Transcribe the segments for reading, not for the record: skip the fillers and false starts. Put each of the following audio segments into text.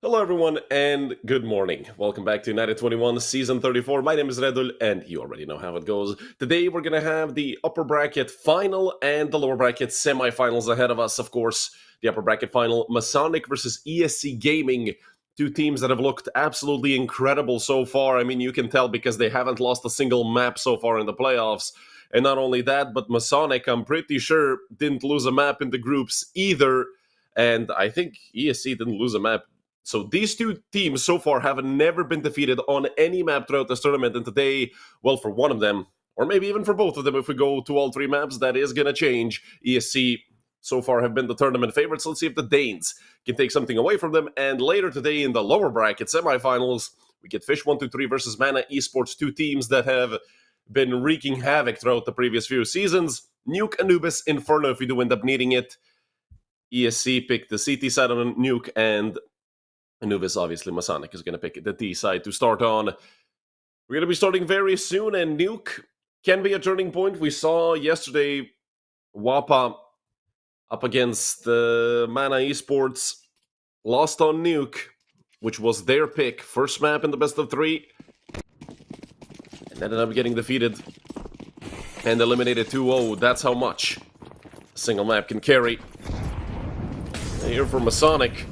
Hello everyone and good morning. Welcome back to United21 Season 34. My name is Redul and you already know how it goes. Today we're going to have the upper bracket final and the lower bracket semifinals ahead of us. Of course, the upper bracket final, Masonic versus ESC Gaming. Two teams that have looked absolutely incredible so far. I mean, you can tell because they haven't lost a single map so far in the playoffs. And not only that, but Masonic, I'm pretty sure, didn't lose a map in the groups either. And I think ESC didn't lose a map. So these two teams so far have never been defeated on any map throughout this tournament. And today, well, for one of them, or maybe even for both of them, if we go to all three maps, that is going to change. ESC so far have been the tournament favorites. Let's see if the Danes can take something away from them. And later today in the lower bracket semifinals, we get Fish123 versus Mana Esports, two teams that have been wreaking havoc throughout the previous few seasons. Nuke, Anubis, Inferno if we do end up needing it. ESC picked the CT side on Nuke, and Anubis, obviously, Masonic is going to pick the D side to start on. We're going to be starting very soon, and Nuke can be a turning point. We saw yesterday Wapa up against Mana Esports, lost on Nuke, which was their pick. First map in the best of three, and ended up getting defeated and eliminated 2-0. That's how much a single map can carry. And here for Masonic,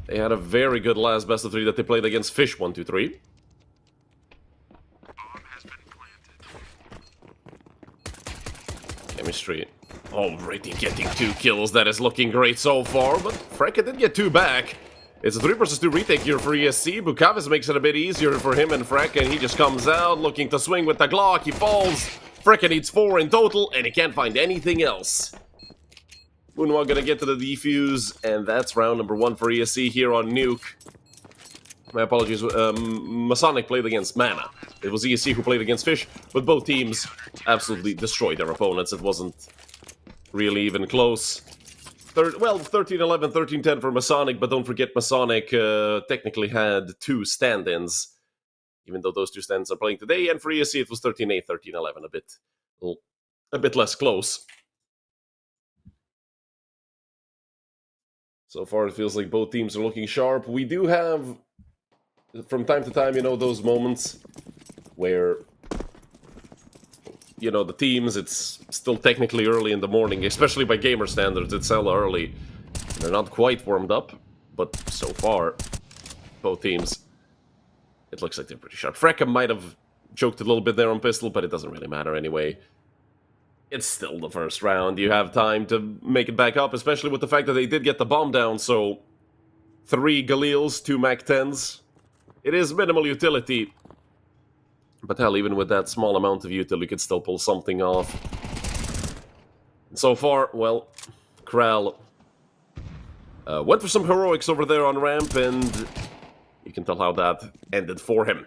they had a very good last best of three that they played against Fish123. Chemistry already getting 2 kills. That is looking great so far, but Freka did get 2 back. It's a 3 versus 2 retake here for ESC. Bukavis makes it a bit easier for him and Freka, and he just comes out looking to swing with the Glock. He falls. Freka needs 4 in total, and he can't find anything else. Moonwalk gonna get to the defuse, and that's round number 1 for ESC here on Nuke. My apologies, Masonic played against Mana. It was ESC who played against Fish, but both teams absolutely destroyed their opponents. It wasn't really even close. 13-11, 13-10 for Masonic, but don't forget Masonic technically had 2 stand-ins, even though those 2 stand-ins are playing today, and for ESC it was 13-8, 13-11, a bit less close. So far, it feels like both teams are looking sharp. We do have, from time to time, those moments where, the teams, it's still technically early in the morning, especially by gamer standards, it's hella early. They're not quite warmed up, but so far, both teams, it looks like they're pretty sharp. Freka might have choked a little bit there on pistol, but it doesn't really matter anyway. It's still the first round. You have time to make it back up, especially with the fact that they did get the bomb down, so 3 Galils, 2 Mac-10s. It is minimal utility. But hell, even with that small amount of utility, you could still pull something off. And so far, well, Kral went for some heroics over there on ramp, and you can tell how that ended for him.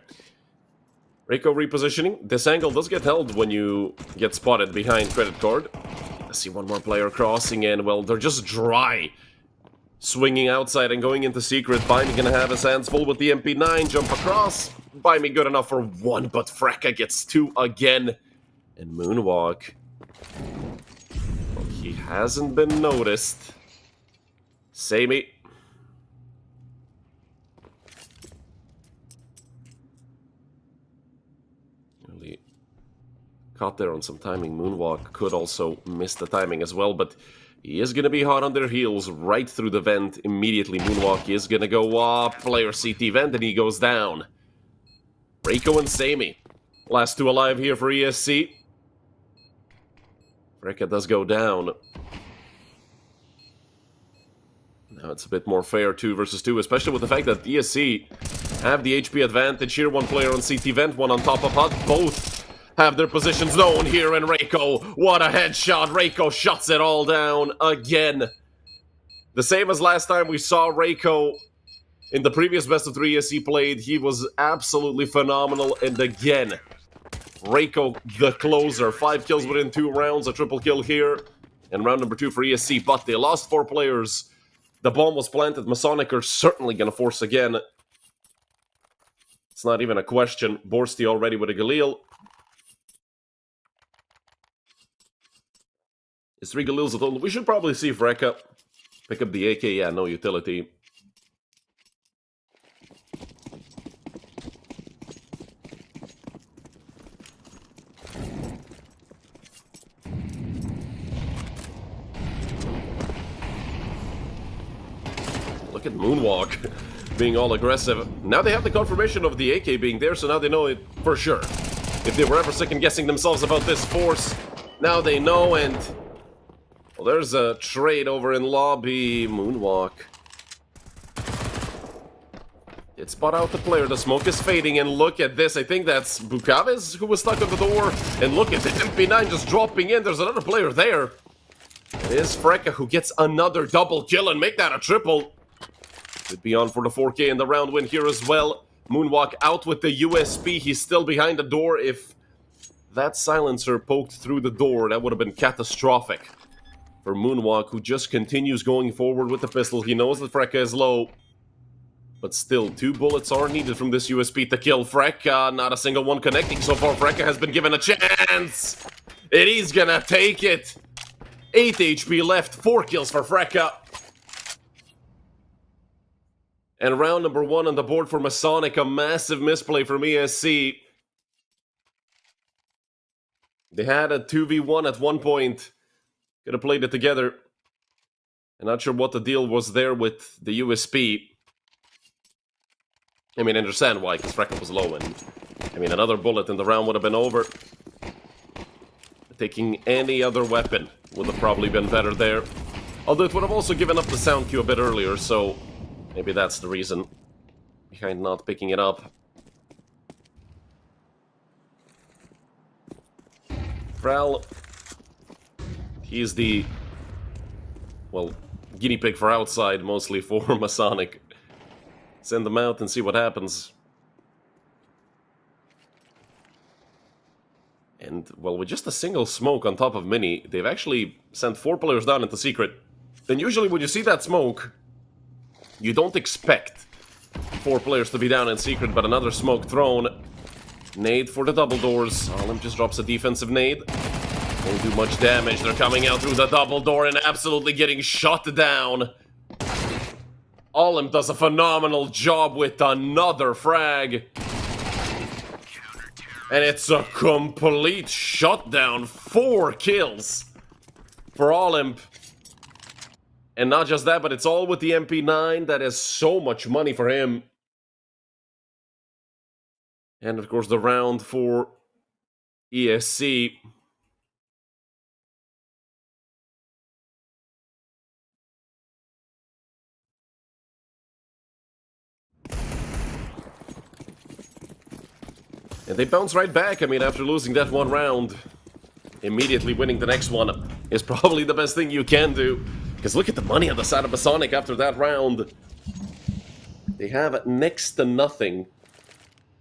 Reiko repositioning. This angle does get held when you get spotted behind credit card. I see one more player crossing in. Well, they're just dry. Swinging outside and going into secret. Bimey gonna have his hands full with the MP9. Jump across. Bimey good enough for 1, but Freka gets 2 again. And Moonwalk. Well, he hasn't been noticed. Samey. Caught there on some timing. Moonwalk could also miss the timing as well, but he is going to be hot on their heels right through the vent immediately. Moonwalk is going to go up, player CT vent, and he goes down. Reiko and Samey. Last 2 alive here for ESC. Freka does go down. Now it's a bit more fair, 2 versus 2, especially with the fact that ESC have the HP advantage here. 1 player on CT vent, 1 on top of HUD. Both have their positions known here, and Reiko, what a headshot. Reiko shuts it all down again. The same as last time we saw Reiko in the previous best of 3 ESC played. He was absolutely phenomenal, and again, Reiko the closer. 5 kills within 2 rounds, a triple kill here, and round number 2 for ESC, but they lost 4 players. The bomb was planted. Masonic are certainly going to force again. It's not even a question. Borsty already with a Galil. It's 3 Galils at all. We should probably see Freka. Pick up the AK, yeah, no utility. Look at Moonwalk being all aggressive. Now they have the confirmation of the AK being there, so now they know it for sure. If they were ever second-guessing themselves about this force, now they know, and... Well, there's a trade over in lobby. Moonwalk. It spot out the player. The smoke is fading, and look at this. I think that's Bukaves who was stuck at the door. And look at the MP9 just dropping in. There's another player there. It is Freka who gets another double kill and make that a triple. Could be on for the 4K in the round win here as well. Moonwalk out with the USP. He's still behind the door. If that silencer poked through the door, that would have been catastrophic for Moonwalk, who just continues going forward with the pistol. He knows that Freka is low. But still, 2 bullets are needed from this USP to kill Freka. Not a single one connecting so far. Freka has been given a chance. And he's gonna take it. 8 HP left. 4 kills for Freka. And round number 1 on the board for Masonic. A massive misplay from ESC. They had a 2v1 at one point. Could have played it together. I'm not sure what the deal was there with the USP. I mean, I understand why, because Freka was low, and I mean, another bullet and the round would have been over. Taking any other weapon would have probably been better there. Although it would have also given up the sound cue a bit earlier, so maybe that's the reason behind not picking it up. Kral, he's the, well, guinea pig for outside, mostly for Masonic. Send them out and see what happens. And, well, with just a single smoke on top of Mini, they've actually sent 4 players down into secret. Then usually when you see that smoke, you don't expect 4 players to be down in secret, but another smoke thrown. Nade for the double doors. Olim just drops a defensive nade. Won't do much damage. They're coming out through the double door and absolutely getting shot down. Olim does a phenomenal job with another frag. And it's a complete shutdown. 4 kills for Olymp. And not just that, but it's all with the MP9. That is so much money for him. And of course the round for ESC. And they bounce right back. I mean, after losing that one round, immediately winning the next one is probably the best thing you can do. Because look at the money on the side of Masonic after that round. They have next to nothing.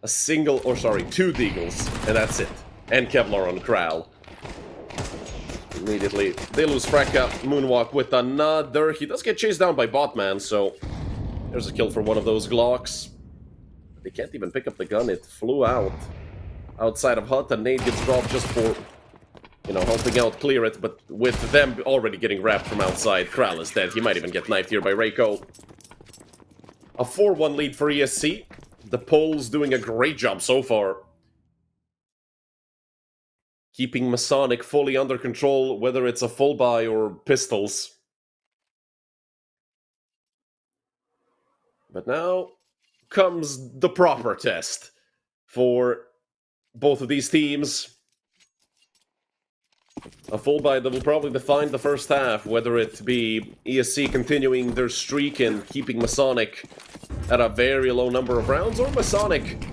A single, or sorry, 2 deagles, and that's it. And Kevlar on Kral. Immediately, they lose Freka. Moonwalk with another. He does get chased down by Botman, so there's a kill for one of those Glocks. They can't even pick up the gun. It flew out outside of Hut, and Nade gets dropped just for, you know, helping out clear it, but with them already getting wrapped from outside, Kral is dead. He might even get knifed here by Reiko. A 4-1 lead for ESC. The Poles doing a great job so far. Keeping Masonic fully under control, whether it's a full buy or pistols. But now comes the proper test for both of these teams. A full buy that will probably define the first half, whether it be ESC continuing their streak and keeping Masonic at a very low number of rounds, or Masonic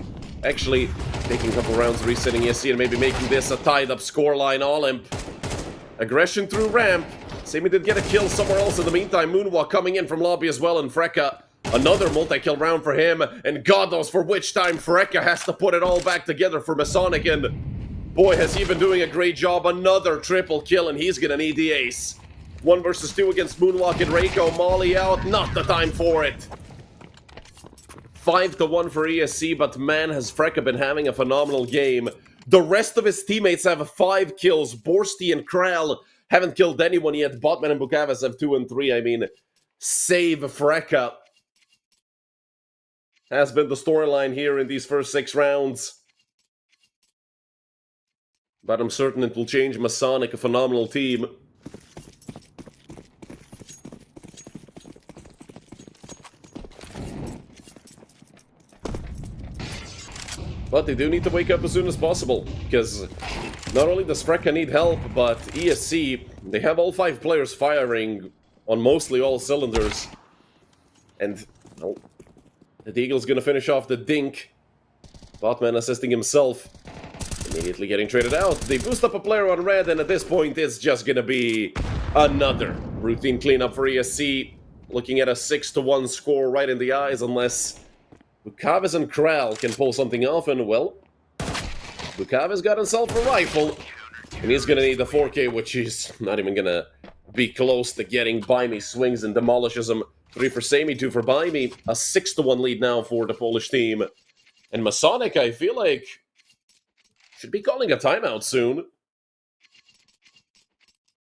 actually taking a couple rounds, resetting ESC, and maybe making this a tied-up scoreline. Olymp. Aggression through ramp. Sami did get a kill somewhere else in the meantime. Moonwalk coming in from lobby as well, and Freka. Another multi-kill round for him, and God knows for which time Freka has to put it all back together for Masonic, and boy, has he been doing a great job. Another triple kill, and he's gonna need the ace. 1 versus 2 against Moonwalk and Reiko. Molly out, not the time for it. 5-1 for ESC, but man, has Freka been having a phenomenal game. The rest of his teammates have 5 kills. Borsty and Kral haven't killed anyone yet. Botman and Bukaves have 2 and 3. I mean, save Freka has been the storyline here in these first 6 rounds. But I'm certain it will change. Masonic, a phenomenal team. But they do need to wake up as soon as possible, because not only does Freka need help, but ESC, they have all 5 players firing on mostly all cylinders. And, well, the Eagle's gonna finish off the Dink. Botman assisting himself, immediately getting traded out. They boost up a player on red, and at this point it's just gonna be another routine cleanup for ESC. Looking at a 6-1 score right in the eyes, unless Bukavis and Kral can pull something off, and well, Bukavis got himself a rifle, and he's gonna need the 4K, which he's not even gonna be close to getting. Baimi swings and demolishes him. 3 for Sami, 2 for Baimi. A 6-1 lead now for the Polish team. And Masonic, I feel like, should be calling a timeout soon.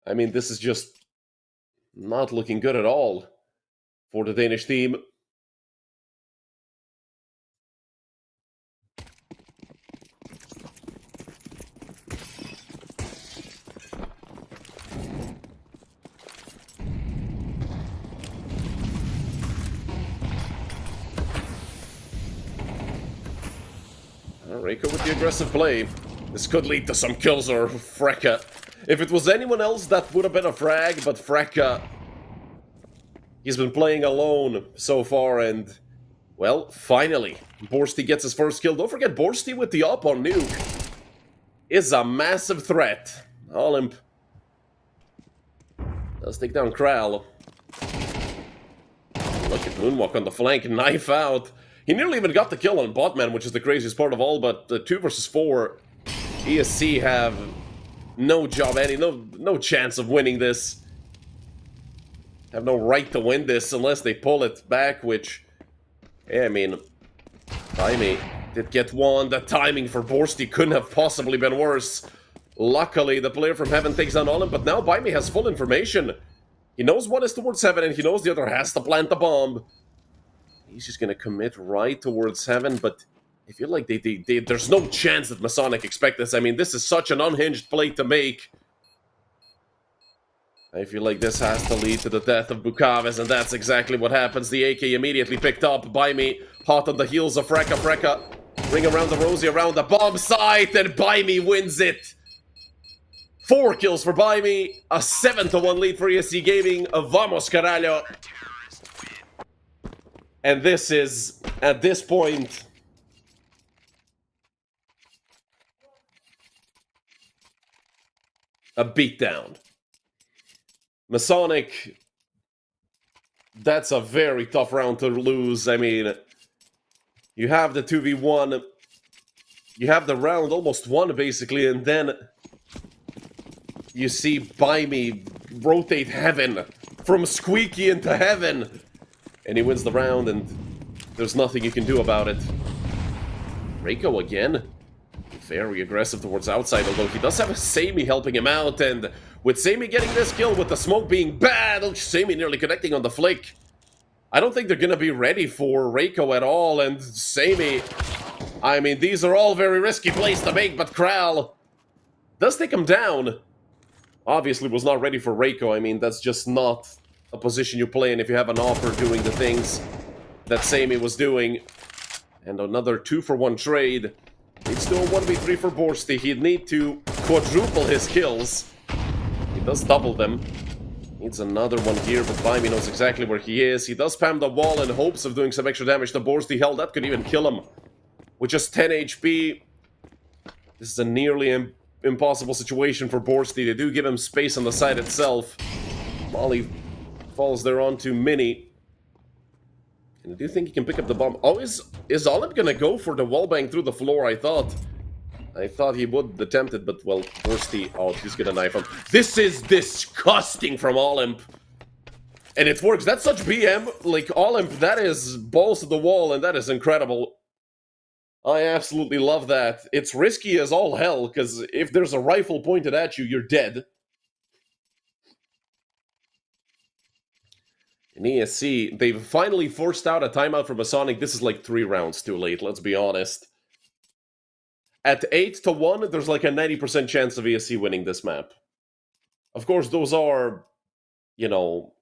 I mean, this is just not looking good at all for the Danish team. Reiko with the aggressive play. This could lead to some kills or Freka. If it was anyone else, that would have been a frag, but Freka, he's been playing alone so far, and, well, finally, Borsty gets his first kill. Don't forget, Borsty with the up on Nuke is a massive threat. Olymp does take down Kral. Look at Moonwalk on the flank, knife out. He nearly even got the kill on Botman, which is the craziest part of all, but 2 versus 4, ESC have no job, no chance of winning this. Have no right to win this unless they pull it back, which, yeah, I mean, Baimi did get one. The timing for Borsty couldn't have possibly been worse. Luckily, the player from Heaven takes down Olymp, but now Baimi has full information. He knows one is towards Heaven, and he knows the other has to plant the bomb. He's just gonna commit right towards Heaven, but I feel like there's no chance that Masonic expect this. I mean, this is such an unhinged play to make. I feel like this has to lead to the death of Bukavis, and that's exactly what happens. The AK immediately picked up. Baimi hot on the heels of Freka. Freka ring around the Rosie around the bomb site, and Baimi wins it. 4 kills for Baimi, a 7-1 lead for ESC Gaming. Vamos, caralho. And this is, at this point, a beatdown. Masonic, that's a very tough round to lose. I mean, you have the 2v1, you have the round almost won, basically, and then you see Baimi rotate Heaven from Squeaky into Heaven. And he wins the round, and there's nothing you can do about it. Reiko again. Very aggressive towards outside, although he does have a Sami helping him out, and with Sami getting this kill, with the smoke being bad, Sami nearly connecting on the flick. I don't think they're gonna be ready for Reiko at all, and Sami, I mean, these are all very risky plays to make, but Kral does take him down. Obviously was not ready for Reiko. I mean, that's just not a position you play in if you have an offer doing the things that Sami was doing. And another 2-for-1 trade. It's still a 1v3 for Borsty. He'd need to quadruple his kills. He does double them. Needs another one here, but Baimi knows exactly where he is. He does spam the wall in hopes of doing some extra damage to Borsty. Hell, that could even kill him. With just 10 HP. This is a nearly impossible situation for Borsty. They do give him space on the side itself. Molly falls there onto Mini. And I do think he can pick up the bomb. Oh, is Olymp gonna go for the wallbang through the floor? I thought he would attempt it, but, well, Borsty, oh, he's gonna knife him. This is disgusting from Olymp. And it works. That's such BM. Like, Olymp, that is balls to the wall, and that is incredible. I absolutely love that. It's risky as all hell, because if there's a rifle pointed at you, you're dead. In ESC, they've finally forced out a timeout for Masonic. This is like 3 rounds too late, let's be honest. At 8-1, there's like a 90% chance of ESC winning this map. Of course, those are, you know,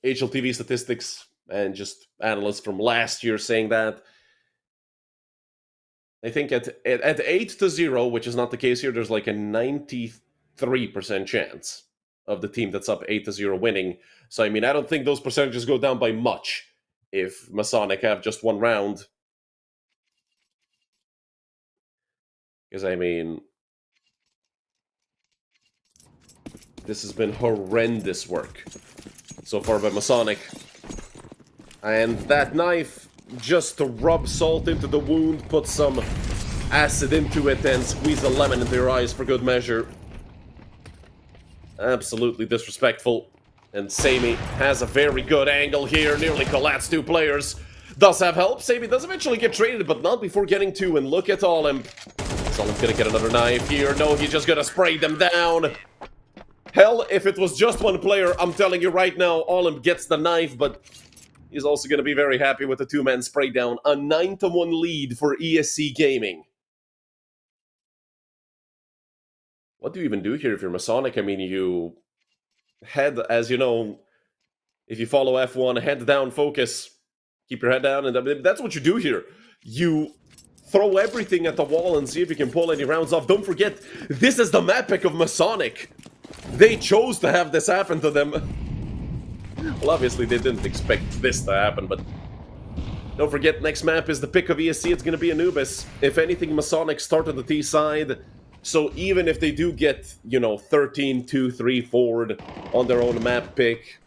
HLTV statistics and just analysts from last year saying that. I think at 8-0, which is not the case here, there's like a 93% chance of the team that's up 8-0 winning. So, I mean, I don't think those percentages go down by much if Masonic have just 1 round. Because, I mean, this has been horrendous work so far by Masonic. And that knife, just to rub salt into the wound, put some acid into it, and squeeze a lemon into your eyes for good measure. Absolutely disrespectful. And Sammy has a very good angle here, nearly collapsed 2 players. Does have help. Sammy does eventually get traded, but not before getting 2. And look at Olimp. Is Olimp gonna get another knife here? No, he's just gonna spray them down. Hell, if it was just 1 player, I'm telling you right now, Olimp gets the knife, but he's also gonna be very happy with the 2-man spray down. A 9-1 lead for ESC Gaming. What do you even do here if you're Masonic? I mean, you head, as you know, if you follow F1, head down, focus, keep your head down, and that's what you do here. You throw everything at the wall and see if you can pull any rounds off. Don't forget, this is the map pick of Masonic. They chose to have this happen to them. Well, obviously they didn't expect this to happen, but don't forget, next map is the pick of ESC. It's going to be Anubis. If anything, Masonic start on the T side. So even if they do get, you know, 13-2-3 forward on their own map pick,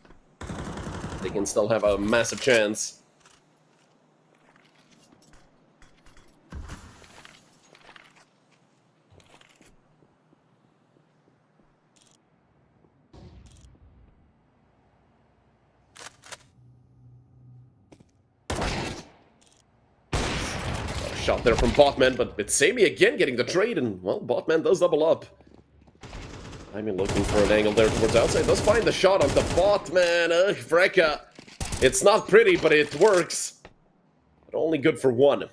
they can still have a massive chance. Shot there from Botman, but it's Sammy again getting the trade, and, well, Botman does double up. I mean, looking for an angle there towards outside. Does find the shot onto Botman. Freka. It's not pretty, but it works. But only good for 1.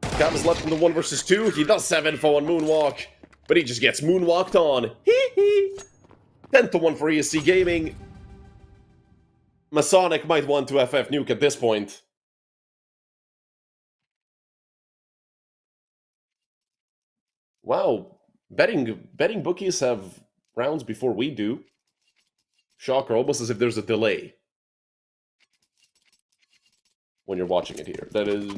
Cab is left in the 1 versus 2. He does have info on Moonwalk, but he just gets moonwalked on. Hee hee. 10-1 for ESC Gaming. Masonic might want to FF Nuke at this point. Wow, betting bookies have rounds before we do. Shocker, almost as if there's a delay when you're watching it here. That is...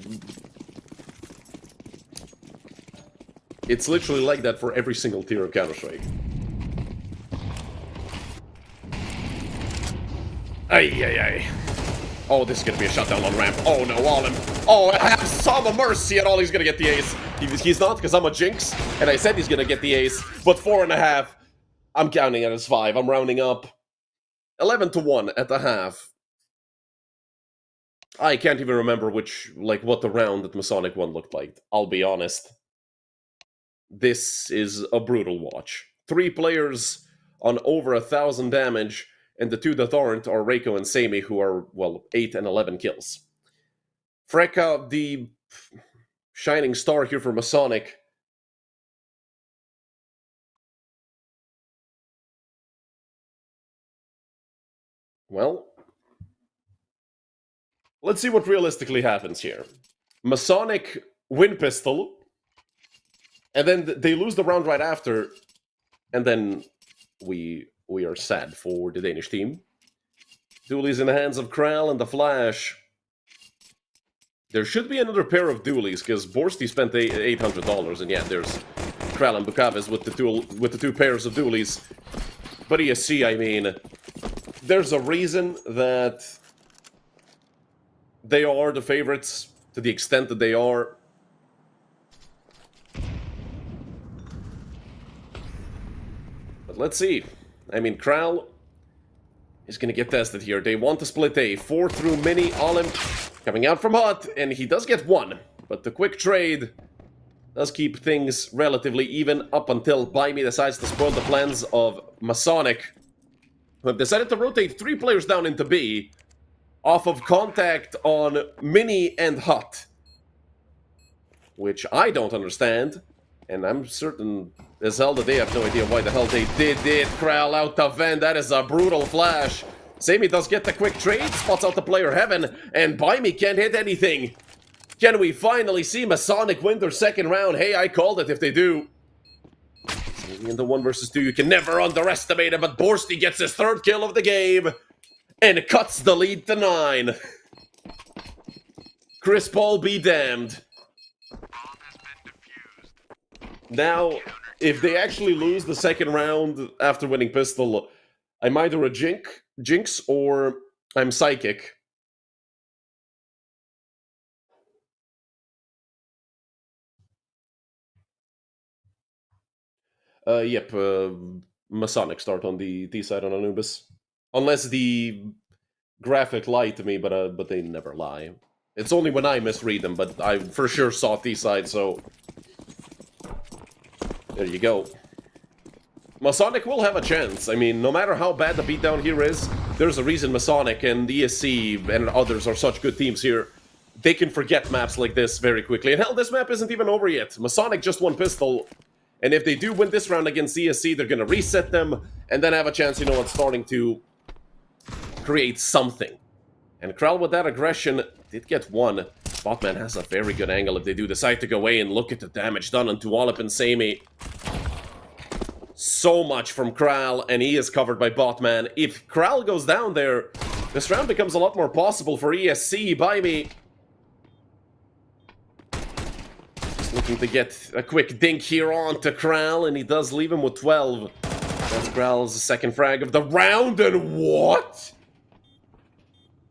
It's literally like that for every single tier of Counter-Strike. Ay. Oh, this is going to be a shutdown on ramp. Oh, no, Olimp. Oh, have some mercy at all. He's going to get the ace. He's not, because I'm a jinx, and I said he's going to get the ace. But 4.5. I'm counting it as 5. I'm rounding up. 11-1 at the half. I can't even remember what the round that Masonic won looked like. I'll be honest. This is a brutal watch. 3 players on over 1,000 damage. And the 2 that aren't are Reiko and Sammy, who are, well, 8 and 11 kills. Freka, the shining star here for Masonic. Well, let's see what realistically happens here. Masonic win pistol, and then they lose the round right after, and then we are sad for the Danish team. Dualies in the hands of Kral and the Flash. There should be another pair of dualies, because Borsty spent $800, and yeah, there's Kral and Bukavis with the 2 pairs of dualies. But ESC, I mean, there's a reason that they are the favorites to the extent that they are. But let's see. I mean, Kral is going to get tested here. They want to split A. 4 through mini. Olimp coming out from hot, and he does get 1. But the quick trade does keep things relatively even up until Buy Me decides to spoil the plans of Masonic, who have decided to rotate 3 players down into B. off of contact on Mini and Hut. Which I don't understand. And I'm certain as hell that they have no idea why the hell they did it. Kral out the vent. That is a brutal flash. Sammy does get the quick trade, spots out the player Heaven, and Buy can't hit anything. Can we finally see Masonic win their second round? Hey, I called it if they do. In the 1 versus 2, you can never underestimate it, but Borsty gets his 3rd kill of the game and cuts the lead to 9. Chris Paul be damned. Now, if they actually lose the second round after winning Pistol, I'm either a Jinx or I'm Psychic. Yep, Masonic start on the D side on Anubis. Unless the graphic lied to me, but they never lie. It's only when I misread them, but I for sure saw D side, so... There you go. Masonic will have a chance. I mean, no matter how bad the beatdown here is, there's a reason Masonic and ESC and others are such good teams here. They can forget maps like this very quickly. And hell, this map isn't even over yet. Masonic just won Pistol. And if they do win this round against ESC, they're going to reset them and then have a chance, you know what, starting to create something. And Kral with that aggression did get one. Botman has a very good angle if they do decide to go away, and look at the damage done on Tuolip and Sammy. So much from Kral, and he is covered by Botman. If Kral goes down there, this round becomes a lot more possible for ESC. Buy me. Just looking to get a quick dink here on to Kral, and he does leave him with 12. That's Kral's second frag of the round, and what?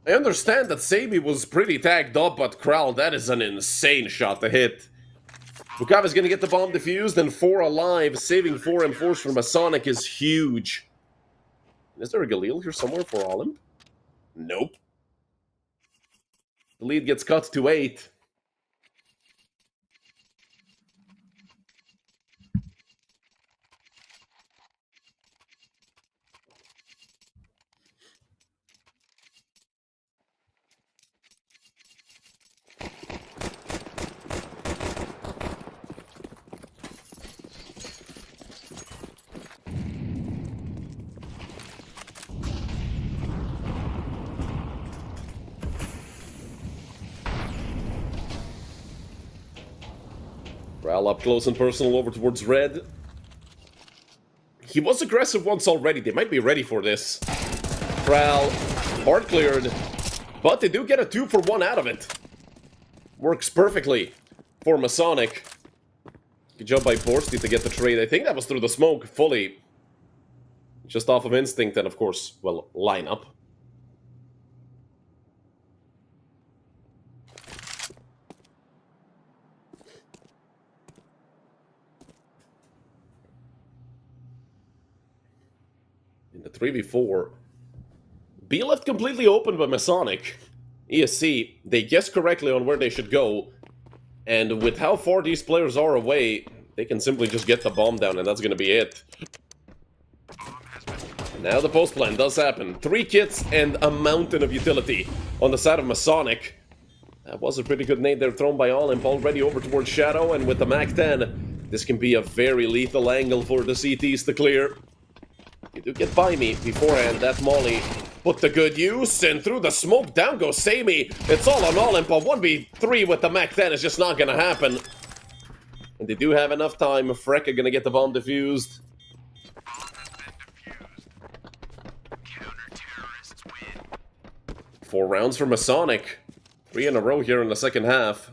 I understand that Sammy was pretty tagged up, but Kral, that is an insane shot to hit. Bukav is going to get the bomb defused, and 4 alive. Saving 4 M4s from Masonic is huge. Is there a Galil here somewhere for Olymp? Nope. The lead gets cut to 8. Kral up close and personal over towards red. He was aggressive once already. They might be ready for this. Kral, hard cleared. But they do get a 2-for-1 out of it. Works perfectly for Masonic. Good job by Borsty to get the trade. I think that was through the smoke fully. Just off of instinct and, of course, well, lineup. In the 3v4, B left completely open by Masonic. ESC, they guess correctly on where they should go, and with how far these players are away, they can simply just get the bomb down, and that's gonna be it. Now the post plan does happen. 3 kits and a mountain of utility on the side of Masonic. That was a pretty good nade there thrown by Olymp, already over towards Shadow, and with the MAC-10, this can be a very lethal angle for the CTs to clear. You do get by me beforehand. That Molly put to good use, and through the smoke, down goes Sammy. It's all on Olymp, but 1v3 with the MAC-10 is just not gonna happen. And they do have enough time. Freka gonna get the bomb defused. 4 rounds for Masonic. 3 in a row here in the second half.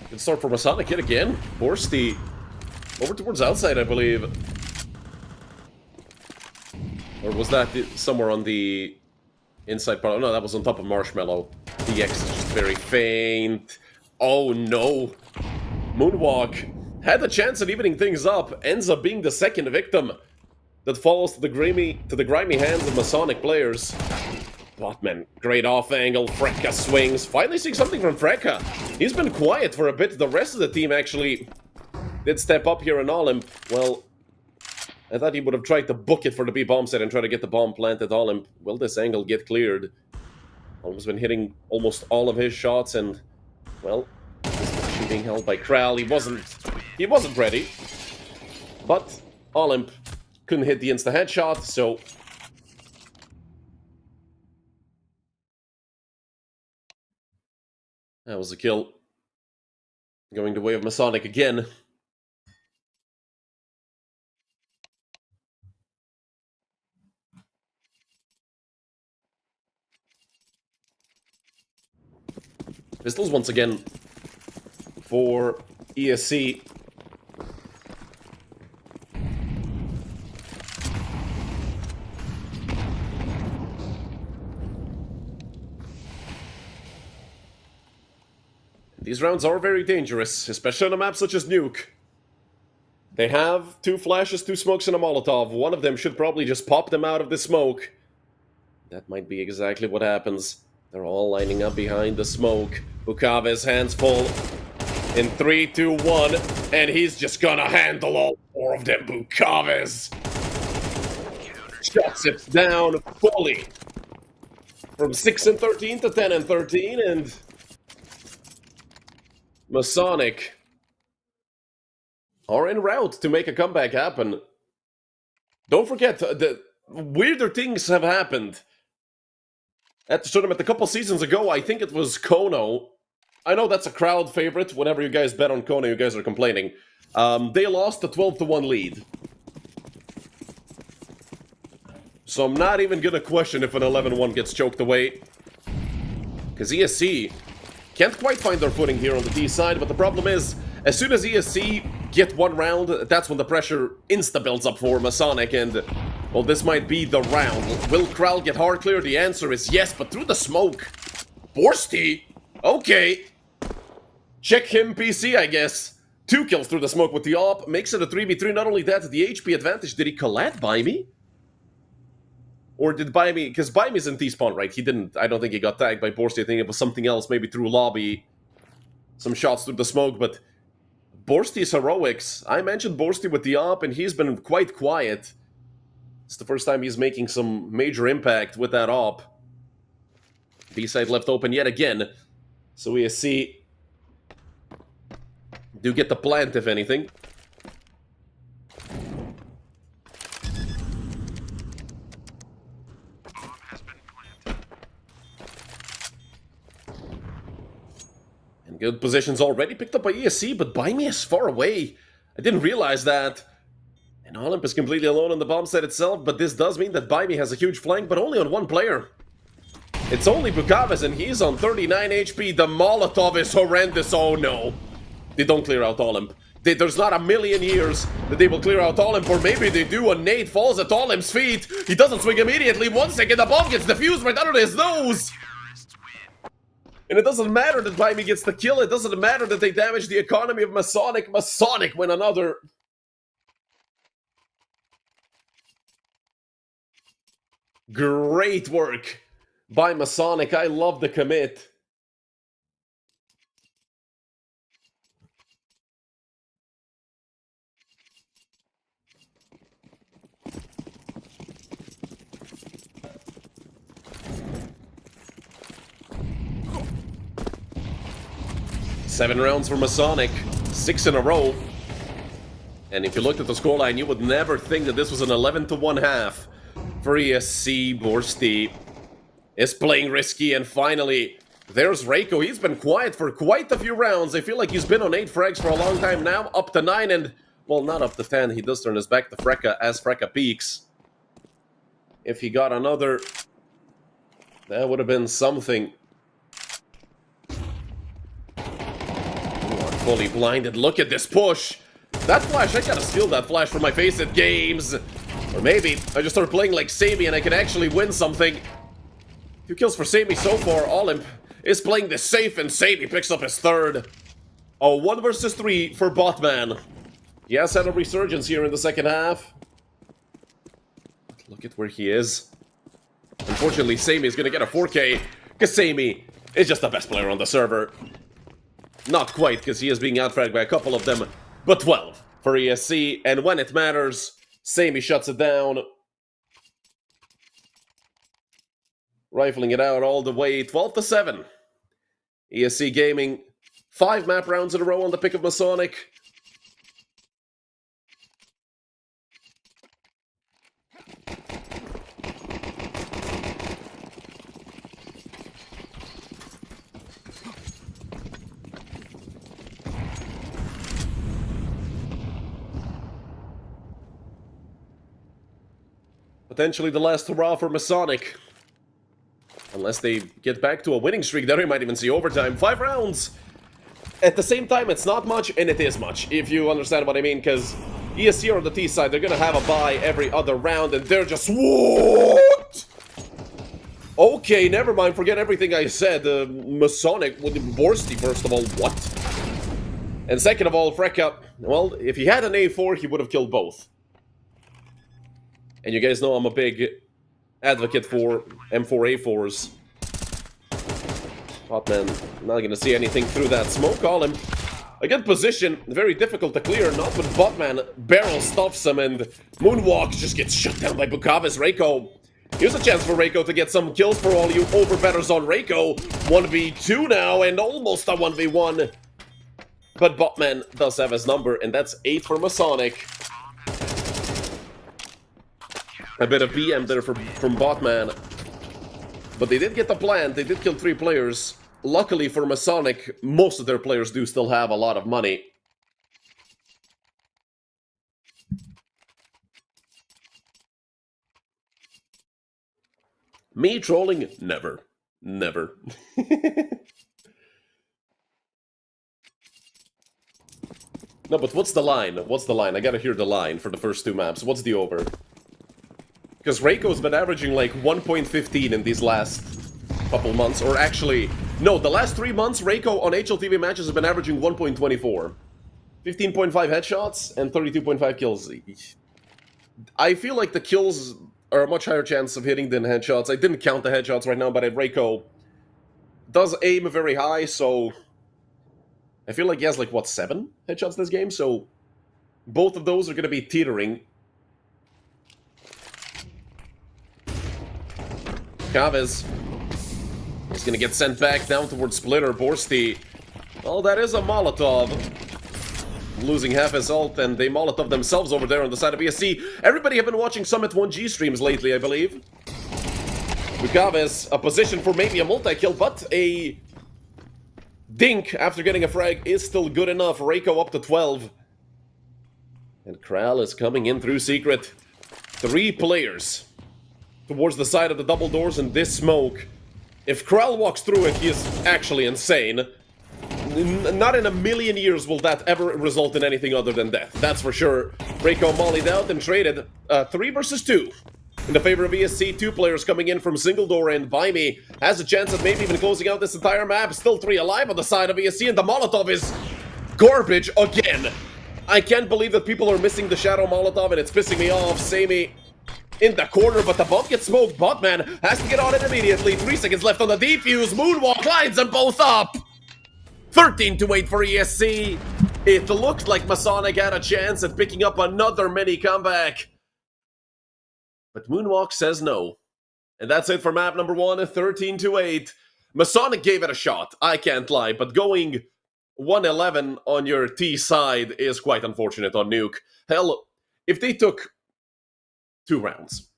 Good start for Masonic yet again. Borsty over towards outside, I believe. Or was that somewhere on the inside part? Oh, no, that was on top of Marshmallow. The X is just very faint. Oh, no. Moonwalk had the chance at evening things up. Ends up being the second victim that falls to the grimy hands of Masonic players. Botman, great off angle. Freka swings. Finally seeing something from Freka. He's been quiet for a bit. The rest of the team actually did step up here in Olymp. Well, I thought he would have tried to book it for the B-bomb set and try to get the bomb planted. Olymp, will this angle get cleared? Olymp's been hitting almost all of his shots, and, well, this position being held by Kral. He wasn't ready. But Olymp couldn't hit the insta-headshot, so that was a kill. Going the way of Masonic again. Pistols once again for ESC. These rounds are very dangerous, especially on a map such as Nuke. They have 2 flashes, 2 smokes, and a Molotov. One of them should probably just pop them out of the smoke. That might be exactly what happens. They're all lining up behind the smoke. Bukave's hands full. In 3, 2, 1. And he's just gonna handle all 4 of them Bukaves. Shuts it down fully. From 6 and 13 to 10 and 13, and Masonic are en route to make a comeback happen. Don't forget, the weirder things have happened. At the tournament a couple seasons ago, I think it was Kono. I know that's a crowd favorite. Whenever you guys bet on Kono, you guys are complaining. They lost a 12-1 lead. So I'm not even gonna question if an 11-1 gets choked away. Because ESC can't quite find their footing here on the D side, but the problem is, as soon as ESC get one round, that's when the pressure insta-builds up for Masonic, and, well, this might be the round. Will Kral get hard clear? The answer is yes, but through the smoke. Borsty? Okay. Check him, PC, I guess. 2 kills through the smoke with the AWP, makes it a 3v3. Not only that, the HP advantage. Did he collat Baimi? Or did Baimi, because Baimi's in T-spawn, right? He didn't, I don't think he got tagged by Borsty. I think it was something else, maybe through lobby. Some shots through the smoke, but Borsty's heroics. I mentioned Borsty with the AWP, and he's been quite quiet. It's the first time he's making some major impact with that AWP. B-side left open yet again. So we see do get the plant, if anything. And good positions already picked up by ESC, but Baimi is far away. I didn't realize that. And Olymp is completely alone on the bomb site itself, but this does mean that Baimi has a huge flank, but only on one player. It's only Bukaves, and he's on 39 HP. The Molotov is horrendous. Oh no. They don't clear out Olymp. There's not a million years that they will clear out Olymp, or maybe they do, and nade falls at Olymp's feet. He doesn't swing immediately. 1 second, the bomb gets defused right under his nose. And it doesn't matter that Baimi gets the kill. It doesn't matter that they damage the economy of Masonic. Masonic win another. Great work by Masonic. I love the commit. Seven rounds for Masonic, 6 in a row. And if you looked at the scoreline, you would never think that this was an 11-1 half for ESC. Borsty is playing risky, and finally, there's Reiko. He's been quiet for quite a few rounds. I feel like he's been on 8 frags for a long time now, up to 9, and, well, not up to 10. He does turn his back to Freka as Freka peaks. If he got another, that would have been something. Fully blinded. Look at this push. That flash, I gotta steal that flash from my face at games. Or maybe I just start playing like Sammy and I can actually win something. 2 kills for Sammy so far. Olymp is playing this safe and Sammy picks up his third. Oh, 1 versus 3 for Botman. He has had a resurgence here in the second half. Look at where he is. Unfortunately, Sammy is going to get a 4K because Sammy is just the best player on the server. Not quite, because he is being outfragged by a couple of them, but 12 for ESC, and when it matters, Sammy shuts it down. Rifling it out all the way, 12-7. ESC Gaming, 5 map rounds in a row on the pick of Masonic. Potentially the last hurrah for Masonic. Unless they get back to a winning streak, there we might even see overtime. 5 rounds! At the same time, it's not much, and it is much, if you understand what I mean, because ESC are on the T side, they're gonna have a bye every other round, and they're just... What? Okay, never mind, forget everything I said. Masonic, with Borsty, first of all, what? And second of all, Freka, well, if he had an A4, he would have killed both. And you guys know I'm a big advocate for M4A4s. Botman not gonna see anything through that smoke column. A good position, very difficult to clear, not when Botman barrel stops him and Moonwalk just gets shut down by Bukavis. Reiko. Here's a chance for Reiko to get some kills for all you overbetters on Reiko. 1v2 now and almost a 1v1. But Botman does have his number, and that's 8 for Masonic. A bit of BM there from Botman. But they did get the plant, they did kill 3 players. Luckily for Masonic, most of their players do still have a lot of money. Me trolling? Never. Never. No, but what's the line? What's the line? I gotta hear the line for the first 2 maps. What's the over? Because Reiko's been averaging like 1.15 in these last couple months, or actually, no, the last 3 months, Reiko on HLTV matches have been averaging 1.24. 15.5 headshots and 32.5 kills. I feel like the kills are a much higher chance of hitting than headshots. I didn't count the headshots right now, but Reiko does aim very high, so I feel like he has like, what, 7 headshots this game? So both of those are going to be teetering. Chavez is going to get sent back down towards Splitter. Borsty, well, that is a Molotov. Losing half his ult, and they Molotov themselves over there on the side of ESC. Everybody have been watching Summit 1G streams lately, I believe. Chavez, a position for maybe a multi-kill, but a dink after getting a frag is still good enough. Reiko up to 12. And Kral is coming in through secret. 3 players towards the side of the double doors in this smoke. If Kral walks through it, he is actually insane. Not in a million years will that ever result in anything other than death. That's for sure. Reiko mollied out and traded 3 versus 2. In the favor of ESC, 2 players coming in from single door, and Baimi has a chance of maybe even closing out this entire map. Still 3 alive on the side of ESC, and the Molotov is garbage again. I can't believe that people are missing the Shadow Molotov, and it's pissing me off. Sammy in the corner, but the bomb gets smoked. Botman has to get on it immediately. 3 seconds left on the defuse. Moonwalk lines them both up. 13-8 for ESC. It looked like Masonic had a chance at picking up another mini comeback, but Moonwalk says no. And that's it for map number 1, 13-8. Masonic gave it a shot, I can't lie, but going 1-11 on your T side is quite unfortunate on Nuke. Hell, if they took 2 rounds,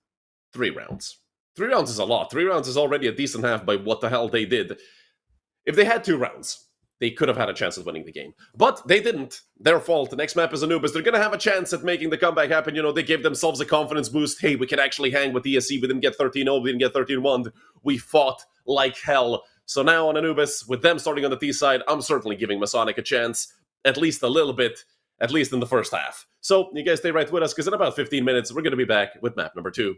3 rounds. 3 rounds is a lot. 3 rounds is already a decent half by what the hell they did. If they had 2 rounds, they could have had a chance at winning the game. But they didn't. Their fault. The next map is Anubis. They're going to have a chance at making the comeback happen. You know, they gave themselves a confidence boost. Hey, we can actually hang with ESC. We didn't get 13-0. We didn't get 13-1. We fought like hell. So now on Anubis, with them starting on the T side, I'm certainly giving Masonic a chance. At least a little bit. at least in the first half. So you guys stay right with us, because in about 15 minutes, we're going to be back with map number 2.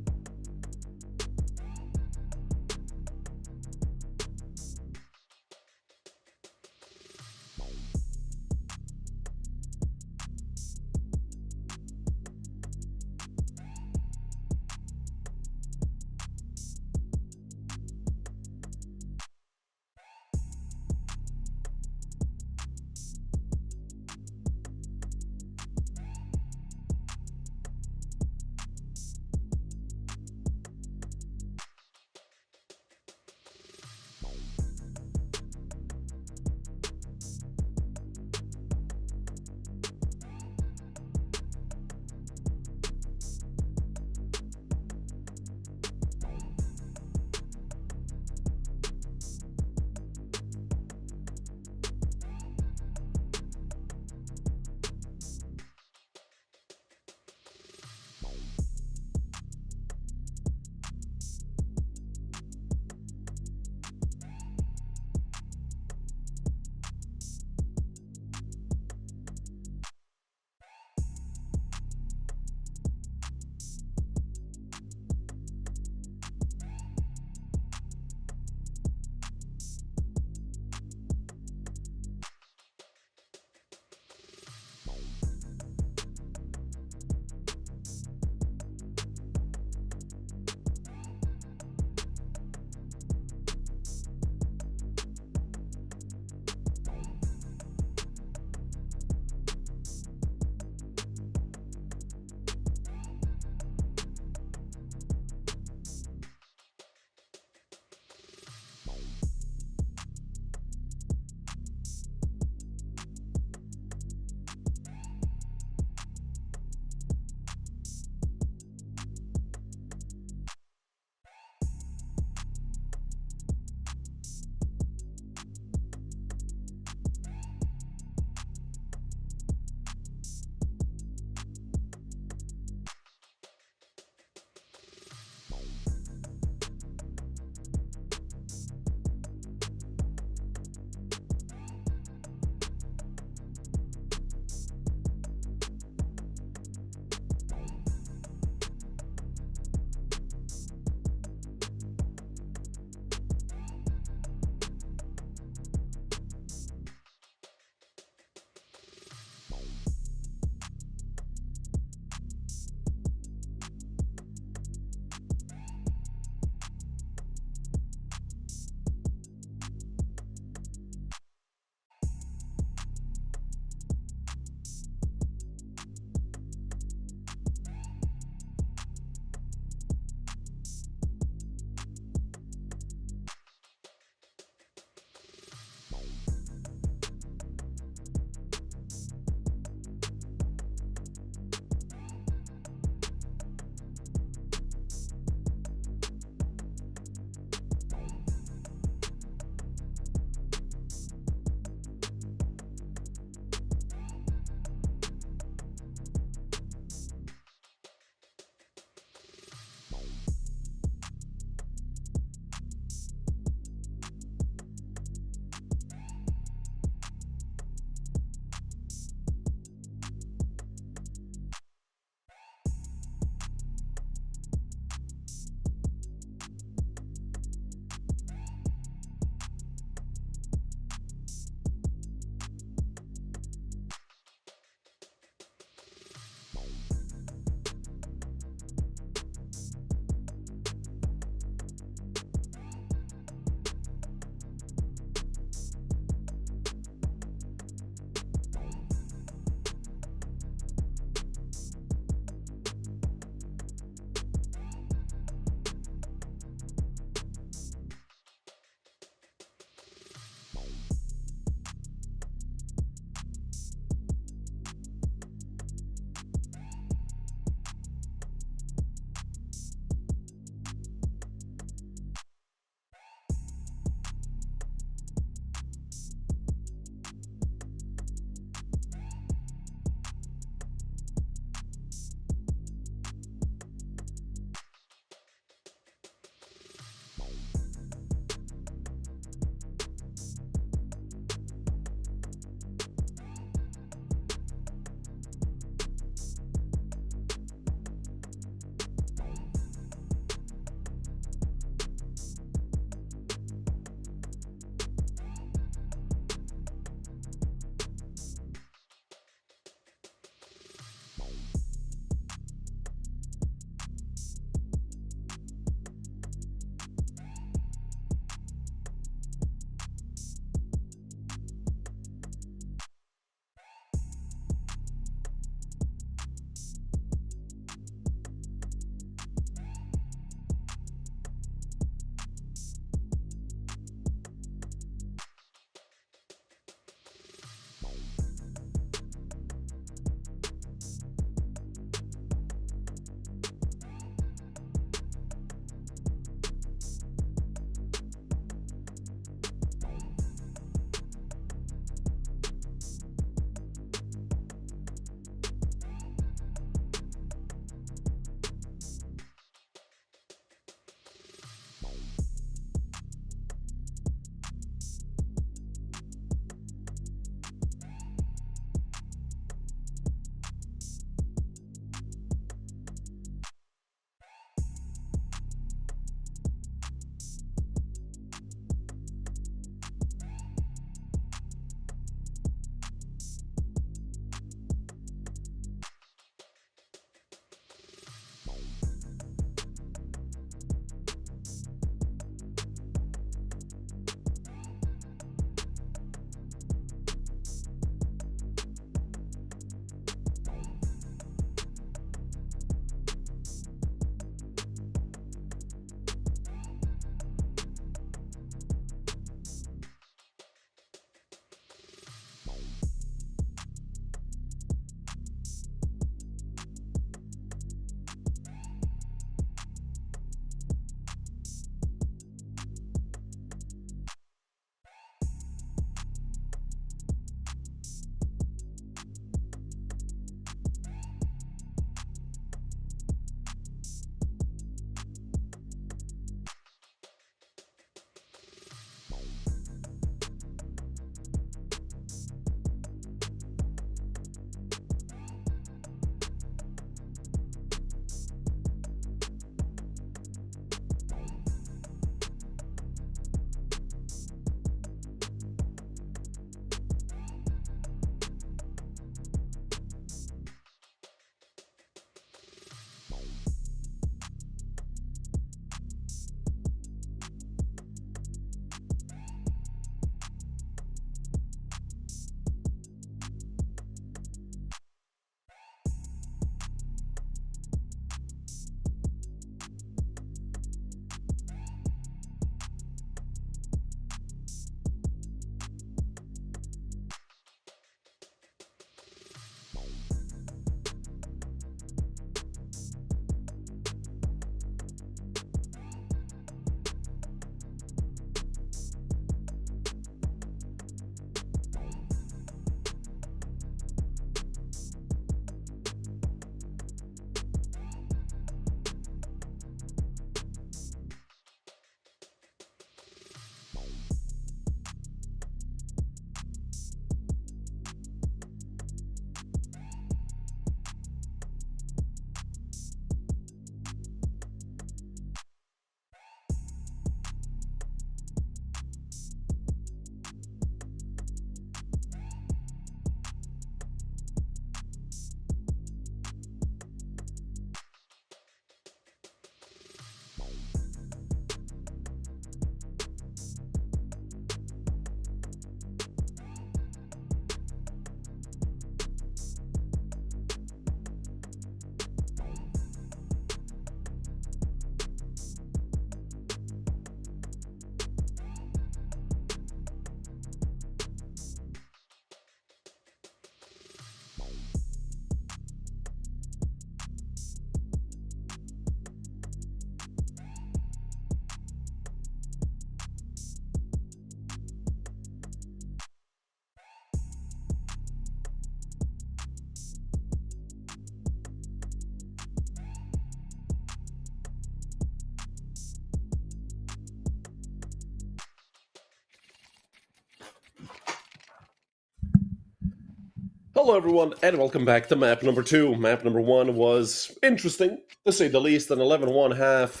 Hello everyone, and welcome back to map number 2. Map number 1 was interesting, to say the least. An 11-1 half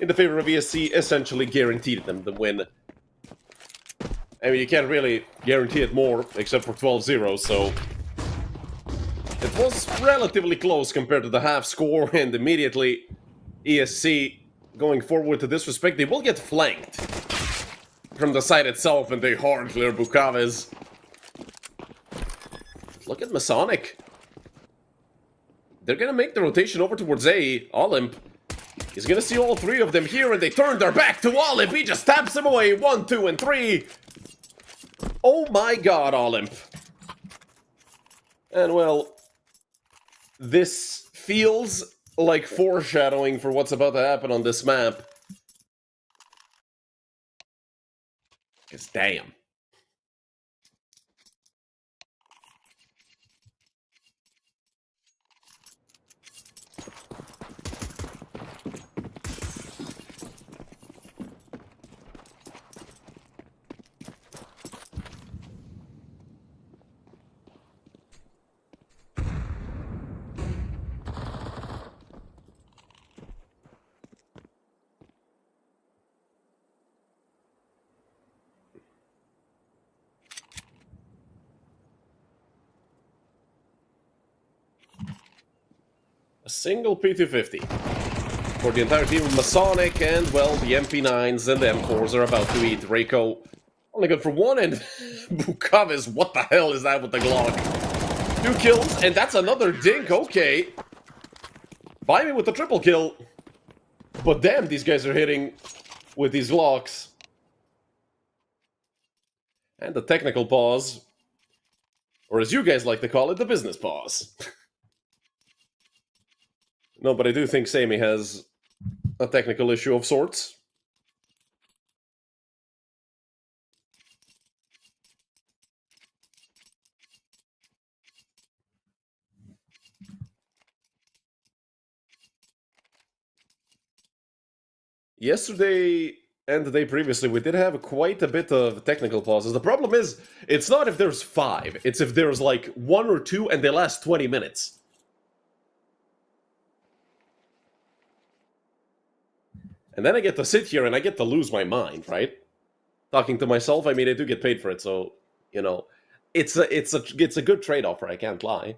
in the favor of ESC essentially guaranteed them the win. I mean, you can't really guarantee it more, except for 12-0, so... It was relatively close compared to the half score, and immediately ESC going forward to disrespect. They will get flanked from the side itself, and they hard clear Bukaves. Look at Masonic. They're gonna make the rotation over towards A. Olymp is gonna see all three of them here, and they turn their back to Olymp. He just taps him away. 1, 2, and 3. Oh my god, Olymp. And well, this feels like foreshadowing for what's about to happen on this map. Because damn. A single P250 for the entire team of Masonic, and, well, the MP9s and the M4s are about to eat. Reiko only good for 1, and Bukaves, what the hell is that with the Glock? 2 kills, and that's another dink, okay. Buy me with the triple kill. But damn, these guys are hitting with these Glocks. And the technical pause. Or as you guys like to call it, the business pause. No, but I do think Sammy has a technical issue of sorts. Yesterday and the day previously, we did have quite a bit of technical pauses. The problem is, it's not if there's 5, it's if there's like 1 or 2 and they last 20 minutes. And then I get to sit here and I get to lose my mind, right? Talking to myself, I mean, I do get paid for it, so, you know, it's a good trade-off, I can't lie.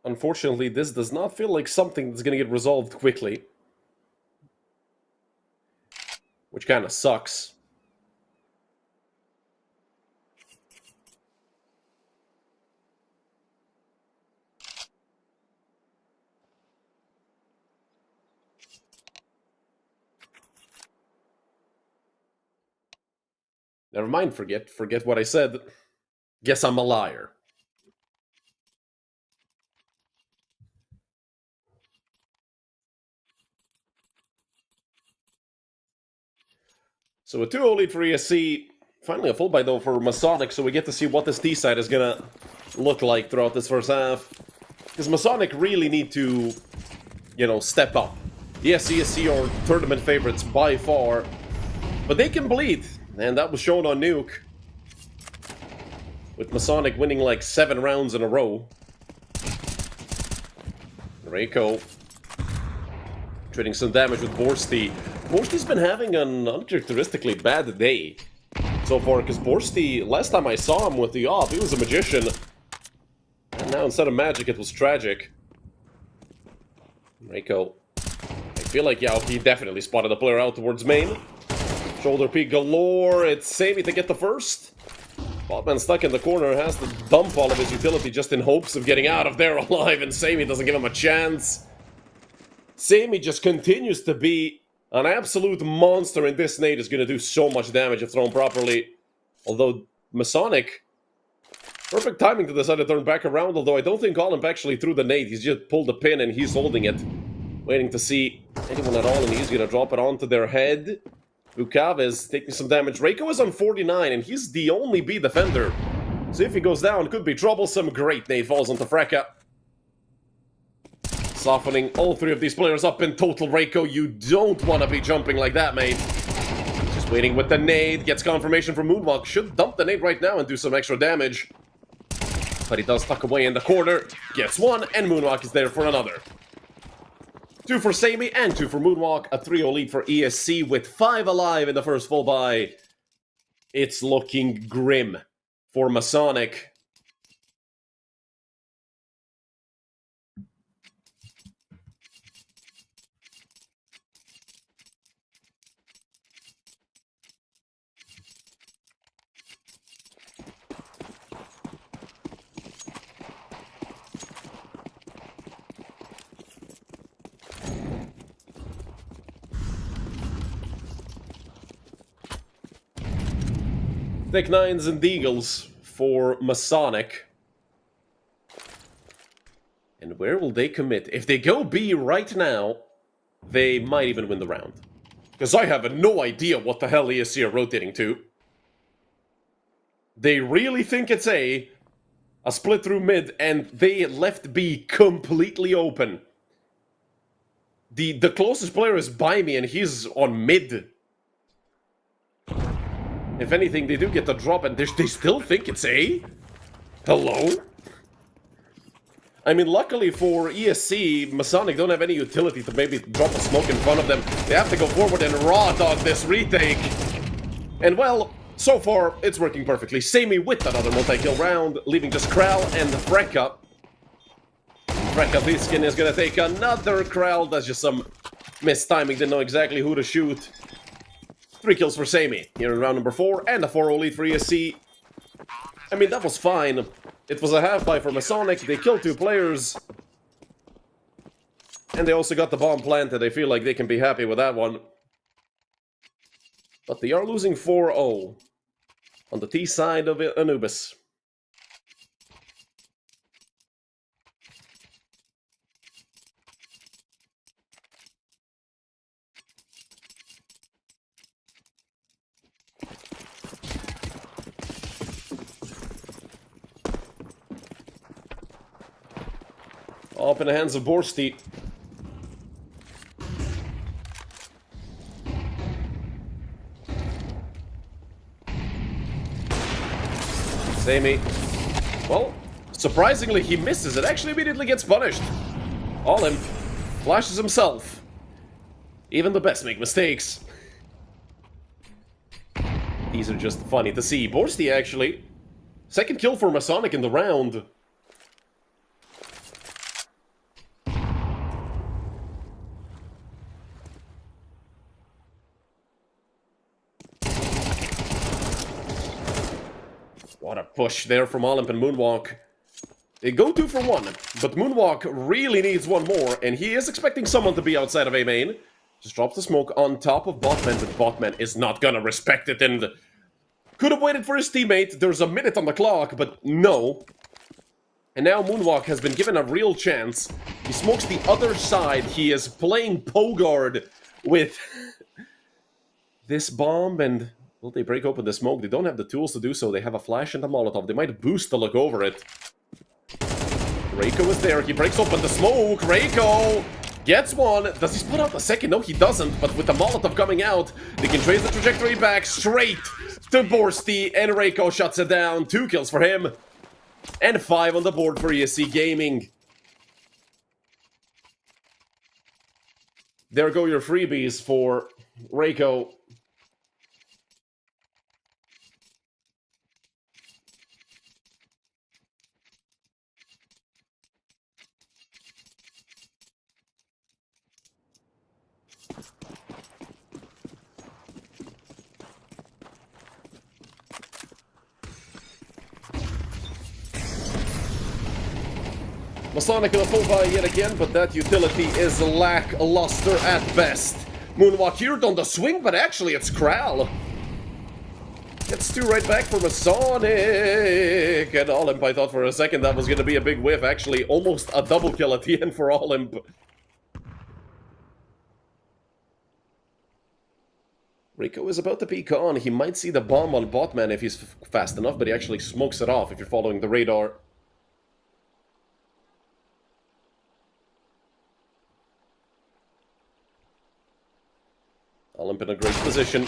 Unfortunately, this does not feel like something that's going to get resolved quickly. Which kind of sucks. Never mind, forget what I said. Guess I'm a liar. So a 2-0 lead for ESC. Finally a full buy though for Masonic, so we get to see what this T-side is gonna look like throughout this first half. Because Masonic really need to, you know, step up. Yes, ESC are tournament favorites by far, but they can bleed, and that was shown on Nuke. With Masonic winning like 7 rounds in a row. Reiko trading some damage with Borsty. Borsty's been having an uncharacteristically bad day so far, because Borsty, last time I saw him with the AWP, he was a magician. And now instead of magic, it was tragic. Reiko, I feel like, yeah, he definitely spotted a player out towards main. Shoulder peek galore, it's Sammy to get the first. Botman stuck in the corner, has to dump all of his utility just in hopes of getting out of there alive, and Sammy doesn't give him a chance. Sammy just continues to be an absolute monster, and this nade is going to do so much damage if thrown properly. Although Masonic, perfect timing to decide to turn back around, although I don't think Olymp actually threw the nade. He's just pulled the pin and he's holding it, waiting to see anyone at all, and he's going to drop it onto their head. Bukav is taking some damage. Reiko is on 49, and he's the only B defender. So if he goes down, could be troublesome. Great nade falls onto Freka. Softening all three of these players up in total. Reiko, you don't want to be jumping like that, mate. Just waiting with the nade. Gets confirmation from Moonwalk. Should dump the nade right now and do some extra damage. But he does tuck away in the corner. Gets one, and Moonwalk is there for another. 2 for Sammy and 2 for Moonwalk. A 3-0 lead for ESC with 5 alive in the first full buy. It's looking grim for Masonic. Thick nines and deagles for Masonic. And where will they commit? If they go B right now, they might even win the round. Because I have no idea what the hell ESC are rotating to. They really think it's A split through mid, and they left B completely open. The closest player is by me, and he's on mid. If anything, they do get the drop, and they still think it's A? Hello? I mean, luckily for ESC, Masonic don't have any utility to maybe drop a smoke in front of them. They have to go forward and raw dog this retake. And well, so far, it's working perfectly. Sammy with another multi-kill round, leaving just Kral and Freka. Freka Thiskin is gonna take another Kral. That's just some missed timing, didn't know exactly who to shoot. 3 kills for Sammy here in round number 4, and a 4-0 lead for ESC. I mean, that was fine. It was a half buy for Masonic. They killed 2 players. And they also got the bomb planted. They feel like they can be happy with that one. But they are losing 4-0 on the T side of Anubis. Up in the hands of Borsty. Sammy. Well, surprisingly, he misses. It actually immediately gets punished. Olymp flashes himself. Even the best make mistakes. These are just funny to see. Borsty, actually. Second kill for Masonic in the round. What a push there from Olymp and Moonwalk. They go 2 for 1, but Moonwalk really needs one more, and he is expecting someone to be outside of A main. Just drops the smoke on top of Botman, but Botman is not gonna respect it, and could have waited for his teammate. There's a minute on the clock, but no. And now Moonwalk has been given a real chance. He smokes the other side. He is playing Pogard with this bomb, and will they break open the smoke? They don't have the tools to do so. They have a flash and a Molotov. They might boost to look over it. Reiko is there. He breaks open the smoke. Reiko gets one. Does he split out the second? No, he doesn't. But with the Molotov coming out, they can trace the trajectory back straight to Borsty. And Reiko shuts it down. 2 kills for him. And 5 on the board for ESC Gaming. There go your freebies for Reiko. Masonic in a full buy yet again, but that utility is lackluster at best. Moonwalk here on the swing, but actually it's Kral. Gets Gets two right back from Masonic! And Olymp, I thought for a second that was going to be a big whiff. Actually, almost a double kill at the end for Olymp. Rico is about to peek on. He might see the bomb on Botman if he's fast enough, but he actually smokes it off if you're following the radar. Olymp in a great position.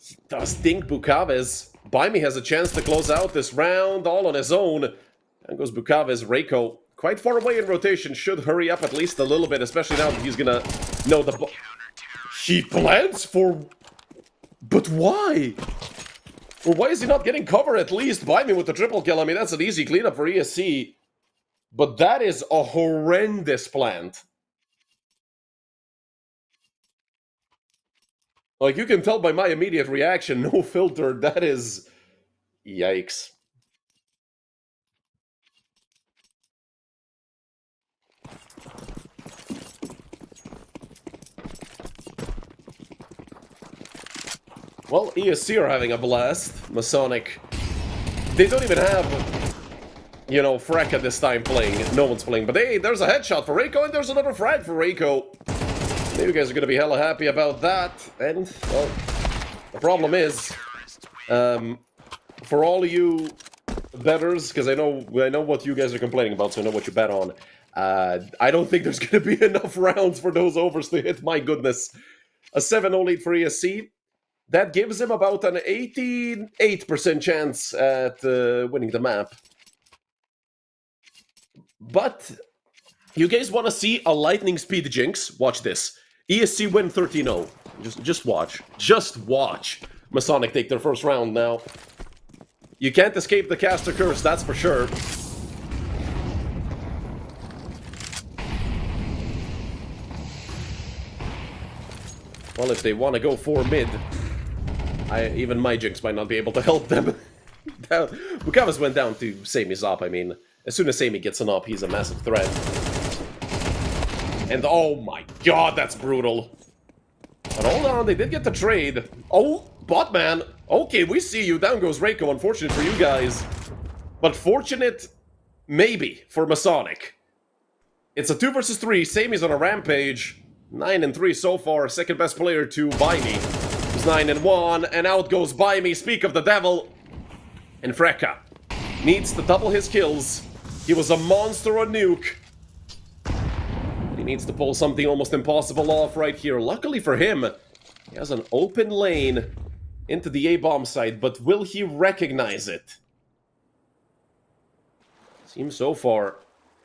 He does dink Bukaves. Baimi has a chance to close out this round all on his own. Down goes Bukaves. Reiko, quite far away in rotation, should hurry up at least a little bit, especially now that he's gonna know the... He plans for... But why? Or why is he not getting cover at least? Baimi with the triple kill. I mean, that's an easy cleanup for ESC. But that is a horrendous plant. Like, you can tell by my immediate reaction, no filter, that is... Yikes. Well, ESC are having a blast. Masonic. They don't even have, you know, Frek at this time playing. No one's playing. But hey, there's a headshot for Reiko, and there's another frag for Reiko. Maybe you guys are going to be hella happy about that. And, well, the problem is, for all of you bettors, because I know what you guys are complaining about, so I know what you bet on. I don't think there's going to be enough rounds for those overs to hit. My goodness. A 7-0 lead for ESC. That gives him about an 88% chance at winning the map. But you guys want to see a lightning speed jinx? Watch this. ESC win 13-0. Just watch. Just watch. Masonic take their first round now. You can't escape the caster curse, that's for sure. Well, if they want to go for mid, even my jinx might not be able to help them. Bukaves went down to Sami's op. I mean, as soon as Sami gets an op, he's a massive threat. And oh my god, that's brutal. But hold on, they did get the trade. Oh, Botman. Okay, we see you. Down goes Reiko. Unfortunate for you guys. But fortunate, maybe, for Masonic. It's a 2 versus 3. Sami's on a rampage. 9-3 so far. Second best player to Baimi. Who's 9-1. And out goes Baimi. Speak of the devil. And Freka needs to double his kills. He was a monster on Nuke. He needs to pull something almost impossible off right here. Luckily for him, he has an open lane into the A-bomb site, but will he recognize it? Seems so far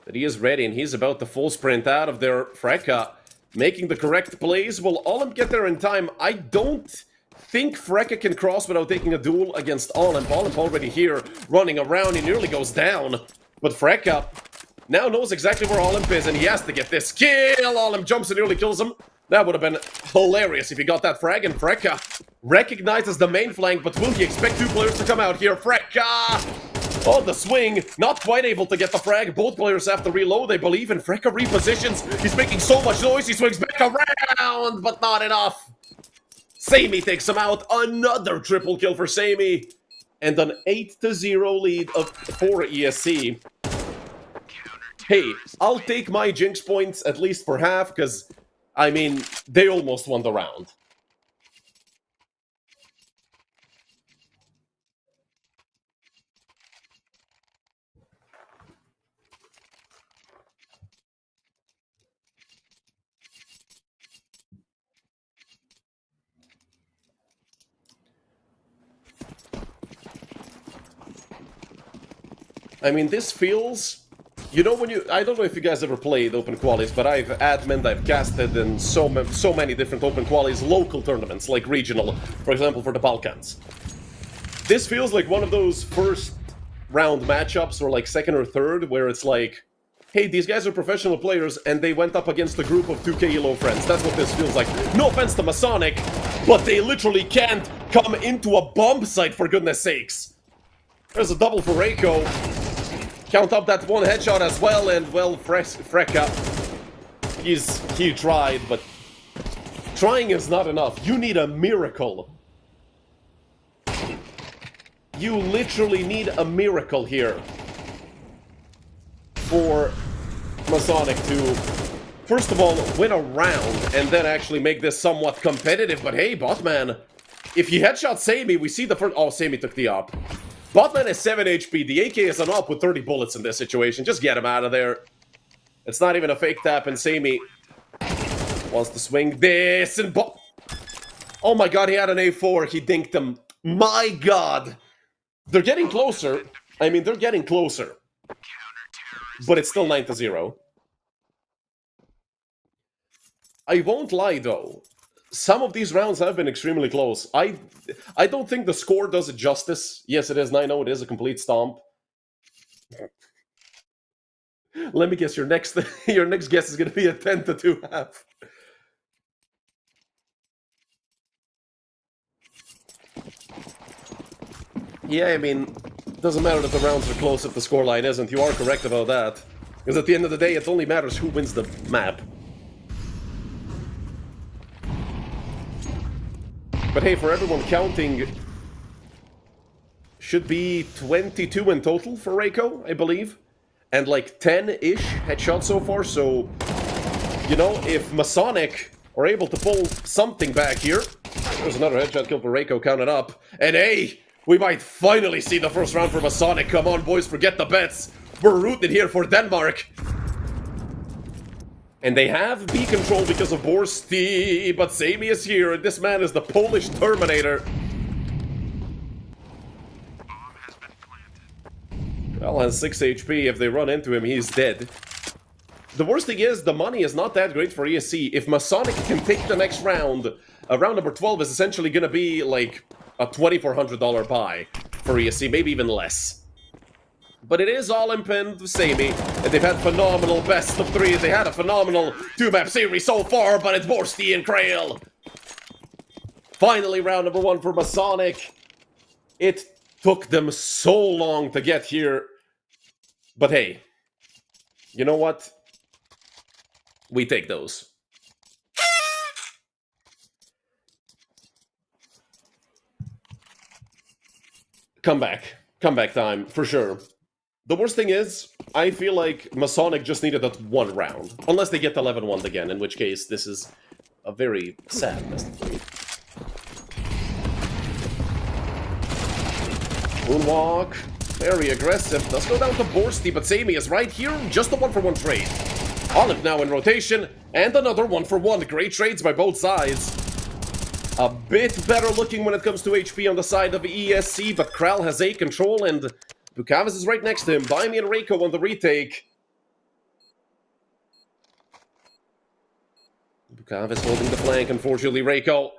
that he is ready, and he's about to full sprint out of there. Freka making the correct plays. Will Olymp get there in time? I don't think Freka can cross without taking a duel against Olymp. Olymp already here, running around. He nearly goes down. But Freka now knows exactly where Olymp is, and he has to get this kill. Olymp jumps and nearly kills him. That would have been hilarious if he got that frag, and Freka recognizes the main flank, but will he expect two players to come out here? Freka! Oh, the swing. Not quite able to get the frag. Both players have to reload, I believe, and Freka repositions. He's making so much noise, he swings back around, but not enough. Sami takes him out. Another triple kill for Sami. And an 8-0 lead for ESC. Hey, I'll take my jinx points at least for half, because, I mean, they almost won the round. I mean, this feels... You know when you... I don't know if you guys ever played open qualies, but I've adminned, I've casted in so many different open qualies, local tournaments, like regional, for example, for the Balkans. This feels like one of those first round matchups, or like second or third, where it's like, hey, these guys are professional players, and they went up against a group of 2k elo friends. That's what this feels like. No offense to Masonic, but they literally can't come into a bomb site, for goodness sakes. There's a double for Reiko. Count up that one headshot as well, and well, Freka, he tried, but trying is not enough. You need a miracle. You literally need a miracle here for Masonic to, first of all, win a round and then actually make this somewhat competitive. But hey, Botman, if you headshot Sammy, we see the first... Oh, Sammy took the op. Botman is 7 HP. The AK is an op with 30 bullets in this situation. Just get him out of there. It's not even a fake tap, and Sammy wants to swing this, and oh my god, he had an A4. He dinked him. My god. They're getting closer. I mean, they're getting closer. But it's still 9-0. I won't lie, though. Some of these rounds have been extremely close. I don't think the score does it justice. Yes, it is 9-0. It is a complete stomp. Let me guess, your next guess is going to be a 10-2 half. Yeah, I mean, it doesn't matter that the rounds are close if the scoreline isn't. You are correct about that. Because at the end of the day, it only matters who wins the map. But hey, for everyone counting, should be 22 in total for Reiko, I believe. And like 10-ish headshots so far, so, you know, if Masonic are able to pull something back here, there's another headshot kill for Reiko counted up, and hey, we might finally see the first round for Masonic. Come on, boys, forget the bets. We're rooting here for Denmark. And they have B control because of Borsti, but Sammy is here, and this man is the Polish Terminator. Well, has 6 HP. If they run into him, he's dead. The worst thing is, the money is not that great for ESC. If Masonic can take the next round, round number 12 is essentially going to be like a $2,400 buy for ESC, maybe even less. But it is all in pen to Sammy, and they've had phenomenal best of 3. They had a phenomenal 2-map series so far, but it's Borsti and Krail. Finally, round number 1 for Masonic. It took them so long to get here. But hey, you know what? We take those. Comeback time, for sure. The worst thing is, I feel like Masonic just needed that one round. Unless they get 11-1 again, in which case this is a very sad best of 3. Moonwalk, very aggressive. Does go down to Borsti, but Sammy is right here. Just a 1-for-1 trade. Olive now in rotation, and another 1-for-1. Great trades by both sides. A bit better looking when it comes to HP on the side of ESC, but Kral has A control, and Bukavis is right next to him. Baimi and Reiko on the retake. Bukavis holding the flank, unfortunately. Reiko,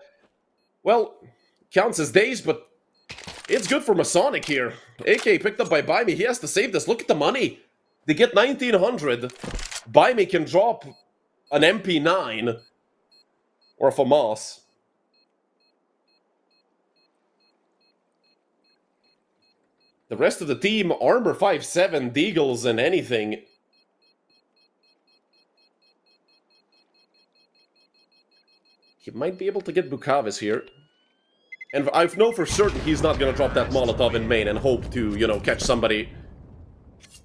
well, counts as days, but it's good for Masonic here. AK picked up by Baimi. He has to save this. Look at the money. They get 1,900. Baimi can drop an MP9 or a FAMAS. The rest of the team, armor 5-7, deagles, and anything. He might be able to get Bukavis here. And I know for certain he's not going to drop that Molotov in main and hope to, you know, catch somebody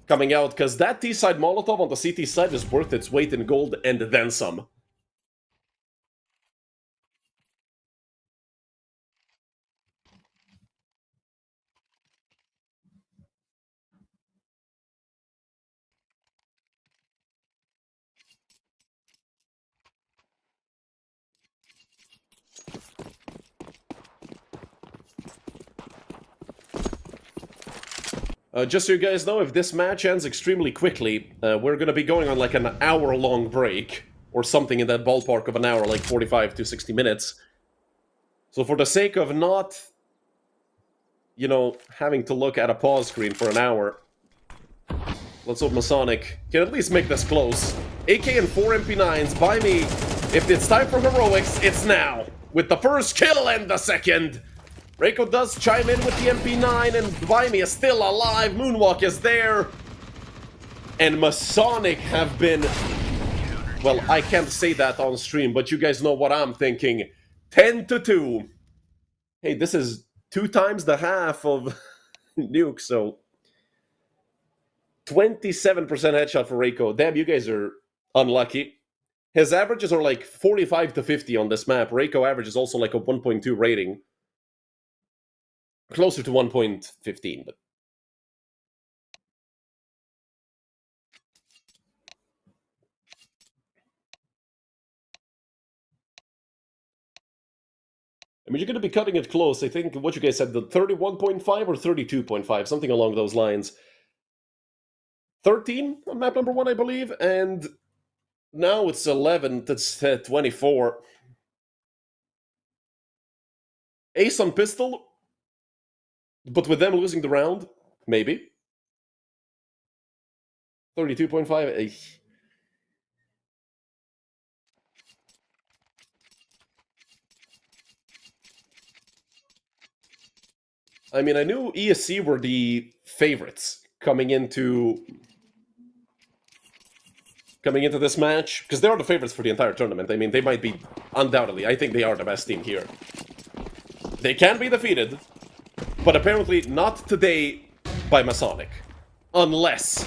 coming out. Because that T-side Molotov on the CT side is worth its weight in gold and then some. Just so you guys know, if this match ends extremely quickly, we're going to be going on like an hour-long break, or something in that ballpark of an hour, like 45 to 60 minutes. So for the sake of not, you know, having to look at a pause screen for an hour, let's hope Masonic can at least make this close. AK and 4 MP9s, by me. If it's time for heroics, it's now. With the first kill and the second. Reiko does chime in with the MP9, and Baimi is still alive. Moonwalk is there. And Masonic have been... Well, I can't say that on stream, but you guys know what I'm thinking. 10-2. Hey, this is 2 times the half of Nuke, so 27% headshot for Reiko. Damn, you guys are unlucky. His averages are like 45 to 50 on this map. Reiko average is also like a 1.2 rating. Closer to 1.15, but I mean, you're going to be cutting it close. I think what you guys said, the 31.5 or 32.5, something along those lines. 13 on map number 1, I believe, and now it's 11, that's 24. Ace on pistol, but with them losing the round, maybe. 32.5. I mean, I knew ESC were the favorites coming into this match, because they are the favorites for the entire tournament. I mean, they might be, undoubtedly, I think they are the best team here. They can be defeated, but apparently not today by Masonic. Unless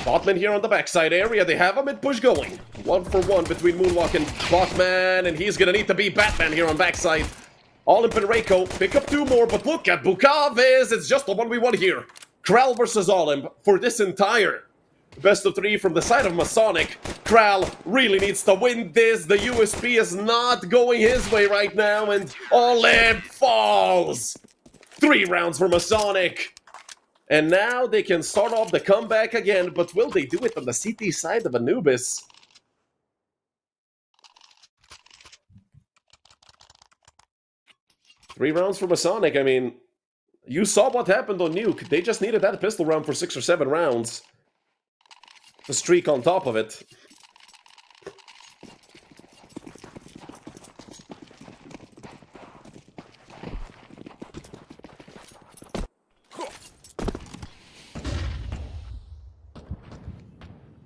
Botman here on the backside area, they have a mid-push going. 1-for-1 between Moonwalk and Botman, and he's gonna need to be Batman here on backside. All in Reiko, pick up 2 more, but look at Bukaves, it's just the one we want here. Kral versus Olimp for this entire best of 3 from the side of Masonic. Kral really needs to win this. The USP is not going his way right now, and Olimp falls. 3 rounds for Masonic. And now they can start off the comeback again, but will they do it on the CT side of Anubis? Three rounds for Masonic. I mean, you saw what happened on Nuke. They just needed that pistol round for 6 or 7 rounds. The streak on top of it.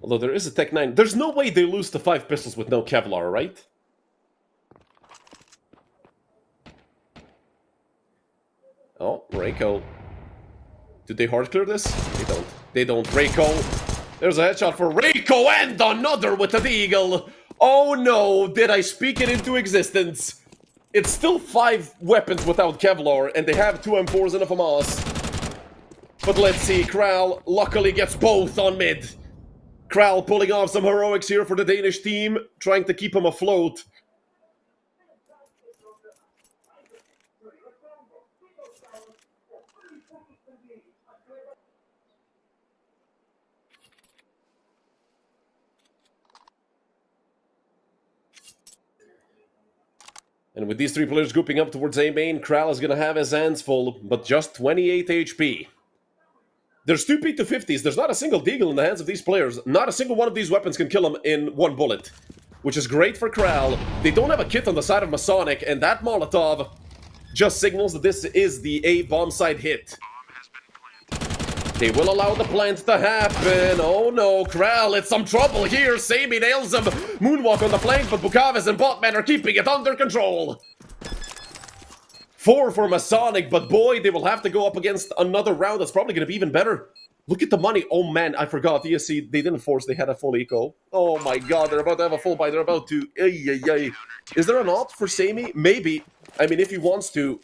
Although there is a Tech 9. There's no way they lose to 5 pistols with no Kevlar, right? Oh, Reiko. Did they hard clear this? They don't. They don't. Reiko. There's a headshot for Reiko and another with the Eagle. Oh no, did I speak it into existence? It's still 5 weapons without Kevlar, and they have 2 M4s and a FAMAS. But let's see, Kral luckily gets both on mid. Kral pulling off some heroics here for the Danish team, trying to keep him afloat. And with these 3 players grouping up towards A main, Kral is going to have his hands full, but just 28 HP. There's 2 P250s, there's not a single deagle in the hands of these players. Not a single one of these weapons can kill him in 1 bullet. Which is great for Kral. They don't have a kit on the side of Masonic, and that Molotov just signals that this is the A bomb side hit. They will allow the plant to happen. Oh no, Kral, it's some trouble here. Sammy nails him. Moonwalk on the flank, but Bukaves and Botman are keeping it under control. 4 for Masonic, but boy, they will have to go up against another round that's probably going to be even better. Look at the money. Oh man, I forgot. You see, they didn't force, they had a full eco. Oh my god, they're about to have a full buy. They're about to... Is there an op for Sammy? Maybe. I mean, if he wants to,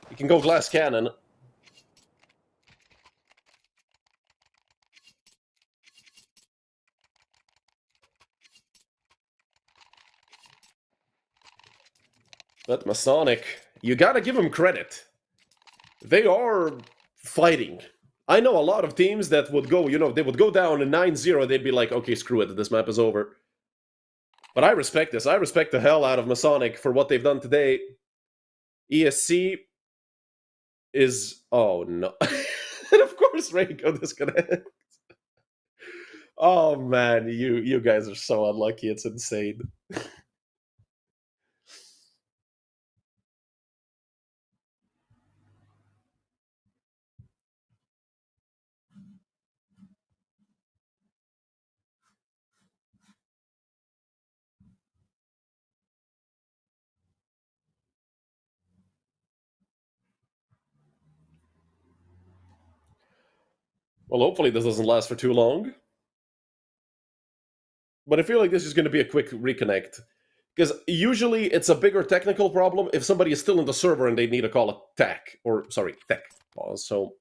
he can go glass cannon. But Masonic, you gotta give them credit. They are fighting. I know a lot of teams that would go, you know, they would go down in 9-0, they'd be like, okay, screw it, this map is over. But I respect this. I respect the hell out of Masonic for what they've done today. ESC is... Oh, no. And of course, Reiko disconnects. Oh, man, you guys are so unlucky. It's insane. Well, hopefully this doesn't last for too long. But I feel like this is going to be a quick reconnect. Because usually it's a bigger technical problem if somebody is still in the server and they need to call a tech. Or, sorry, tech. So,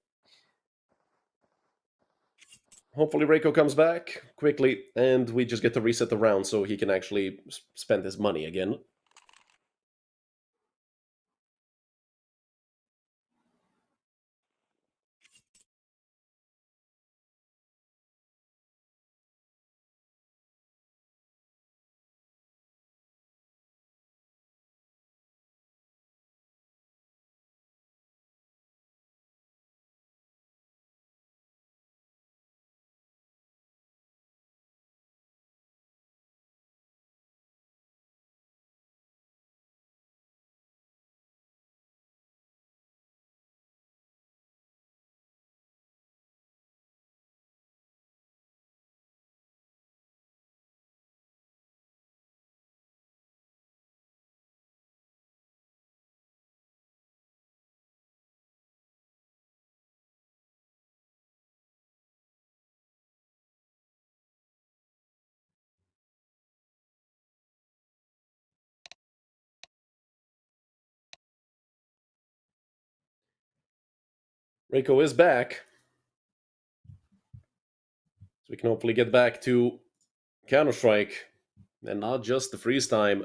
hopefully Reiko comes back quickly and we just get to reset the round so he can actually spend his money again. Reiko is back. So we can hopefully get back to Counter-Strike and not just the freeze time.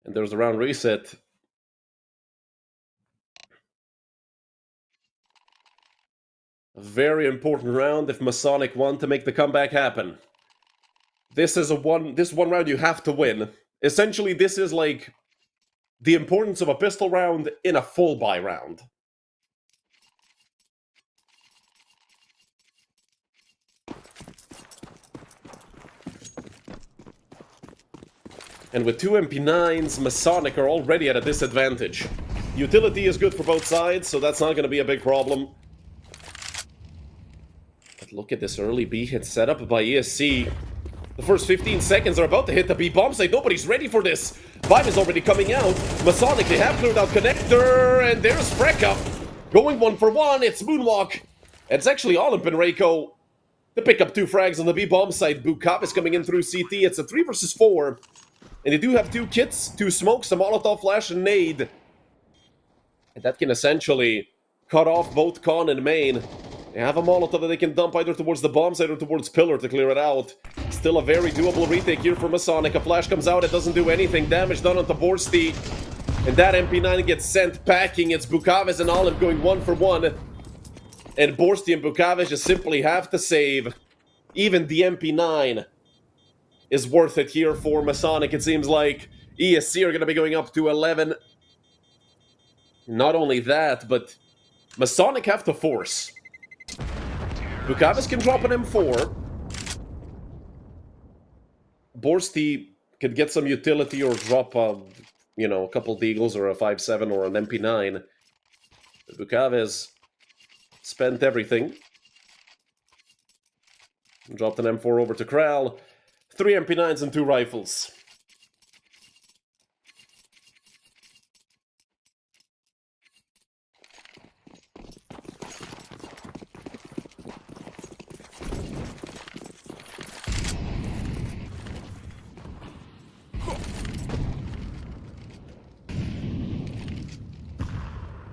And there's a round reset. A very important round if Masonic want to make the comeback happen. This is this one round you have to win. Essentially, this is like the importance of a pistol round in a full buy round. And with two MP9s, Masonic are already at a disadvantage. Utility is good for both sides, so that's not going to be a big problem. But look at this early B hit setup by ESC. The first 15 seconds are about to hit the B bomb site. Nobody's ready for this. Vibe is already coming out. Masonic, they have cleared out connector, and there's Freka. Going 1-for-1, it's Moonwalk. It's actually Olymp and Reiko to pick up 2 frags on the B bomb site. Bukap is coming in through CT. It's a 3 versus 4. And they do have 2 kits, 2 smokes, a Molotov flash, and nade. And that can essentially cut off both Con and Main. They have a Molotov that they can dump either towards the bomb site or towards Pillar to clear it out. Still a very doable retake here for Masonic. A flash comes out, it doesn't do anything. Damage done onto Borsti. And that MP9 gets sent packing. It's Bukaves and Olive going 1-for-1. And Borsti and Bukaves just simply have to save. Even the MP9 is worth it here for Masonic. It seems like ESC are going to be going up to 11. Not only that, but Masonic have to force. Bukaves can drop an M4. Borsti could get some utility or drop a, a couple Deagles or a 5.7 or an MP9. Bukaves spent everything. Dropped an M4 over to Kral. 3 MP9s and 2 rifles.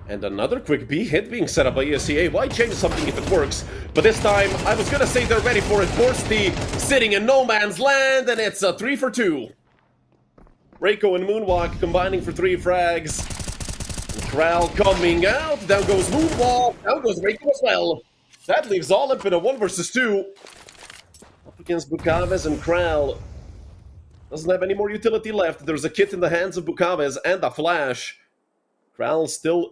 And another quick B hit being set up by ESCA. Why change something if it works? But this time, I was gonna say they're ready for it. Borsti sitting in no man's land, and it's a 3-for-2. Reiko and Moonwalk combining for 3 frags. And Kral coming out. Down goes Moonwalk. Down goes Reiko as well. That leaves Olymp in a 1 versus 2. Up against Bukaves, and Kral doesn't have any more utility left. There's a kit in the hands of Bukaves and a flash. Kral still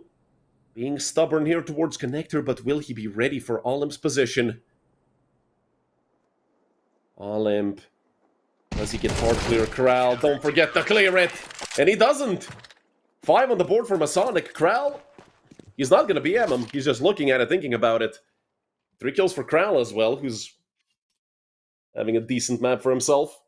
being stubborn here towards connector, but will he be ready for Olymp's position? Olymp. Does he get hard clear? Kral, don't forget to clear it! And he doesn't! 5 on the board for Masonic. Kral, he's not going to BM him. He's just looking at it, thinking about it. 3 kills for Kral as well, who's having a decent map for himself.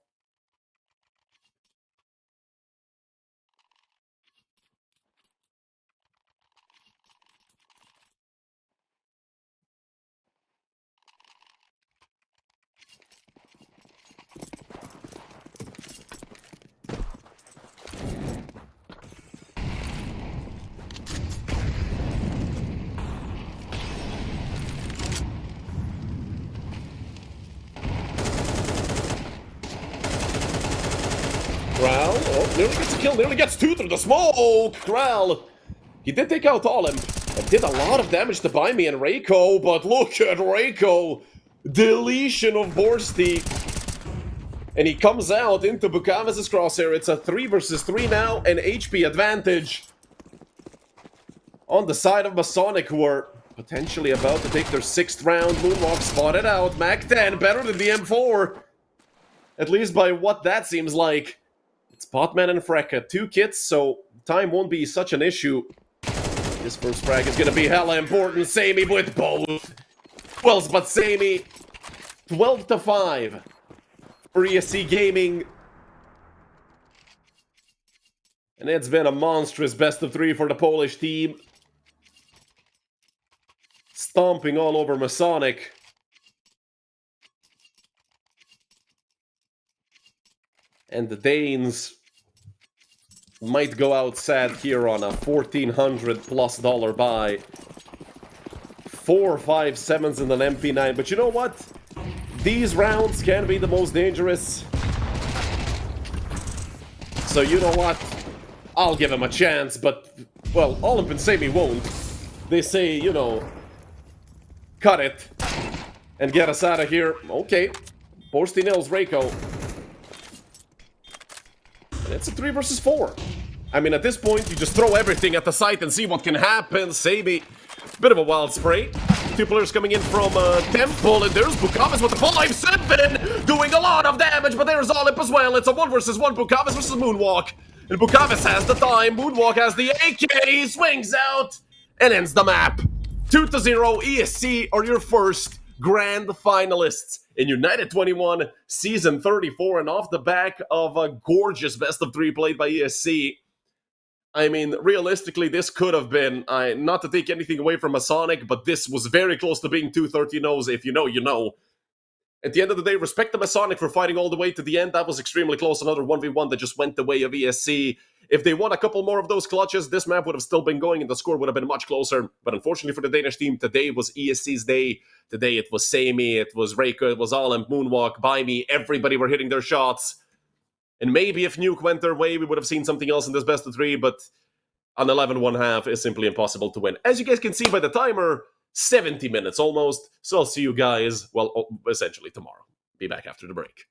Kral, oh, nearly gets a kill, nearly gets 2 through the smoke! Kral, he did take out Olymp, and did a lot of damage to Buy Me and Reiko, but look at Reiko! Deletion of Borsty. And he comes out into Bukavis' crosshair. It's a 3 versus 3 now, an HP advantage. On the side of Masonic, who are potentially about to take their 6th round. Moonwalk spotted out, Mac 10, better than the M4. At least by what that seems like. It's Potman and Freka, 2 kits, so time won't be such an issue. This first frag is going to be hella important. Samey with both. Well, but Samey, 12-5 for ESC Gaming. And it's been a monstrous best of 3 for the Polish team. Stomping all over Masonic. And the Danes might go out sad here on a $1,400+ buy. 4, 5, 7s and an MP9. But you know what? These rounds can be the most dangerous. So you know what? I'll give him a chance, but, well, Olymp and Samey won't. They say, you know, cut it and get us out of here. Okay. Borsty nails Reiko. And it's a 3 versus 4. I mean, at this point, you just throw everything at the site and see what can happen. Samey, bit of a wild spray. 2 players coming in from Temple, and there's Bukavis with the 5-7, doing a lot of damage, but there's Olymp as well. It's a 1 versus 1, Bukavis versus Moonwalk. And Bukavis has the time, Moonwalk has the AK, he swings out, and ends the map. 2-0, ESC are your first grand finalists in United21 Season 34, and off the back of a gorgeous best of 3 played by ESC. I mean, realistically, this could have been, not to take anything away from Masonic, but this was very close to being 2-13-0s. If you know, you know. At the end of the day, respect the Masonic for fighting all the way to the end. That was extremely close. Another 1v1 that just went the way of ESC. If they won a couple more of those clutches, this map would have still been going and the score would have been much closer. But unfortunately for the Danish team, today was ESC's day. Today it was Samey, it was Reiko, it was Olymp, Moonwalk, Buy Me. Everybody were hitting their shots. And maybe if Nuke went their way, we would have seen something else in this best of 3, but an 11-1/2 is simply impossible to win. As you guys can see by the timer, 70 minutes almost. So I'll see you guys, well, essentially tomorrow. Be back after the break.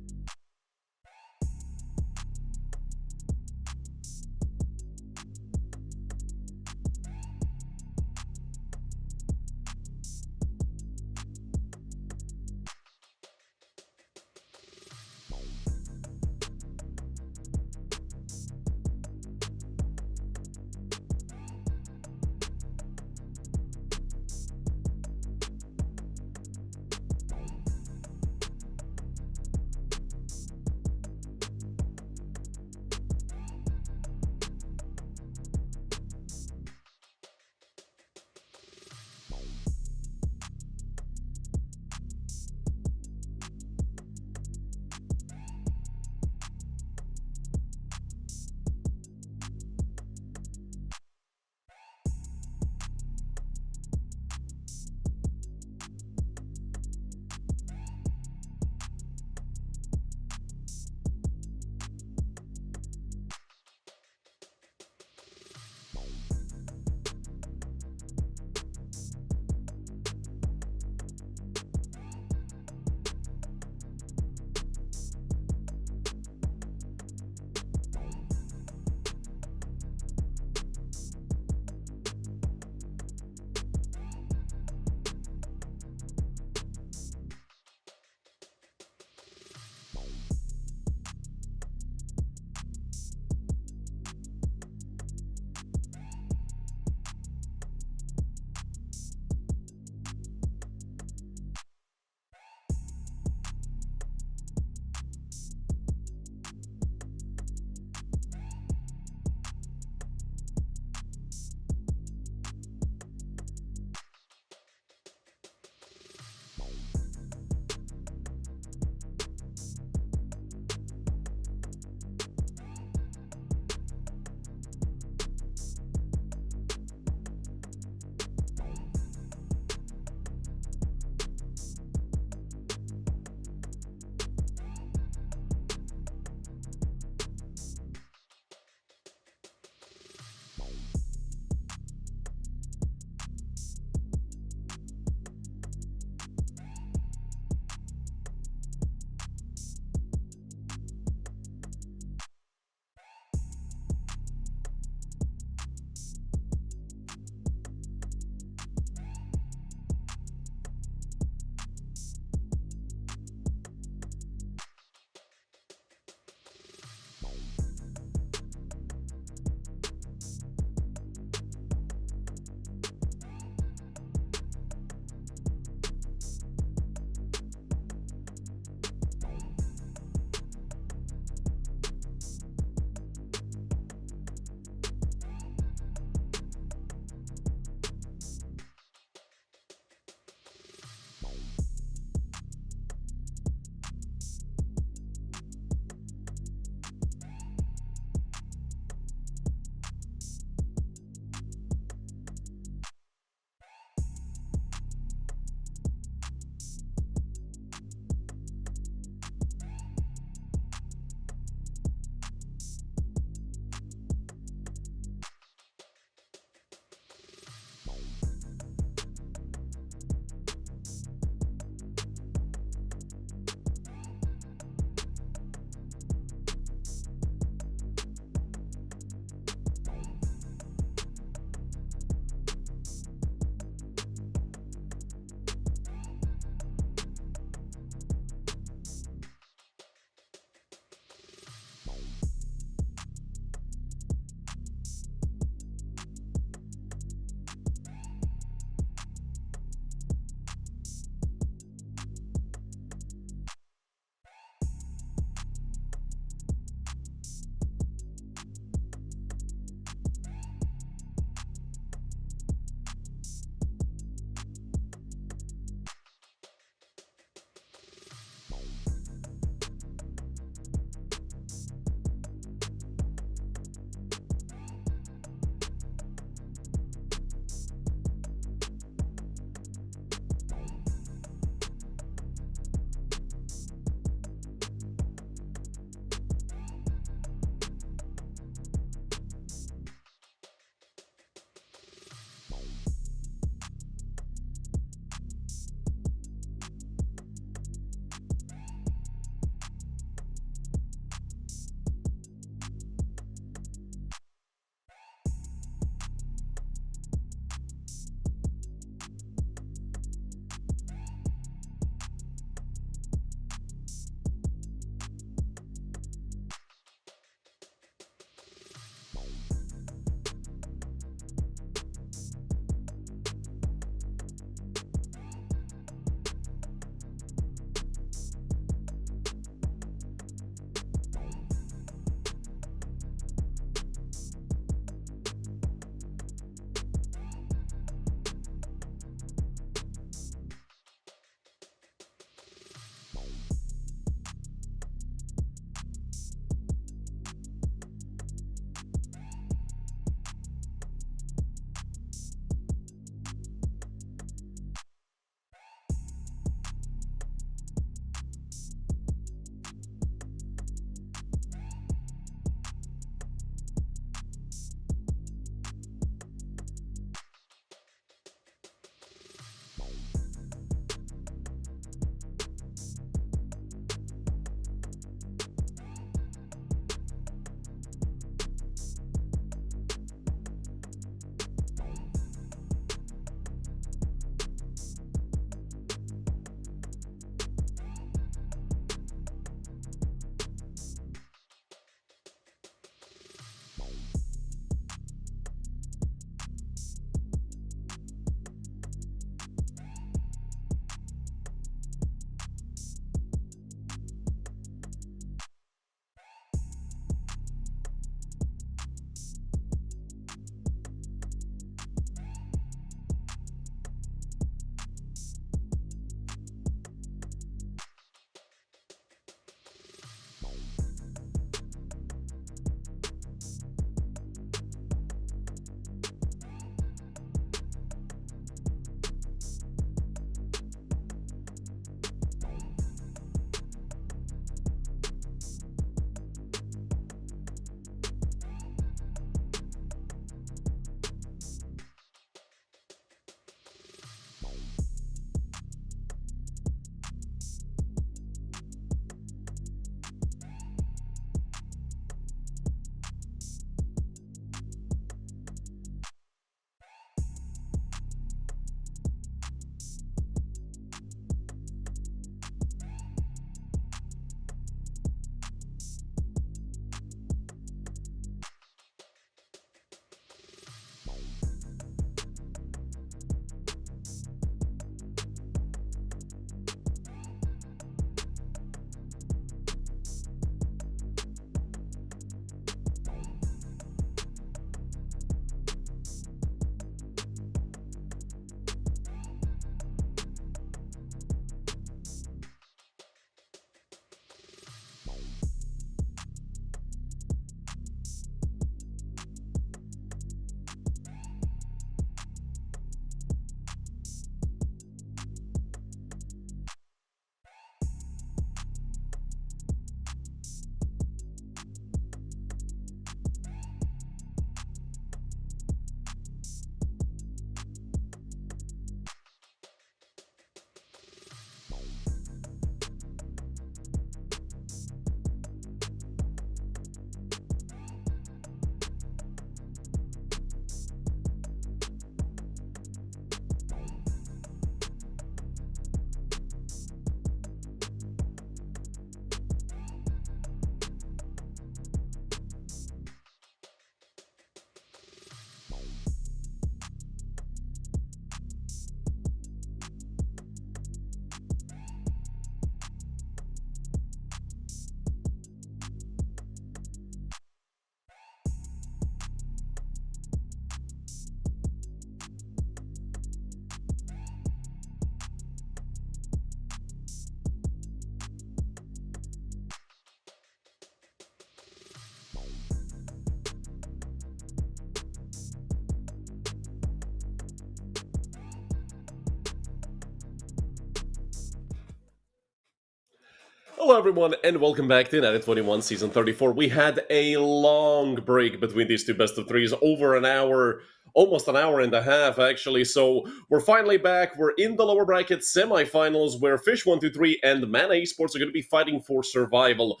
Hello everyone, and welcome back to United21 Season 34. We had a long break between these two best of threes, over an hour, almost an hour and a half actually, so we're finally back. We're in the lower bracket semifinals where Fish123 and Mana Esports are going to be fighting for survival.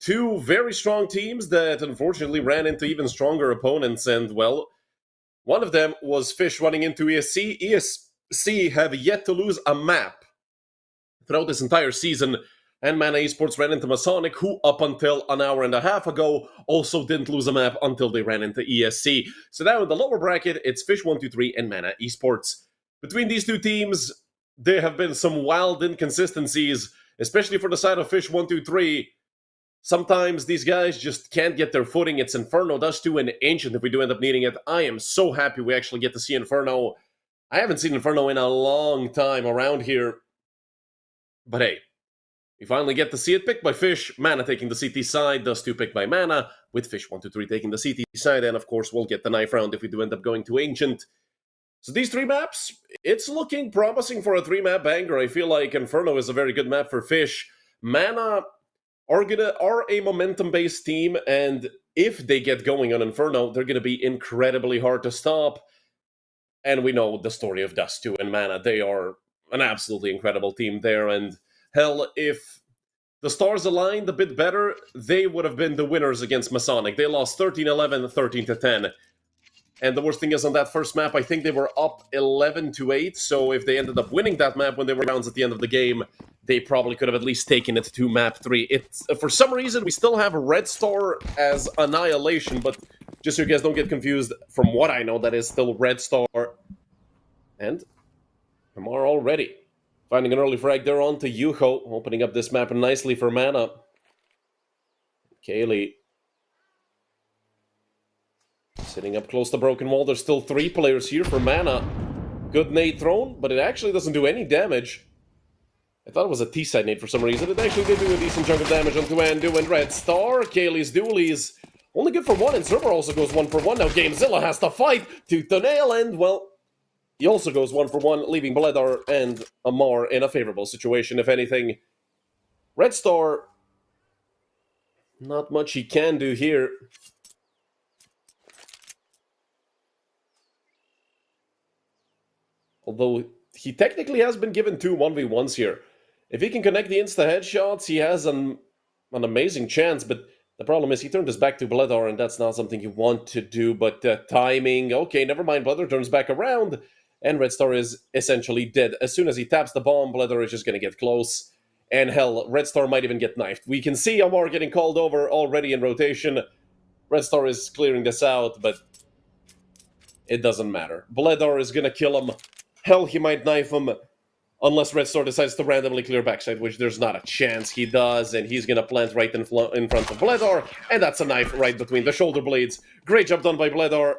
Two very strong teams that unfortunately ran into even stronger opponents, and well, one of them was Fish running into ESC. ESC have yet to lose a map throughout this entire season. And Mana Esports ran into Masonic, who up until an hour and a half ago also didn't lose a map until they ran into ESC. So now in the lower bracket, it's Fish123 and Mana Esports. Between these two teams, there have been some wild inconsistencies, especially for the side of Fish123. Sometimes these guys just can't get their footing. It's Inferno, Dust 2, and Ancient if we do end up needing it. I am so happy we actually get to see Inferno. I haven't seen Inferno in a long time around here. But hey, we finally get to see it picked by Fish, Mana taking the CT side, Dust 2 picked by Mana, with Fish123 taking the CT side, and of course we'll get the knife round if we do end up going to Ancient. So these three maps, it's looking promising for a three-map banger. I feel like Inferno is a very good map for Fish. Mana are a momentum-based team, and if they get going on Inferno, they're going to be incredibly hard to stop. And we know the story of Dust 2 and Mana. They are an absolutely incredible team there, and hell, if the stars aligned a bit better, they would have been the winners against Masonic. They lost 13-11, 13-10. And the worst thing is, on that first map, I think they were up 11-8, so if they ended up winning that map when they were rounds at the end of the game, they probably could have at least taken it to map 3. It's, for some reason, we still have Red Star as Annihilation, but just so you guys don't get confused, from what I know, that is still Red Star. And Amar already finding an early frag there on to Yuho, opening up this map nicely for Mana. Kaylee sitting up close to Broken Wall. There's still 3 players here for Mana. Good nade thrown, but it actually doesn't do any damage. I thought it was a T-side nade for some reason. It actually did do a decent chunk of damage onto Andu and Red Star. Kaylee's dualies only good for 1, and Server also goes 1 for 1. Now Gamezilla has to fight tooth to nail, and well, he also goes 1 for 1, leaving Bledar and Amar in a favorable situation, if anything. Red Star, not much he can do here. Although, he technically has been given 2 1v1s here. If he can connect the insta-headshots, he has an amazing chance, but the problem is he turned his back to Bledar, and that's not something you want to do, but timing, okay, never mind, Bledar turns back around, and Red Star is essentially dead. As soon as he taps the bomb, Bledar is just going to get close. And hell, Red Star might even get knifed. We can see Amar getting called over already in rotation. Red Star is clearing this out, but it doesn't matter. Bledar is going to kill him. Hell, he might knife him. Unless Red Star decides to randomly clear backside, which there's not a chance he does. And he's going to plant right in front of Bledar. And that's a knife right between the shoulder blades. Great job done by Bledar.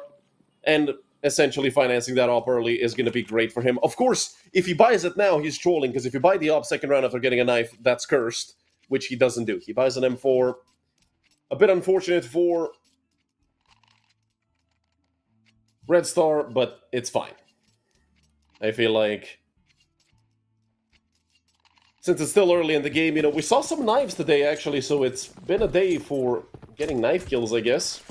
And essentially financing that op early is going to be great for him. Of course, if he buys it now, he's trolling, because if you buy the op second round after getting a knife, that's cursed, which he doesn't do. He buys an M4. A bit unfortunate for Red Star, but it's fine. I feel like, since it's still early in the game, you know, we saw some knives today, actually, so it's been a day for getting knife kills, I guess.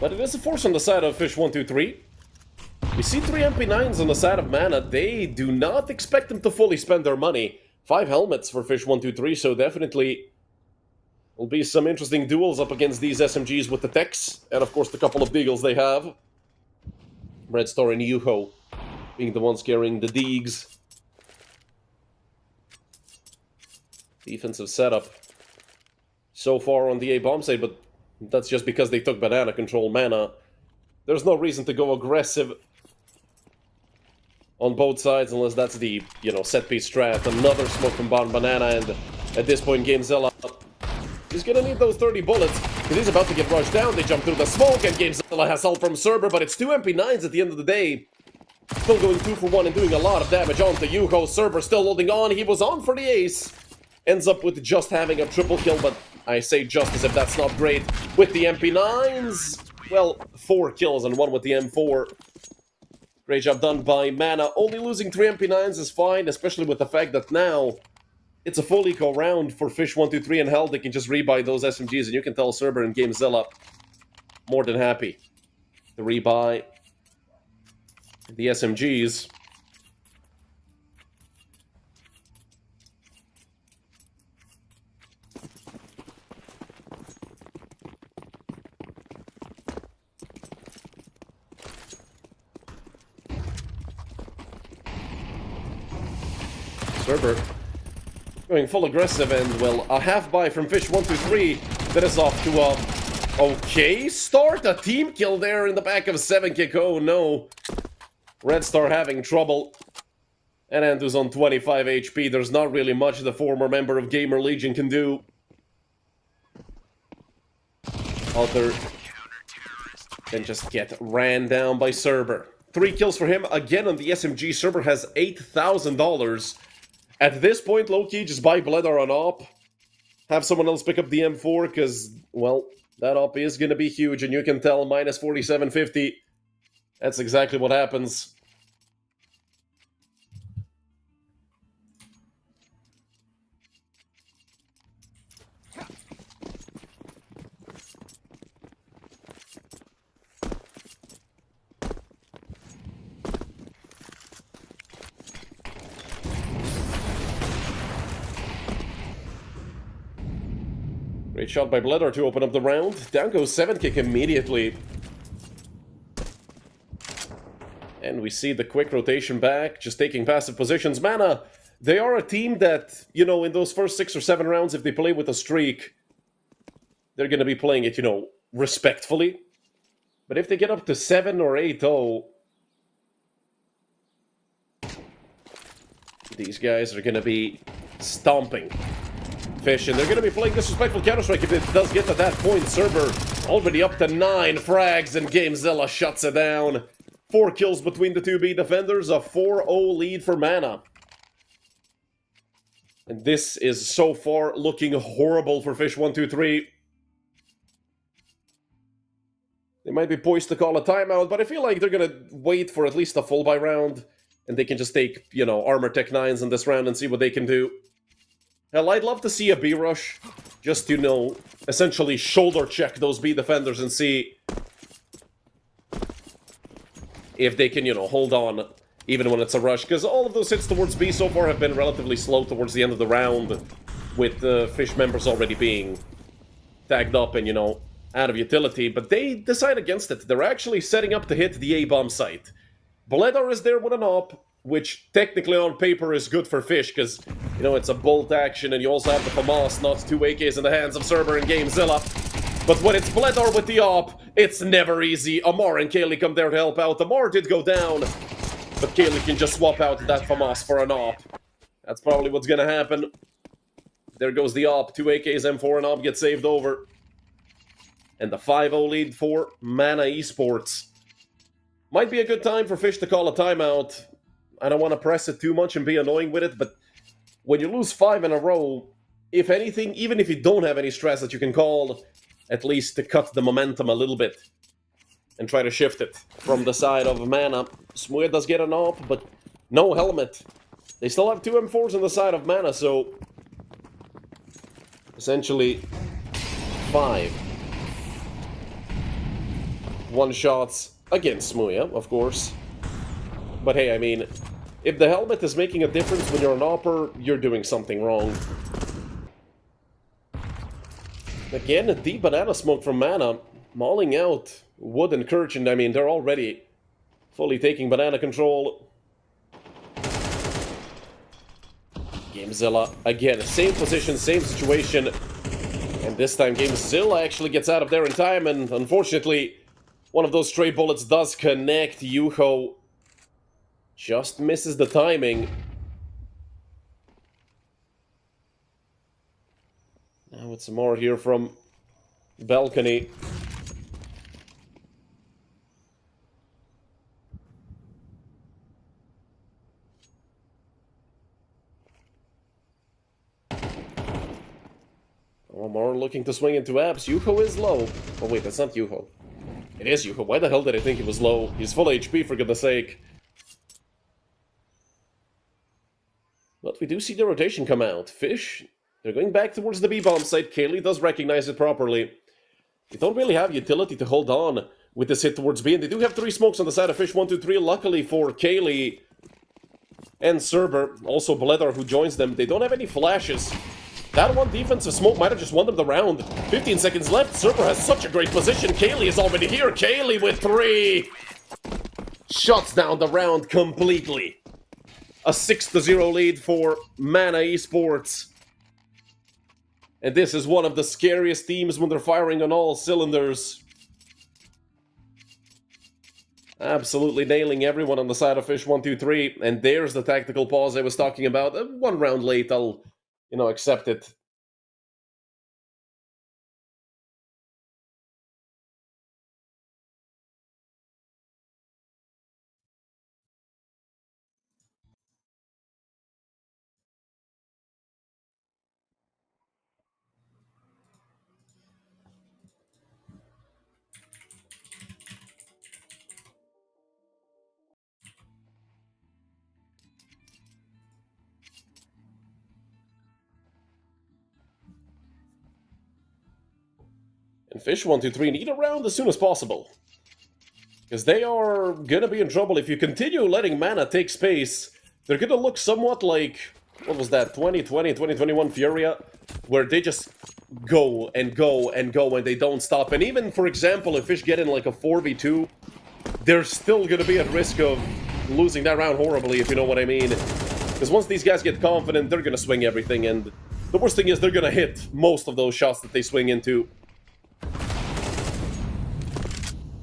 But it is a force on the side of Fish123. We see 3 MP9s on the side of Mana. They do not expect them to fully spend their money. 5 helmets for Fish123, so definitely will be some interesting duels up against these SMGs with the techs. And of course the couple of deagles they have. Red Star and Yuho being the ones carrying the deegs. Defensive setup so far on the A bomb side, but that's just because they took banana control. Mana, there's no reason to go aggressive on both sides unless that's the, you know, set piece strat. Another smoke from banana, and at this point Gamezilla, he's gonna need those 30 bullets because he's about to get rushed down. They jump through the smoke, and Gamezilla has help from Cerber, but it's 2 MP9s at the end of the day. Still going 2 for 1 and doing a lot of damage onto Yuho. Cerber still holding on. He was on for the ace. Ends up with just having a triple kill, but I say just as if that's not great. With the MP9s, well, 4 kills and 1 with the M4. Great job done by Mana. Only losing 3 MP9s is fine, especially with the fact that now it's a full eco round for Fish123 and hell, they can just rebuy those SMGs, and you can tell Cerber and GameZilla more than happy to rebuy the SMGs. Cerber going full aggressive, and, well, a half-buy from Fish123 that is off to a okay start. A team kill there in the back of 7-kick. Oh no. Red Star having trouble. And Andu's on 25 HP. There's not really much the former member of Gamer Legion can do. Alter can just get ran down by Cerber. 3 kills for him again on the SMG. Cerber has $8,000. At this point, low-key, just buy Bledar on op. Have someone else pick up the M4, because, well, that op is going to be huge, and you can tell minus 4750. That's exactly what happens. Great shot by Bledar to open up the round. Down goes 7-kick immediately. And we see the quick rotation back, just taking passive positions. Mana, they are a team that, you know, in those first 6 or 7 rounds, if they play with a streak, they're going to be playing it, you know, respectfully. But if they get up to 7 or 8-0, these guys are going to be stomping Fish, and they're going to be playing disrespectful Counter-Strike if it does get to that point. Cerber already up to 9 frags, and GameZilla shuts it down. 4 kills between the two B defenders, a 4-0 lead for Mana. And this is so far looking horrible for Fish123. They might be poised to call a timeout, but I feel like they're going to wait for at least a full buy round, and they can just take, you know, Armor Tech 9s in this round and see what they can do. Hell, I'd love to see a B rush, just to, you know, essentially shoulder check those B defenders and see if they can, you know, hold on even when it's a rush. Because all of those hits towards B so far have been relatively slow towards the end of the round, with the Fish members already being tagged up and, you know, out of utility. But they decide against it. They're actually setting up to hit the A-bomb site. Bledar is there with an op, which technically on paper is good for Fish, because, you know, it's a bolt action, and you also have the FAMAS, not 2 AKs in the hands of Cerber and GameZilla. But when it's Bledar with the op, it's never easy. Amar and Kaylee come there to help out. Amar did go down, but Kaylee can just swap out that FAMAS for an op. That's probably what's gonna happen. There goes the op. 2 AKs, M4, and op gets saved over. And the 5-0 lead for Mana Esports. Might be a good time for Fish to call a timeout. I don't want to press it too much and be annoying with it, but when you lose 5 in a row, if anything, even if you don't have any stress that you can call, at least to cut the momentum a little bit and try to shift it from the side of Mana. Smue does get an op, but no helmet. They still have 2 M4s on the side of Mana, so essentially 5 one-shots against Smue, of course. But hey, I mean, if the helmet is making a difference when you're an opper, you're doing something wrong. Again, a deep banana smoke from Mana, mauling out Wood and Kirch, and I mean, they're already fully taking banana control. GameZilla, again, same position, same situation. And this time GameZilla actually gets out of there in time, and unfortunately, one of those stray bullets does connect. Yuho just misses the timing. Now it's some more here from balcony. More looking to swing into apps. Yuho is low. Oh wait, that's not Yuho. It is Yuho. Why the hell did I think he was low? He's full HP, for goodness sake. But we do see the rotation come out. Fish, they're going back towards the B-bomb site. Kaylee does recognize it properly. They don't really have utility to hold on with this hit towards B, and they do have 3 smokes on the side of Fish123. Luckily for Kaylee and Cerber, also Bledar who joins them, they don't have any flashes. That one defensive smoke might have just won them the round. 15 seconds left. Cerber has such a great position. Kaylee is already here. Kaylee with 3. Shuts down the round completely. A 6-0 lead for Mana Esports. And this is one of the scariest teams when they're firing on all cylinders. Absolutely nailing everyone on the side of Fish123. And there's the tactical pause I was talking about. 1 round late, I'll, accept it. And Fish123 need a round as soon as possible. Because they are gonna be in trouble if you continue letting Mana take space. They're gonna look somewhat like, what was that, 2020, 2021 Furia? Where they just go and go and go and they don't stop. And even, for example, if Fish get in like a 4v2, they're still gonna be at risk of losing that round horribly, if you know what I mean. Because once these guys get confident, they're gonna swing everything, and the worst thing is they're gonna hit most of those shots that they swing into.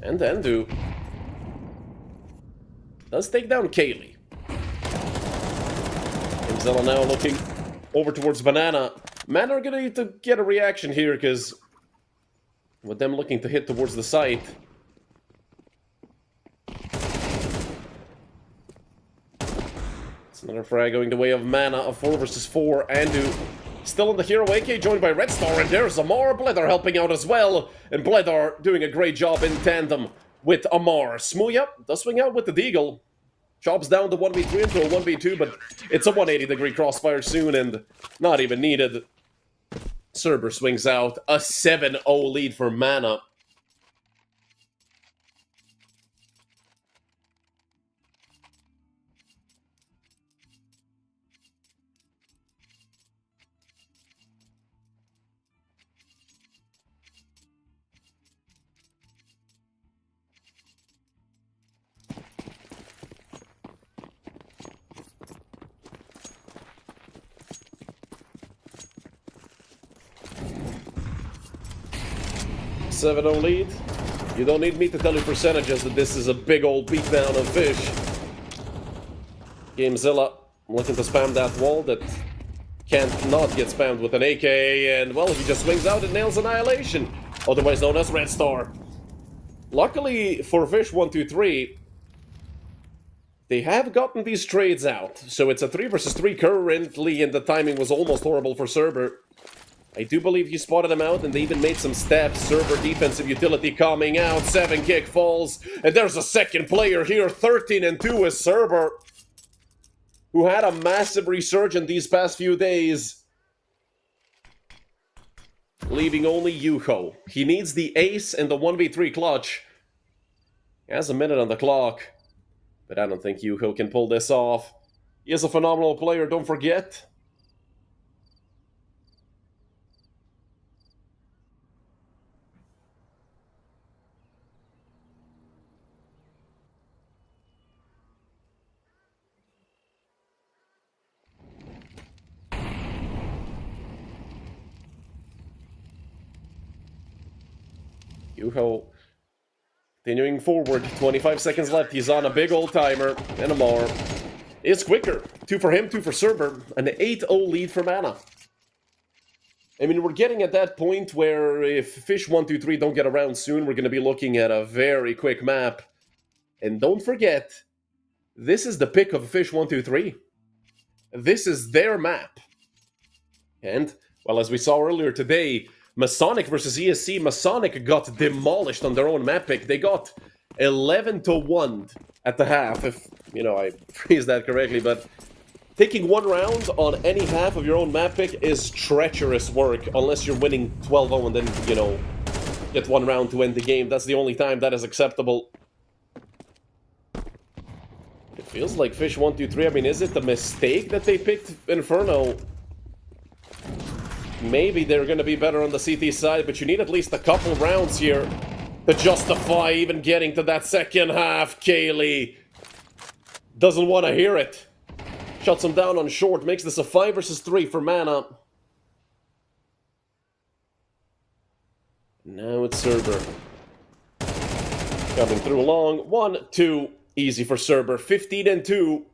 And Endu does take down Kaylee. And Zella now looking over towards Banana. Mana are gonna need to get a reaction here, because with them looking to hit towards the site. It's another frag going the way of Mana, a 4 versus 4. Andu still in the hero AK, joined by Red Star, and there's Amar. Bledar helping out as well, and Bledar doing a great job in tandem with Amar. Smooya does swing out with the Deagle. Chops down the 1v3 into a 1v2, but it's a 180-degree crossfire soon, and not even needed. Cerber swings out. A 7-0 lead for Mana. $7-0 lead. You don't need me to tell you percentages that this is a big old beatdown of Fish. Gamezilla looking to spam that wall that can't not get spammed with an AK, and well, he just swings out and nails Annihilation, otherwise known as Red Star. Luckily for Fish123, they have gotten these trades out, so it's a 3 versus 3 currently, and the timing was almost horrible for Cerber. I do believe he spotted him out, and they even made some steps. Cerber defensive utility coming out. 7 kick falls, and there's a second player here. 13-2 is Cerber, who had a massive resurgence these past few days, leaving only Yuho. He needs the ace and the 1v3 clutch. He has a minute on the clock, but I don't think Yuho can pull this off. He is a phenomenal player, don't forget. Yuho continuing forward, 25 seconds left, he's on a big old timer, and Amar is quicker. 2 for him, 2 for Cerber, an 8-0 lead for Mana. I mean, we're getting at that point where if Fish123 don't get around soon, we're going to be looking at a very quick map. And don't forget, this is the pick of Fish123. This is their map. And, well, as we saw earlier today, Masonic versus ESC, Masonic got demolished on their own map pick. They got 11-1 at the half, if, I phrased that correctly, but Taking one round on any half of your own map pick is treacherous work, unless you're winning 12-0 and then, you know, get one round to end the game. That's the only time that is acceptable. It feels like Fish123, I mean, is it a mistake that they picked Inferno? Maybe they're gonna be better on the CT side, but you need at least a couple rounds here to justify even getting to that second half. Kaylee doesn't want to hear it. Shuts him down on short, makes this a 5 versus 3 for Mana. Now it's Cerber. Coming through long. 1, 2. Easy for Cerber. 15 and 2.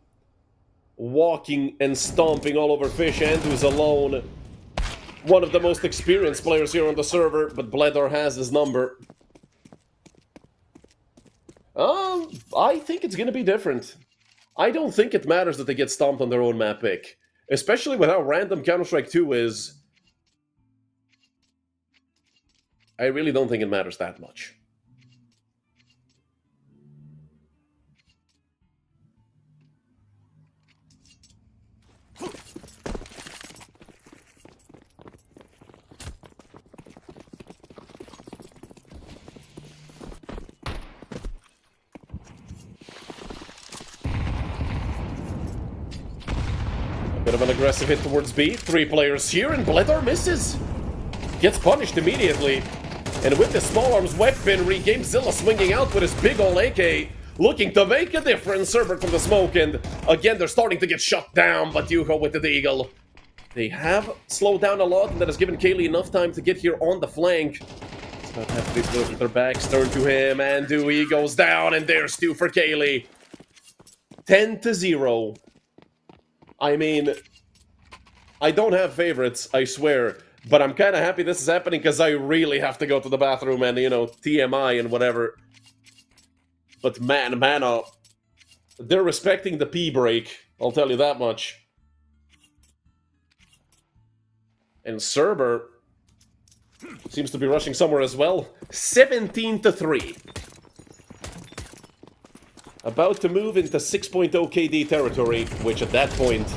Walking and stomping all over Fish. Andrew's alone. One of the most experienced players here on the server, but Bledor has his number. I think it's gonna be different. I don't think it matters that they get stomped on their own map pick. Especially with how random Counter-Strike 2 is. I really don't think it matters that much. Bit of an aggressive hit towards B. 3 players here, and Bledor misses. Gets punished immediately. And with the small arms weapon, regains Zilla swinging out with his big ol' AK. Looking to make a difference. Cerber from the smoke, and again, they're starting to get shut down, but Yuko with the Deagle. They have slowed down a lot, and that has given Kaylee enough time to get here on the flank. It's about half of these with their backs turned to him, and Dewey goes down, and there's 2 for Kaylee. 10-0. I mean, I don't have favorites, I swear, but I'm kind of happy this is happening because I really have to go to the bathroom and, you know, TMI and whatever. But man, Mana, they're respecting the pee break, I'll tell you that much. And Cerber seems to be rushing somewhere as well. 17-3. About to move into 6.0 KD territory, which at that point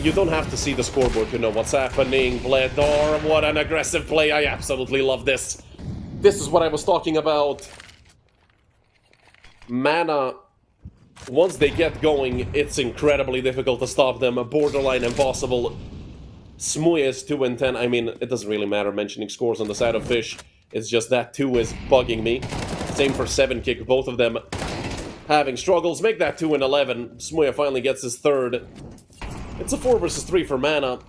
you don't have to see the scoreboard to know what's happening. Bledor, what an aggressive play. I absolutely love this. This is what I was talking about. Mana, once they get going, it's incredibly difficult to stop them. Borderline impossible. Smuya is 2 and 10. I mean, it doesn't really matter mentioning scores on the side of Fish. It's just that 2 is bugging me. Same for 7 kick, both of them having struggles. Make that 2 and 11. Smuya finally gets his 3rd. It's a 4 versus 3 for Mana.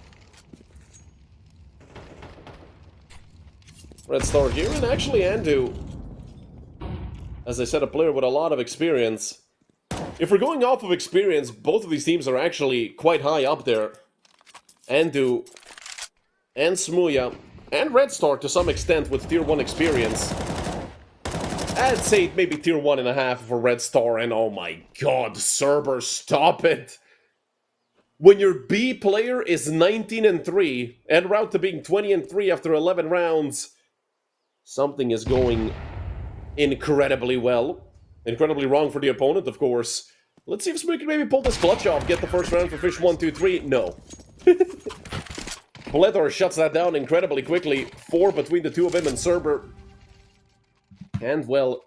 Red Star here, and actually Andu, as I said, a player with a lot of experience. If we're going off of experience, both of these teams are actually quite high up there. Andu and Smuya and Red Star to some extent with tier 1 experience. I'd say maybe tier 1.5 for Red Star, and oh my god, Cerber, stop it! When your B player is 19 and 3, en route to being 20 and 3 after 11 rounds, something is going incredibly well. Incredibly wrong for the opponent, of course. Let's see if we can maybe pull this clutch off, get the first round for Fish123. No. Bledor shuts that down incredibly quickly. 4 between the 2 of him and Cerber. And, well,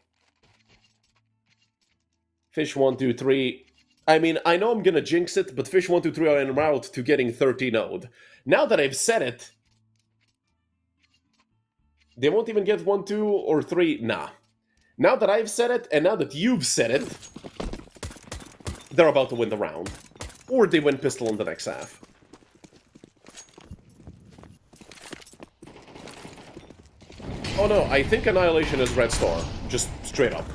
Fish123. I mean, I know I'm gonna jinx it, but Fish123 are en route to getting 13-0'd. Now that I've said it, they won't even get 1, 2, or 3. Nah. Now that I've said it, and now that you've said it, they're about to win the round. Or they win pistol in the next half. Oh no, I think Annihilation is Red Star. Just straight up.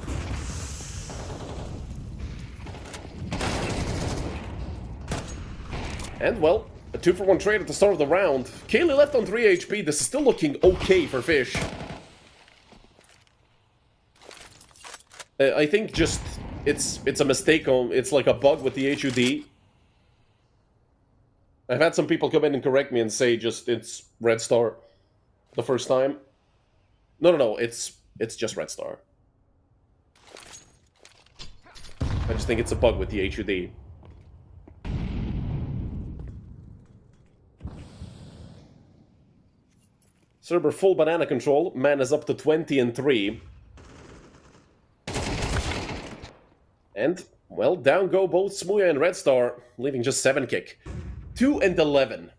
And, well, a 2-for-1 trade at the start of the round. Kaylee left on 3 HP. This is still looking okay for Fish. I think just it's a mistake. It's like a bug with the HUD. I've had some people come in and correct me and say just it's Red Star the first time. No, it's just Red Star. I just think it's a bug with the HUD. Cerber full banana control. Man is up to 20 and 3. And, well, down go both Smuya and Red Star, leaving just 7 kick. 2 and 11.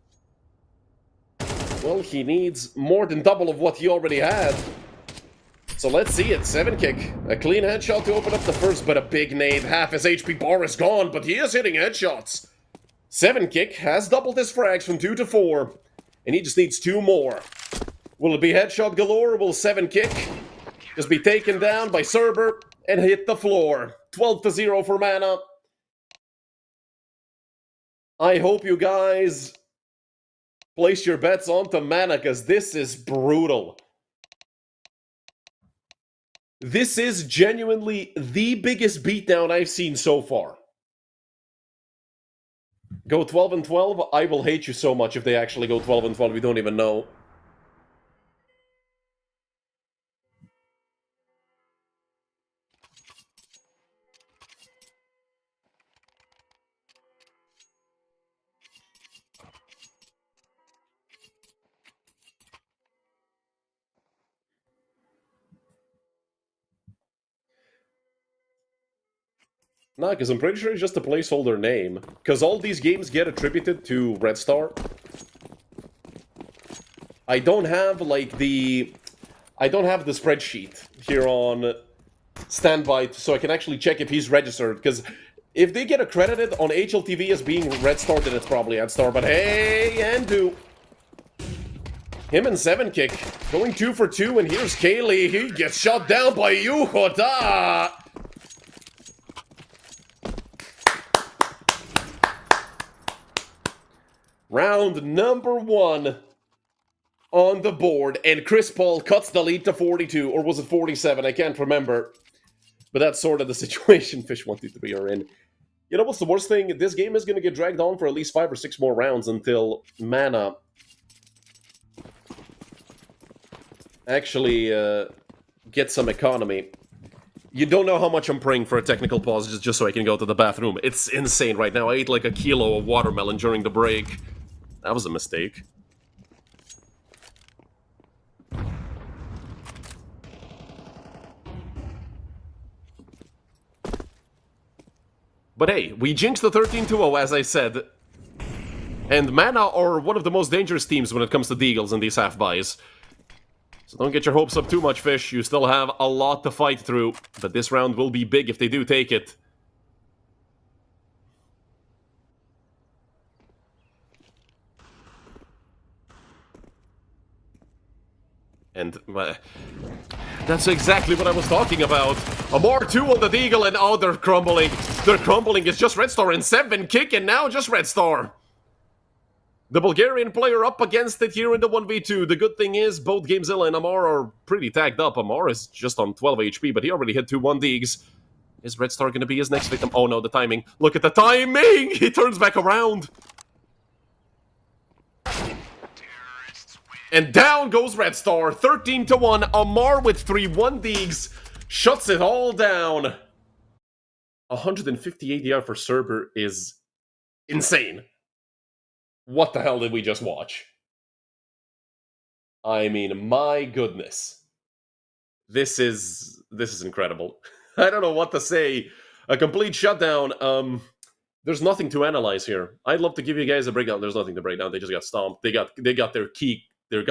Well, he needs more than double of what he already had. So let's see it. 7 kick. A clean headshot to open up the first, but a big nade. Half his HP bar is gone, but he is hitting headshots. 7 kick has doubled his frags from 2 to 4. And he just needs 2 more. Will it be headshot galore, or will 7 kick just be taken down by Cerber and hit the floor? 12 to 0 for Mana. I hope you guys place your bets onto Mana, because this is brutal. This is genuinely the biggest beatdown I've seen so far. Go 12 and 12, I will hate you so much if they actually go 12 and 12, we don't even know. Nah, because I'm pretty sure it's just a placeholder name. Because all these games get attributed to Red Star. I don't have, like, the... I don't have the spreadsheet here on standby, so I can actually check if he's registered. Because if they get accredited on HLTV as being Red Star, then it's probably Red Star. But hey, Andu. Him and 7 kick. Going 2 for 2, and here's Kaylee. He gets shot down by Yuhota. Round number 1 on the board, and Chris Paul cuts the lead to 42, or was it 47? I can't remember. But that's sort of the situation Fish123 are in. You know what's the worst thing? This game is going to get dragged on for at least 5 or 6 more rounds until Mana actually gets some economy. You don't know how much I'm praying for a technical pause just so I can go to the bathroom. It's insane right now. I ate like a kilo of watermelon during the break. That was a mistake. But hey, we jinxed the 13-0, as I said. And Mana are one of the most dangerous teams when it comes to Deagles in these half-buys. So don't get your hopes up too much, Fish. You still have a lot to fight through. But this round will be big if they do take it. And that's exactly what I was talking about. A more 2 on the Deagle, and oh, they're crumbling. They're crumbling. It's just Red Star and 7 kick, and now just Red Star. The Bulgarian player up against it here in the 1v2. The good thing is both Gamezilla and Amar are pretty tagged up. Amar is just on 12 HP, but he already hit 2 1-Deags. Is Red Star going to be his next victim? Oh no, the timing. Look at the timing! He turns back around. And down goes Red Star, 13-1. Amar with 3 1-Deags shuts it all down. 150 ADR for Cerber is insane. What the hell did we just watch? I mean, my goodness. This is incredible. I don't know what to say. A complete shutdown. There's nothing to analyze here. I'd love to give you guys a breakdown. There's nothing to break down. They just got stomped. They got their key. They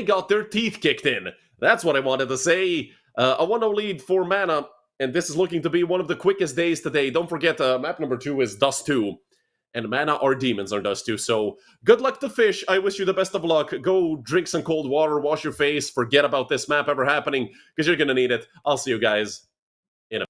got their teeth kicked in. That's what I wanted to say. A 1-0 lead for Mana, and this is looking to be one of the quickest days today. Don't forget, map number 2 is Dust 2, and Mana or Demons are Dust 2. So good luck to Fish. I wish you the best of luck. Go drink some cold water, wash your face, forget about this map ever happening, because you're gonna need it. I'll see you guys in a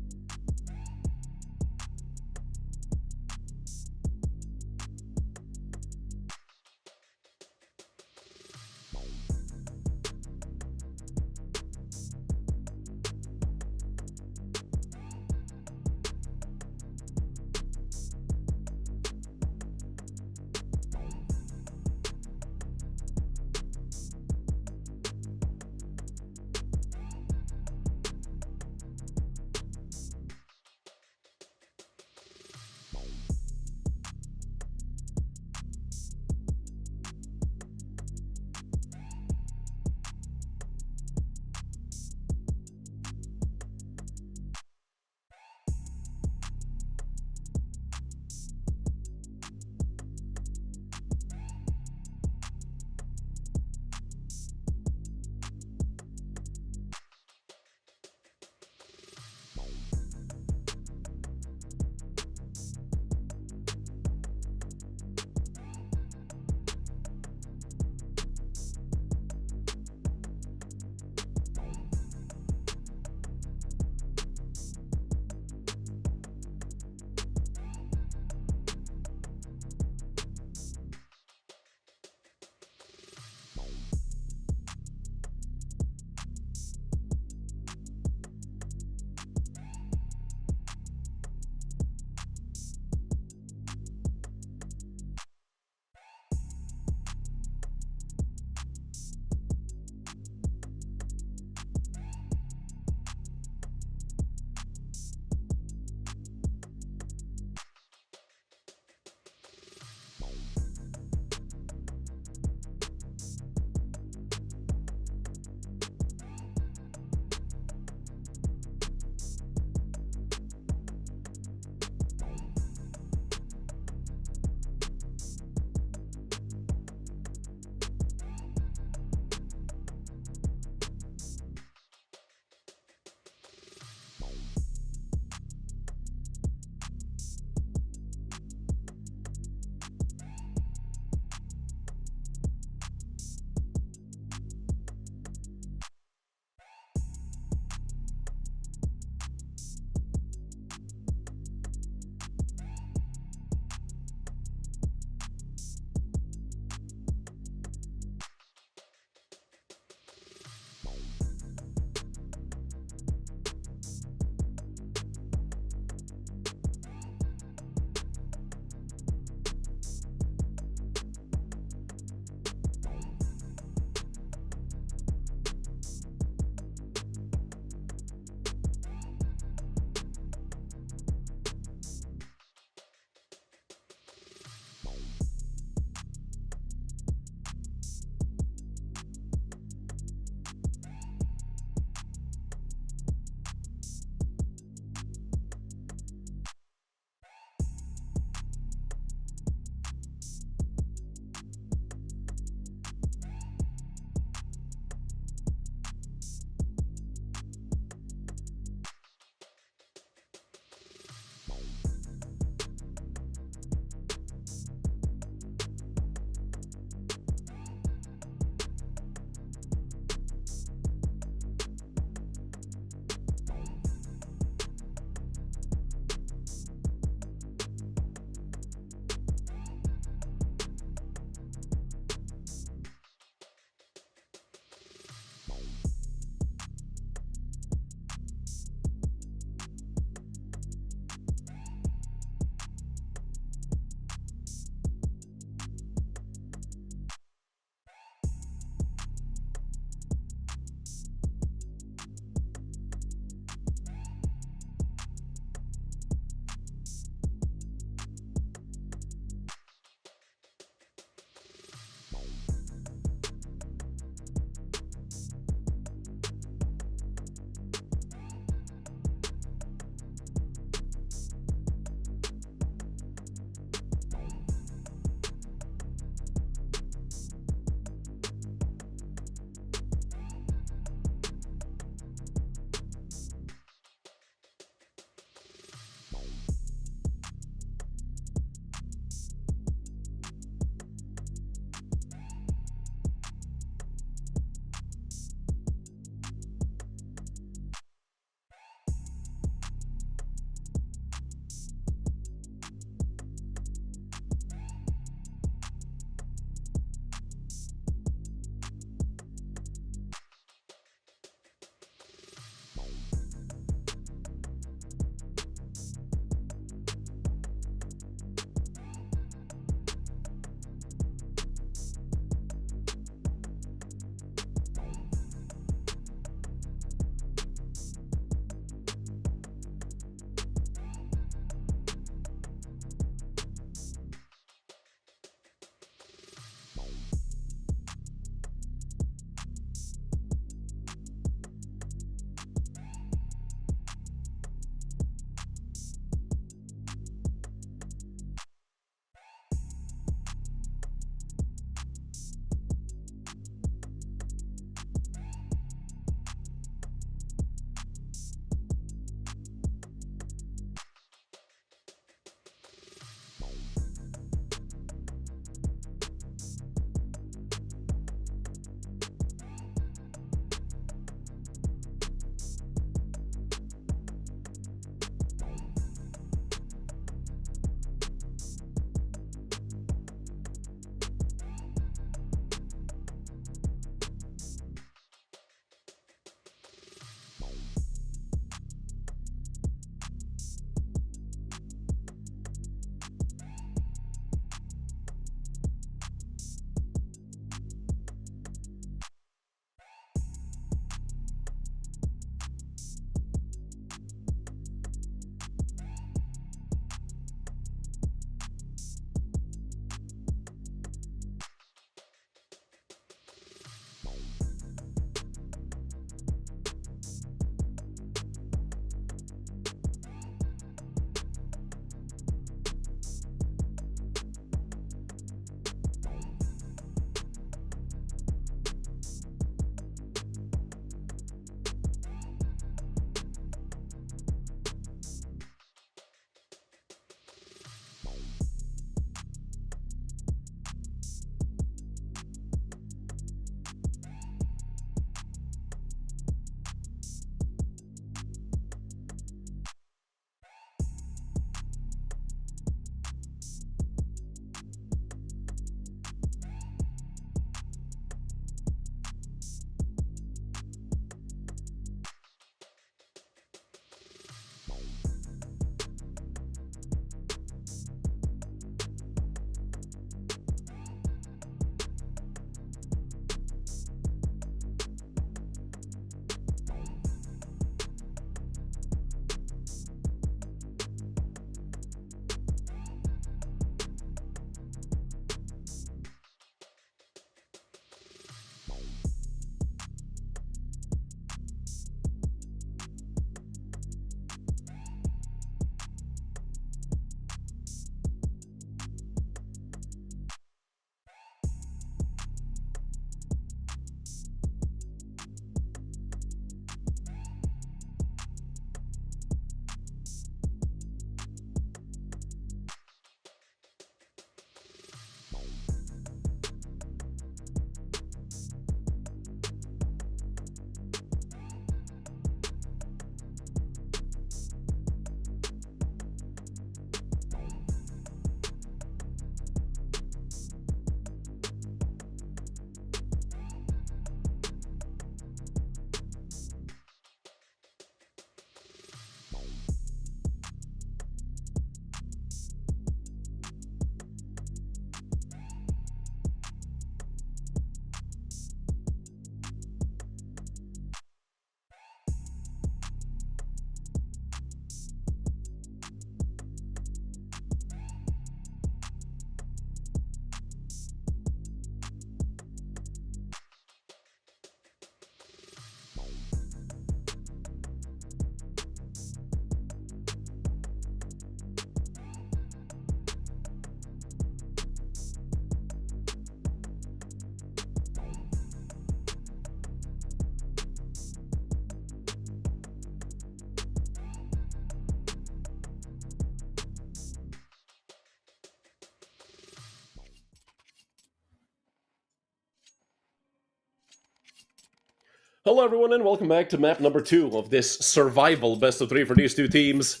Hello everyone and welcome back to map number 2 of this survival best of 3 for these two teams,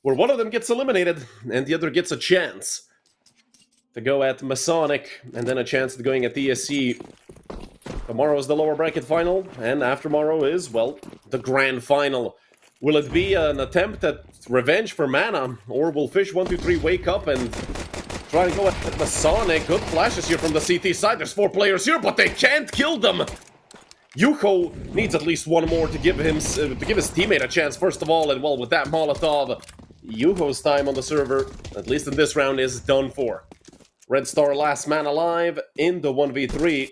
where one of them gets eliminated and the other gets a chance to go at Masonic and then a chance to going at DSC. Tomorrow is the lower bracket final, and after tomorrow is, well, the grand final. Will it be an attempt at revenge for Mana, or will Fish123 wake up and try to go at Masonic? Good flashes here from the CT side. There's 4 players here, but they can't kill them. Yuko needs at least one more to give his teammate a chance, first of all, and well, with that Molotov, Yuko's time on the server, at least in this round, is done for. Red Star last man alive in the 1v3.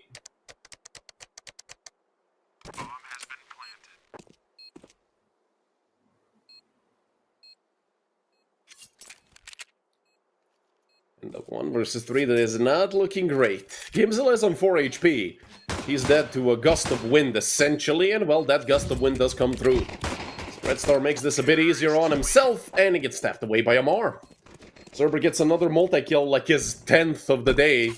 And the 1 versus 3 that is not looking great. Gimzilla is on 4 HP. He's dead to a gust of wind, essentially, and well, that gust of wind does come through. So Red Star makes this a bit easier on himself, and he gets staffed away by Amar. Zerber gets another multi-kill, like his 10th of the day.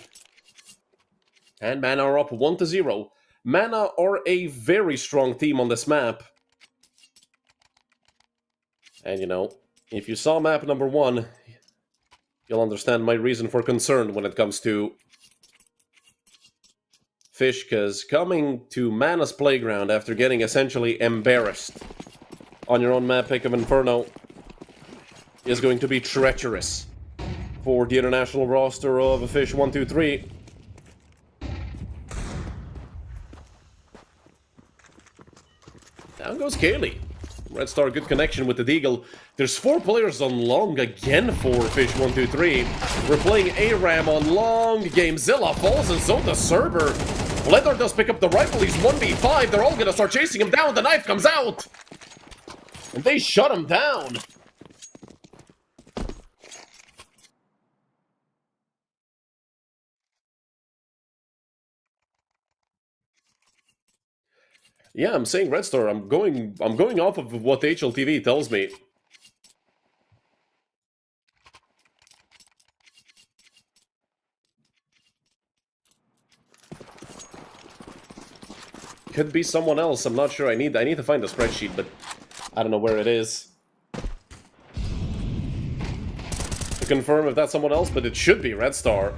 And Mana are up 1-0. Mana are a very strong team on this map. And you know, if you saw map number 1, you'll understand my reason for concern when it comes to Fish, because coming to Mana's playground after getting essentially embarrassed on your own map pick of Inferno is going to be treacherous for the international roster of Fish123. Down goes Kaylee. Red Star, good connection with the Deagle. There's 4 players on long again for Fish123. We're playing ARAM on long. Gamezilla falls, and so does Server. Bledor does pick up the rifle. He's 1v5. They're all gonna start chasing him down. The knife comes out, and they shut him down. Yeah, I'm saying Red Star. I'm going off of what HLTV tells me. Could be someone else. I'm not sure. I need to find the spreadsheet, but I don't know where it is to confirm if that's someone else. But it should be Red Star.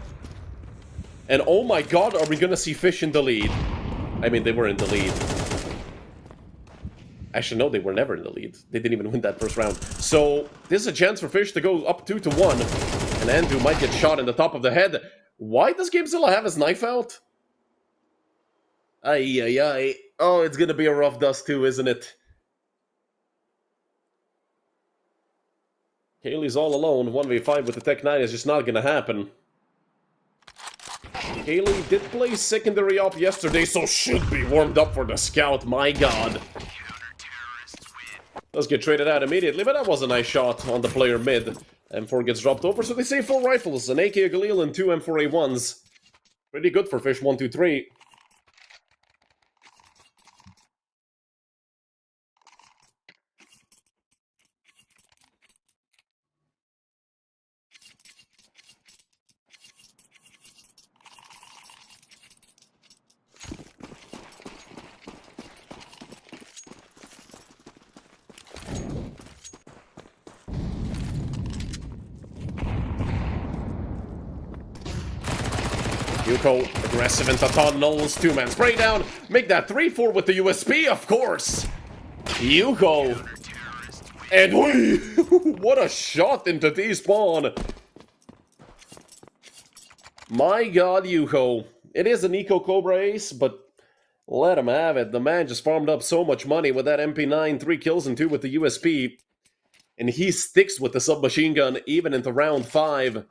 And oh my God, are we gonna see Fish in the lead? I mean, they were in the lead. Actually, no, they were never in the lead. They didn't even win that first round. So this is a chance for Fish to go up 2-1, and Andrew might get shot in the top of the head. Why does Gamezilla have his knife out? Ay, ay, ay. Oh, it's gonna be a rough dust too, isn't it? Kaylee's all alone. 1v5 with the Tech 9 is just not gonna happen. Kaylee did play secondary op yesterday, so should be warmed up for the scout. My God. Let's get traded out immediately, but that was a nice shot on the player mid. M4 gets dropped over, so they save 4 rifles, an AK, a Galil, and 2 M4A1s. Pretty good for Fish123. Yuko, aggressive into tunnels, 2-man spray down, make that 3-4 with the USP, of course! Yuko! And we what a shot into T-spawn! My God, Yuko. It is an Eco Cobra ace, but let him have it. The man just farmed up so much money with that MP9, 3 kills and 2 with the USP. And he sticks with the submachine gun even into round 5.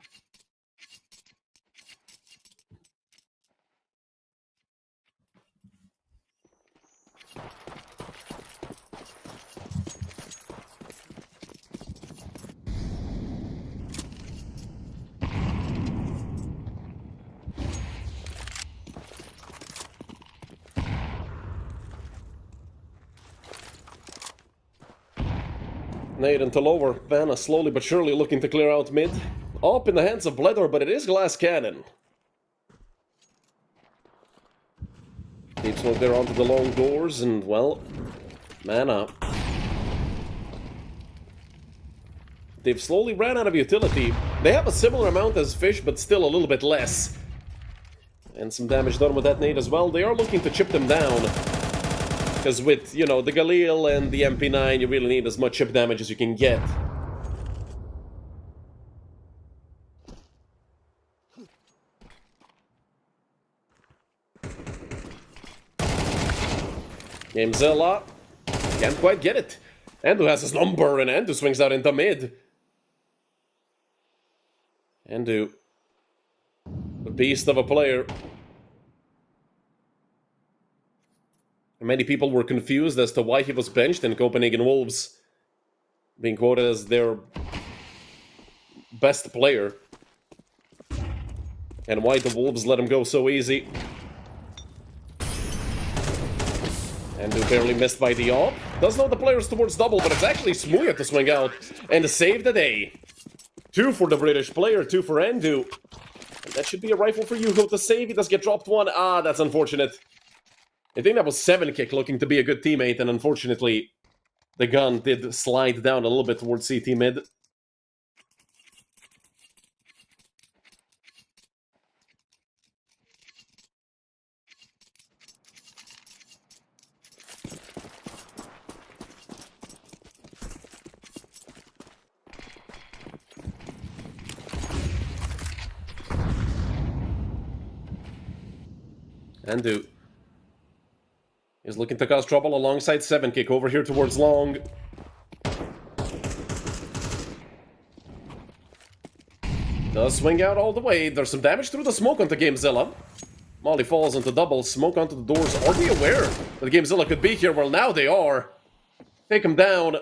Nade into lower. Vanna slowly but surely looking to clear out mid. Up in the hands of Bledor, but it is glass cannon. Deep smoke there onto the long doors, and, well, mana. They've slowly ran out of utility. They have a similar amount as Fish, but still a little bit less. And some damage done with that nade as well. They are looking to chip them down. Because with, you know, the Galil and the MP9, you really need as much chip damage as you can get. Gamezilla can't quite get it. Andu has his number, and Andu swings out into mid. Andu, a beast of a player. Many people were confused as to why he was benched in Copenhagen Wolves, being quoted as their best player, and why the Wolves let him go so easy. Andu barely missed by the AWP. Does know the players towards double, but it's actually Smuya to swing out and save the day. 2 for the British player, 2 for Andu. And that should be a rifle for Yuho to save. He does get dropped 1. Ah, that's unfortunate. I think that was 7kick looking to be a good teammate, and unfortunately, the gun did slide down a little bit towards CT mid. Andu is looking to cause trouble alongside 7kick over here towards long. Does swing out all the way. There's some damage through the smoke onto Gamezilla. Molly falls into double. Smoke onto the doors. Are they aware that Gamezilla could be here? Well, now they are. Take him down.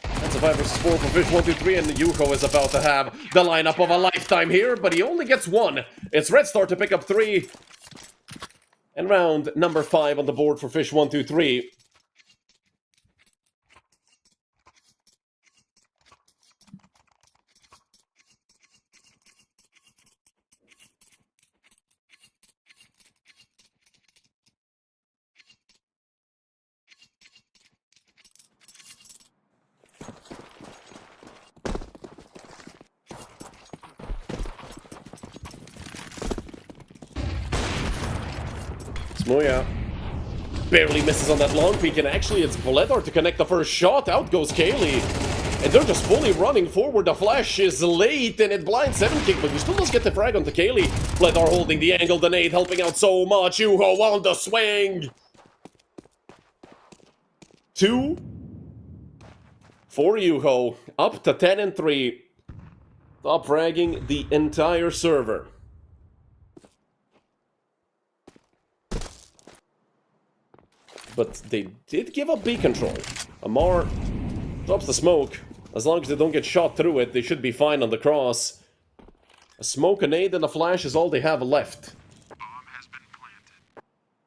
That's a 5 versus 4 for Fish123, and Yuho is about to have the lineup of a lifetime here, but he only gets 1. It's Red Star to pick up 3. And round number 5 on the board for Fish123. Smuya barely misses on that long peek, and actually it's Bledar to connect the first shot. Out goes Kaylee. And they're just fully running forward. The flash is late, and it blinds 7kick, but he still does get the frag onto Kaylee. Bledar holding the angle, the nade helping out so much. Yuho on the swing. 2 for Yuho, up to 10 and 3. Top fragging the entire server. But they did give up B control. Amar drops the smoke. As long as they don't get shot through it, they should be fine on the cross. A smoke, a nade, and a flash is all they have left.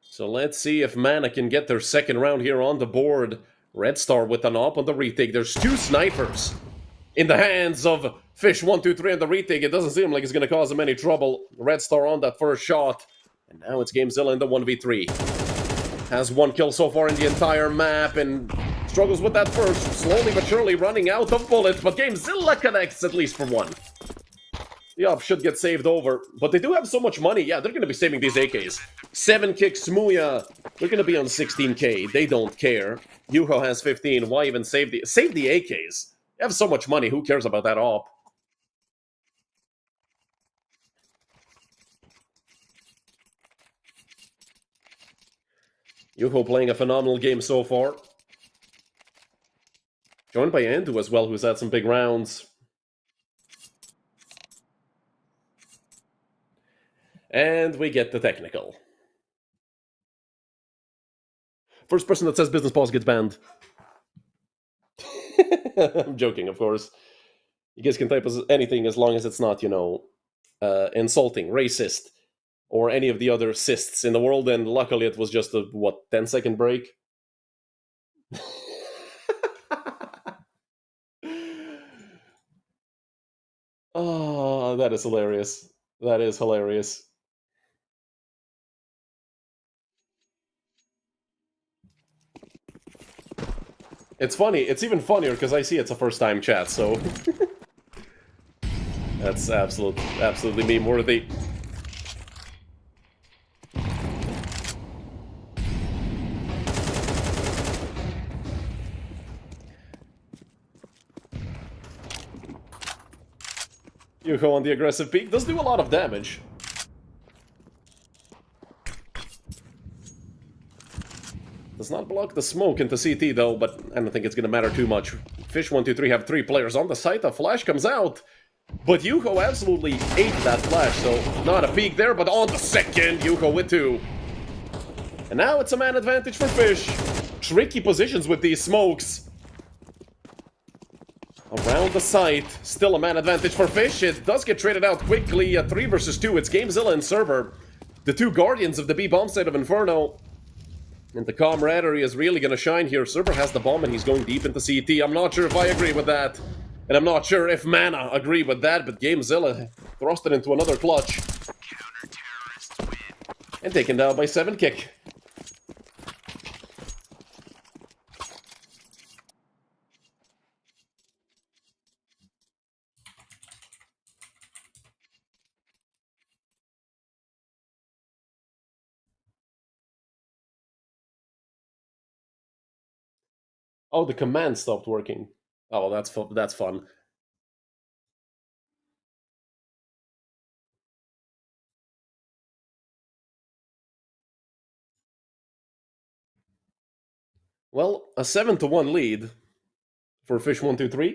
So let's see if Mana can get their second round here on the board. Red Star with an AWP on the retake. There's 2 snipers in the hands of Fish123 on the retake. It doesn't seem like it's going to cause them any trouble. Red Star on that first shot. And now it's Gamezilla in the 1v3. Has 1 kill so far in the entire map and struggles with that first. Slowly but surely running out of bullets, but Gamezilla connects at least for 1. The AWP should get saved over, but they do have so much money. Yeah, they're going to be saving these AKs. 7kick Smuya. They're going to be on 16k. They don't care. Yuho has 15. Why even save the AKs? They have so much money. Who cares about that AWP? Yuho playing a phenomenal game so far. Joined by Andu as well, who's had some big rounds. And we get the technical. First person that says business pause gets banned. I'm joking, of course. You guys can type anything as long as it's not, you know, insulting, racist, or any of the other cysts in the world, and luckily it was just a, 10-second break? Oh, that is hilarious. That is hilarious. It's funny. It's even funnier because I see it's a first-time chat, so... That's absolutely meme-worthy. Yuho on the aggressive peak does do a lot of damage. Does not block the smoke into CT though, but I don't think it's gonna matter too much. Fish123 have 3 players on the site, a flash comes out. But Yuho absolutely ate that flash, so not a peek there, but on the second, Yuho with 2. And now it's a man advantage for Fish. Tricky positions with these smokes. Around the site, still a man advantage for Fish. It does get traded out quickly, 3 versus 2. It's Gamezilla and Server, the 2 guardians of the B bomb site of Inferno. And the camaraderie is really gonna shine here. Server has the bomb and he's going deep into CT. I'm not sure if I agree with that. And I'm not sure if Mana agree with that, but Gamezilla thrust it into another clutch. And taken down by 7 kick. Oh, the command stopped working. Oh, well, that's fun. Well, a 7-1 lead for Fish123.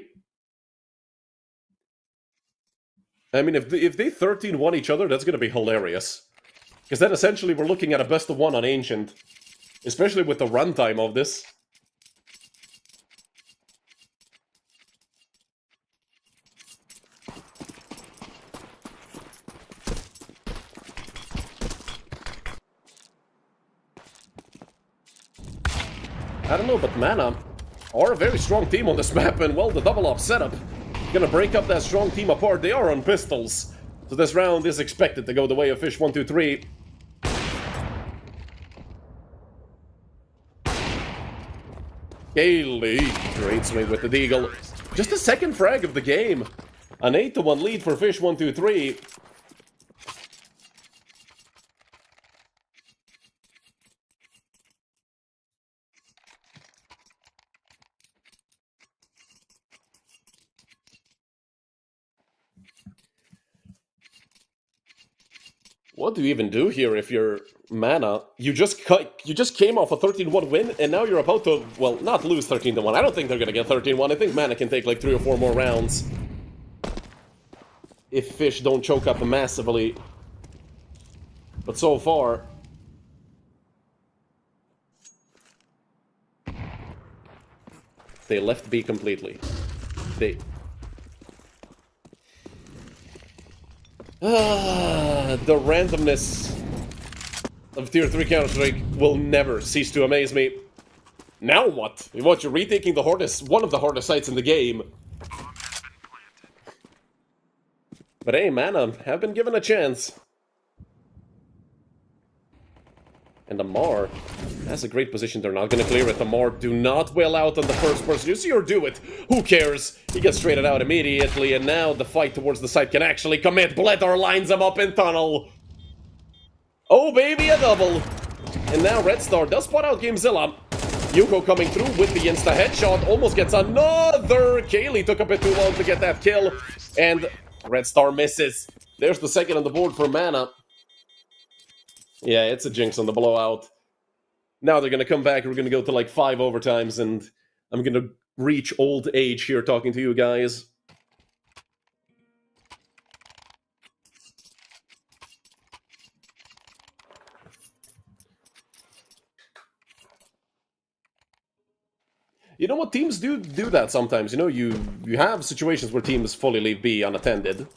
I mean, if they 13-1 each other, that's going to be hilarious. Because then essentially we're looking at a best-of-1 on Ancient. Especially with the runtime of this. I don't know, but Mana are a very strong team on this map, and well, the double up setup gonna break up that strong team apart. They are on pistols, so this round is expected to go the way of Fish123. Gaily, great swing with the Deagle. Just the second frag of the game. An 8-1 lead for Fish123. What do you even do here if you're Mana? You just came off a 13-1 win, and now you're about to, well, not lose 13-1. I don't think they're gonna get 13-1. I think Mana can take like 3 or 4 more rounds. If Fish don't choke up massively. But so far... They left B completely. They... the randomness of Tier 3 Counter-Strike will never cease to amaze me. Now what? What, you're retaking the hardest, one of the hardest sites in the game. But hey, Mana have been given a chance. And Amar has a great position. They're not going to clear it. Amar, do not wail out on the first person you see or do it. Who cares? He gets traded out immediately, and now the fight towards the site can actually commit. Bledar lines him up in tunnel. Oh, baby, a double. And now Red Star does spot out Gamezilla. Yuko coming through with the insta headshot. Almost gets another. Kaylee took a bit too long to get that kill. And Red Star misses. There's the second on the board for Mana. Yeah, it's a jinx on the blowout. Now they're going to come back. We're going to go to like 5 overtimes, and I'm going to reach old age here talking to you guys. You know what? Teams do that sometimes. You know, you have situations where teams fully leave B unattended.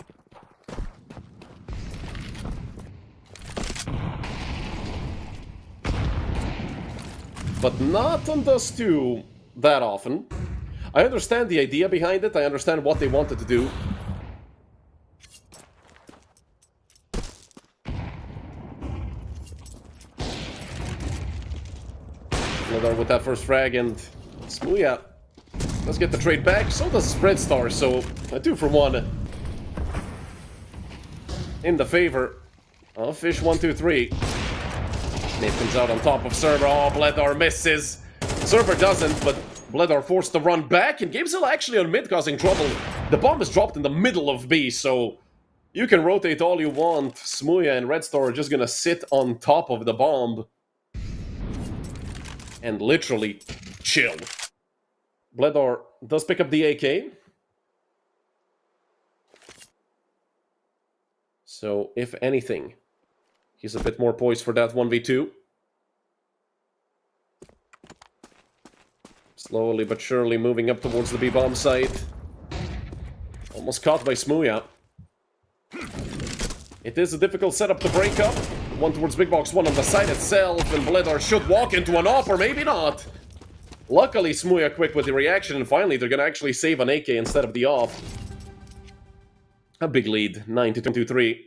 But not on Dust 2 that often. I understand the idea behind it. I understand what they wanted to do. Another with that first frag, and Smooya Let's get the trade back. So does Spread Star, so a 2-for-1 in the favor of Fish123. Nate comes out on top of Server. Oh, Bledar misses. Server doesn't, but Bledar forced to run back, and GameZilla actually on mid causing trouble. The bomb is dropped in the middle of B, so you can rotate all you want. Smuya and Red Star are just gonna sit on top of the bomb and literally chill. Bledar does pick up the AK. So, if anything, he's a bit more poised for that 1v2. Slowly but surely moving up towards the B-bomb site. Almost caught by Smuya. It is a difficult setup to break up. One towards Big Box, one on the site itself, and Bledar should walk into an op, or maybe not. Luckily, Smuya quick with the reaction, and finally they're gonna actually save an AK instead of the op. A big lead, 9-2-3.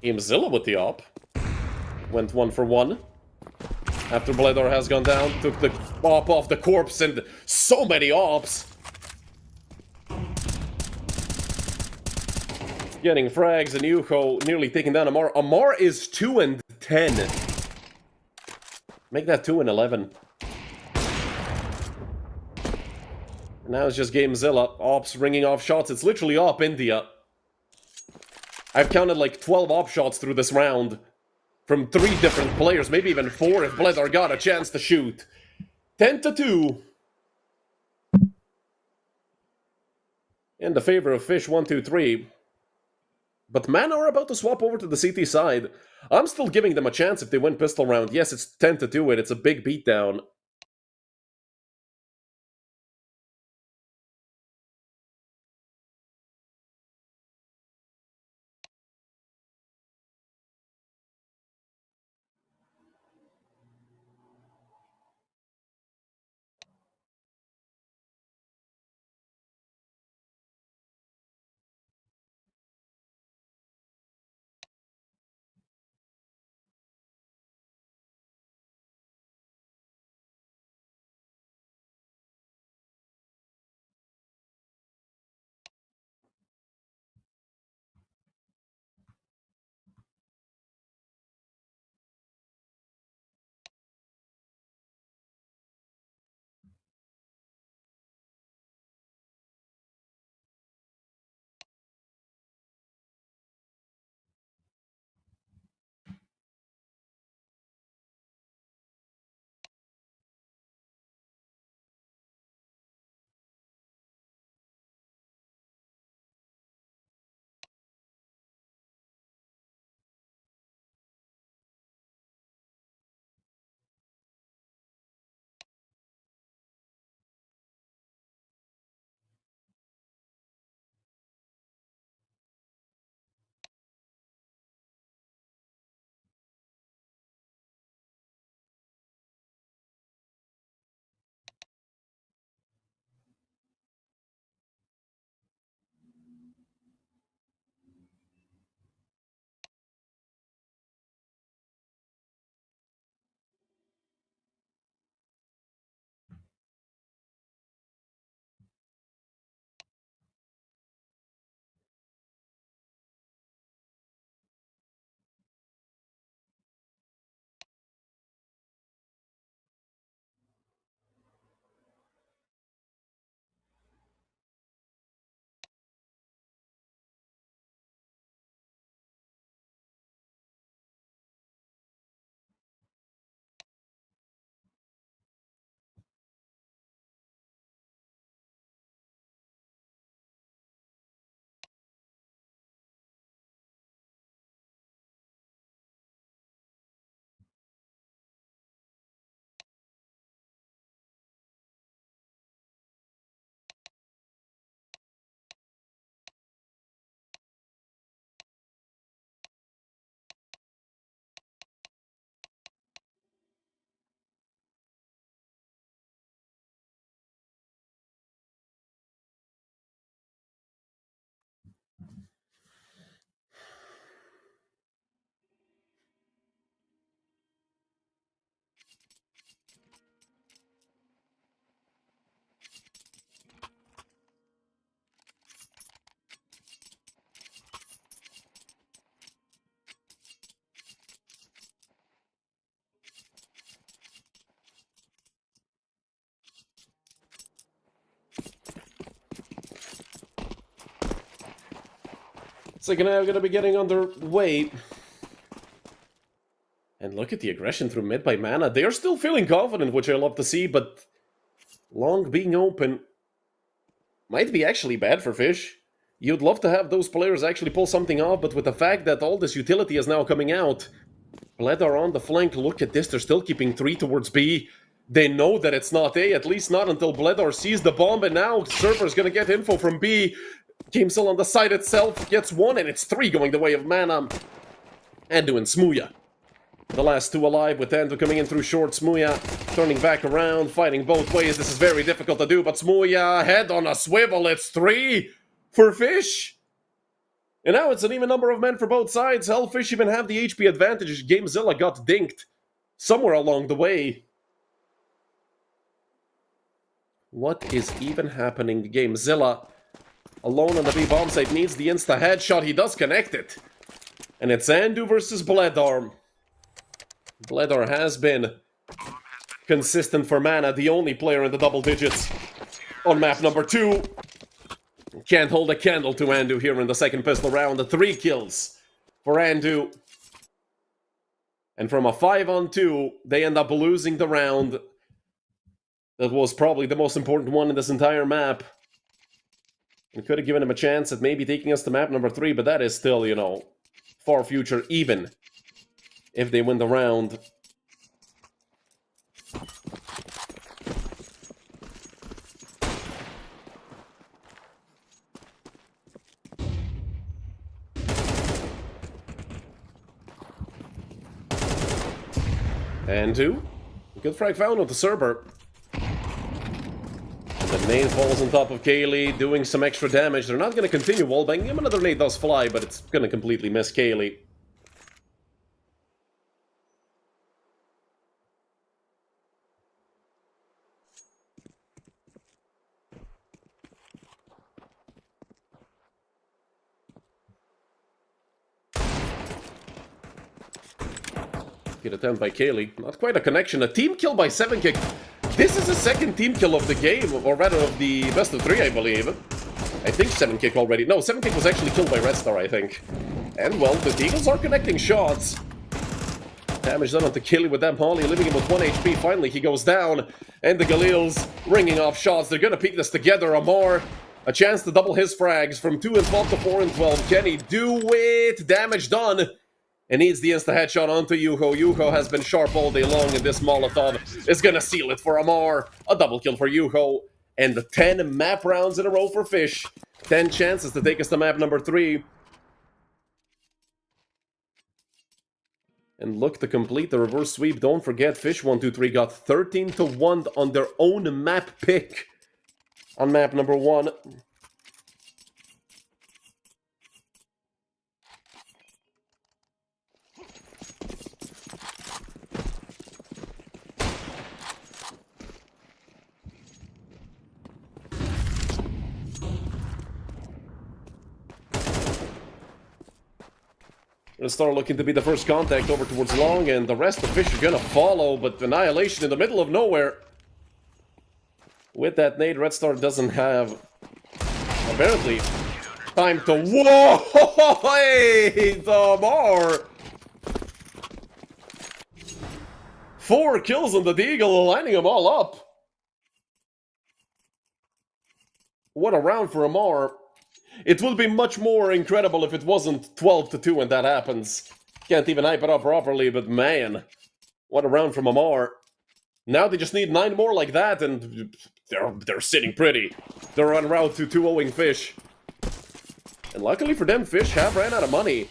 GameZilla with the op. Went 1-for-1. After Bledar has gone down, took the op off the corpse, and so many ops. Getting frags, and Yuho nearly taking down Amar. Amar is 2-10. Make that 2-11. Now it's just GameZilla. Ops ringing off shots. It's literally op India. I've counted like 12 op shots through this round. From 3 different players, maybe even 4 if Bledar got a chance to shoot. 10-2. In the favor of Fish123. But Man are about to swap over to the CT side. I'm still giving them a chance if they win pistol round. Yes, it's 10-2 and it's a big beatdown. Second half gonna be getting underway. And look at the aggression through mid by Mana. They are still feeling confident, which I love to see, but long being open might be actually bad for Fish. You'd love to have those players actually pull something off, but with the fact that all this utility is now coming out, Bledar on the flank, look at this, they're still keeping 3 towards B. They know that it's not A, at least not until Bledar sees the bomb, and now Server's gonna get info from B. Gamesel on the side itself gets 1, and it's 3 going the way of Mana. Andu and Smooya. The last 2 alive, with Andu coming in through short. Smooya turning back around, fighting both ways. This is very difficult to do, but Smooya, head on a swivel, it's 3 for Fish. And now it's an even number of men for both sides. Hell, Fish even have the HP advantage. Gamezilla got dinked somewhere along the way. What is even happening? Gamezilla, alone on the B bomb site, needs the insta headshot. He does connect it. And it's Andu versus Bledar. Bledar has been consistent for Mana, the only player in the double digits on map number 2. Can't hold a candle to Andu here in the second pistol round. The 3 kills for Andu. And from a 5-on-2, they end up losing the round. That was probably the most important one in this entire map. And could have given him a chance at maybe taking us to map number 3, but that is still, you know, far future, even if they win the round. Andu, good frag found with the Cerber. The nade falls on top of Kaylee, doing some extra damage. They're not going to continue wallbanging him. Another nade does fly, but it's going to completely miss Kaylee. Good attempt by Kaylee. Not quite a connection. A team kill by 7kick. This is the second team kill of the game, or rather of the best of 3, I believe. I think 7kick already. No, 7kick was actually killed by Red Star, I think. And, well, the Eagles are connecting shots. Damage done onto Kaylee with that Molly, leaving him with 1 HP. Finally, he goes down. And the Galil's ringing off shots. They're gonna peek this together. Amar, a chance to double his frags from 2 and 12 to 4 and 12. Can he do it? Damage done. And needs the insta-headshot onto Yuho. Yuho has been sharp all day long, and this Molotov is gonna seal it for Amar. A double kill for Yuho. And the 10 map rounds in a row for Fish. 10 chances to take us to map number 3. And look to complete the reverse sweep. Don't forget, Fish123 got 13-1 on their own map pick on map number 1. Gonna start looking to be the first contact over towards long, and the rest of Fish are gonna follow, but Annihilation in the middle of nowhere. With that nade, Red Star doesn't have, apparently, time to... Whoa! Hey, Amar! 4 kills on the Deagle, lining them all up. What a round for Amar. It will be much more incredible if it wasn't 12-2 when that happens. Can't even hype it up properly, but man, what a round from Amar. Now they just need 9 more like that, and they're sitting pretty. They're on route to 2-0ing Fish. And luckily for them, Fish have ran out of money.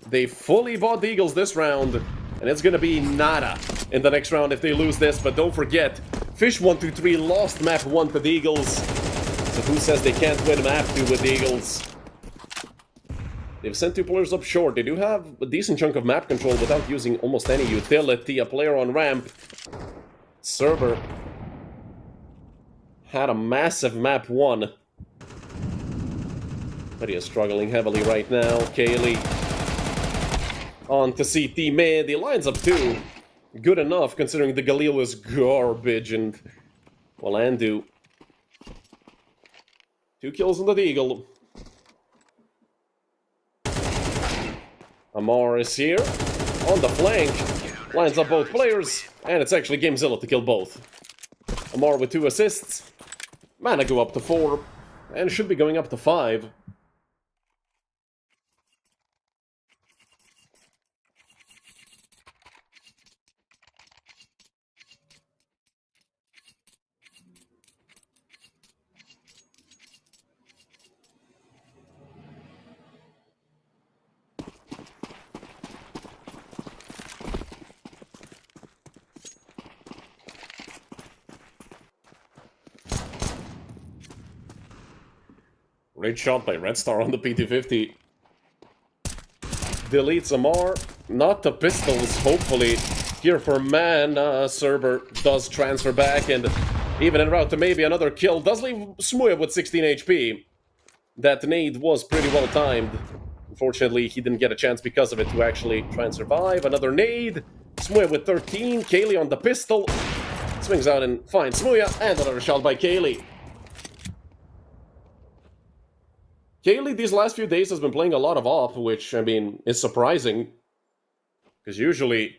They fully bought the Eagles this round, and it's gonna be nada in the next round if they lose this. But don't forget, Fish123 lost map 1 to the Eagles. So who says they can't win map 2 with the Eagles? They've sent 2 players up short. They do have a decent chunk of map control without using almost any utility. A player on ramp. Server had a massive map 1. But he is struggling heavily right now. Kaylee on to CT mid. He lines up 2. Good enough considering the Galil was garbage. And, well, Andu. 2 kills on the Deagle. Amar is here, on the flank, lines up both players, and it's actually GameZilla to kill both. Amar with 2 assists, mana go up to 4, and should be going up to 5. Great shot by Red Star on the PT-50. Deletes Amar, not the pistols, hopefully. Here for Man, Cerber does transfer back, and even en route to maybe another kill, does leave Smuya with 16 HP. That nade was pretty well timed. Unfortunately, he didn't get a chance because of it to actually try and survive. Another nade, Smuya with 13, Kaylee on the pistol, swings out and finds Smuya, and another shot by Kaylee. Kaylee these last few days has been playing a lot of op, which, I mean, is surprising. Because usually,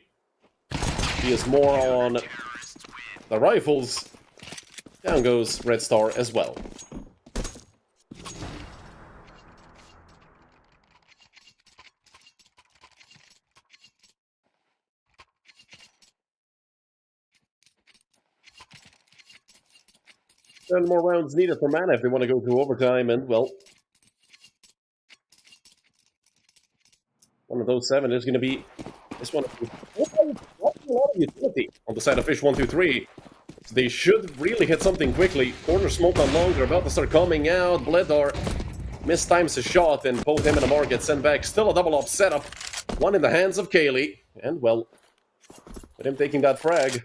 he is more on the rifles. Down goes Red Star as well. And more rounds needed for mana if they want to go to overtime, and, well, one of those 7 is going to be this one. A lot of utility on the side of Fish123. So they should really hit something quickly. Corner smoke on long, they're about to start coming out. Bledar mistimes his shot, and both him and Amar get sent back. Still a double up setup. One in the hands of Kaylee, and, well, with him taking that frag.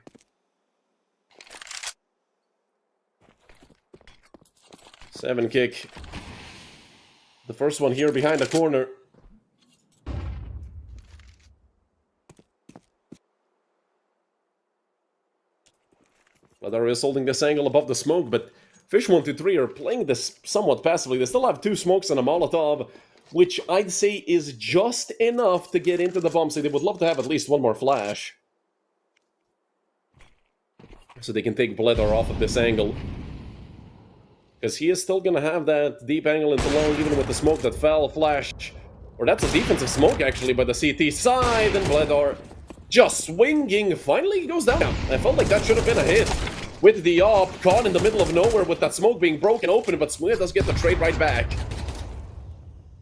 Seven kick. The first one here behind the corner. Bledar is holding this angle above the smoke, but Fish123 are playing this somewhat passively. They still have 2 smokes and a Molotov, which I'd say is just enough to get into the bomb site. They would love to have at least 1 more flash, so they can take Bledar off of this angle. Because he is still going to have that deep angle into long, even with the smoke that fell. Flash. Or that's a defensive smoke, actually, by the CT side. And Bledar just swinging. Finally goes down. I felt like that should have been a hit. With the op, caught in the middle of nowhere with that smoke being broken open. But Smuya does get the trade right back.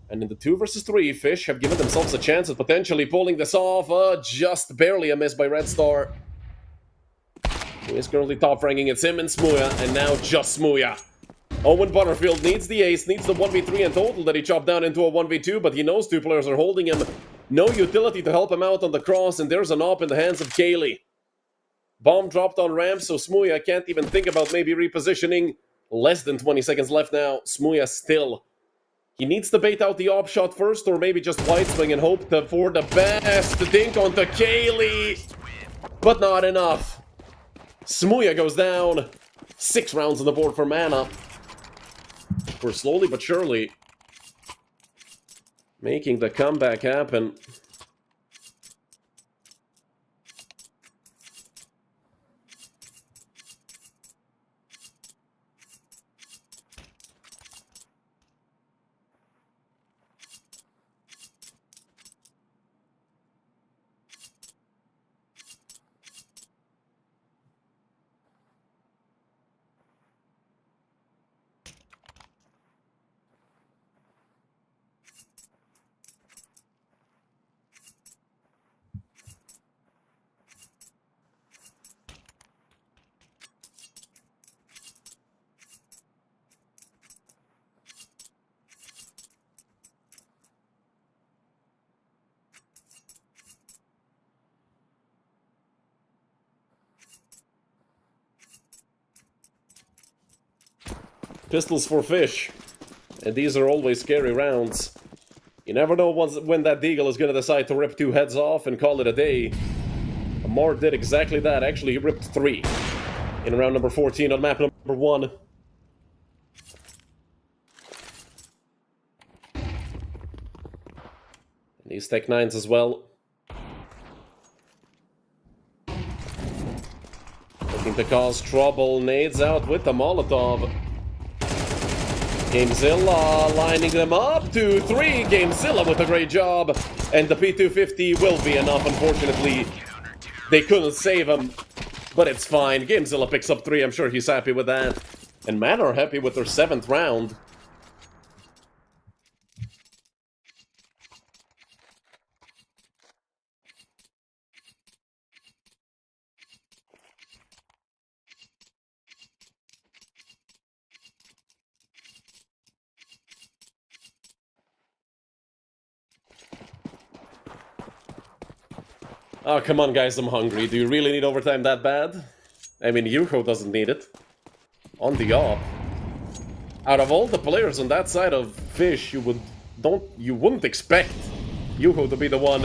And in the 2 versus 3, Fish have given themselves a chance at potentially pulling this off. Just barely a miss by Red Star. Who is currently top ranking. It's him and Smuya. And now just Smuya. Owen Butterfield needs the ace, needs the 1v3 in total that he chopped down into a 1v2, but he knows 2 players are holding him. No utility to help him out on the cross, and there's an op in the hands of Kaylee. Bomb dropped on ramp, so Smuya can't even think about maybe repositioning. Less than 20 seconds left now. Smuya still. He needs to bait out the op shot first, or maybe just wide swing and hope for the best. Dink onto Kaylee, but not enough. Smuya goes down. 6 rounds on the board for mana. We're slowly but surely making the comeback happen. Pistols for Fish. And these are always scary rounds. You never know when that Deagle is going to decide to rip 2 heads off and call it a day. Amar did exactly that. Actually, he ripped 3 in round number 14 on map number 1. And these Tech 9s as well. Looking to cause trouble. Nades out with the Molotov. Gamezilla lining them up. 2-3. Gamezilla with a great job. And the P250 will be enough, unfortunately. They couldn't save him. But it's fine. Gamezilla picks up 3. I'm sure he's happy with that. And Man are happy with their 7th round. Oh, come on, guys, I'm hungry. Do you really need overtime that bad? I mean, Yuho doesn't need it. On the op. Out of all the players on that side of Fish, you wouldn't expect Yuho to be the one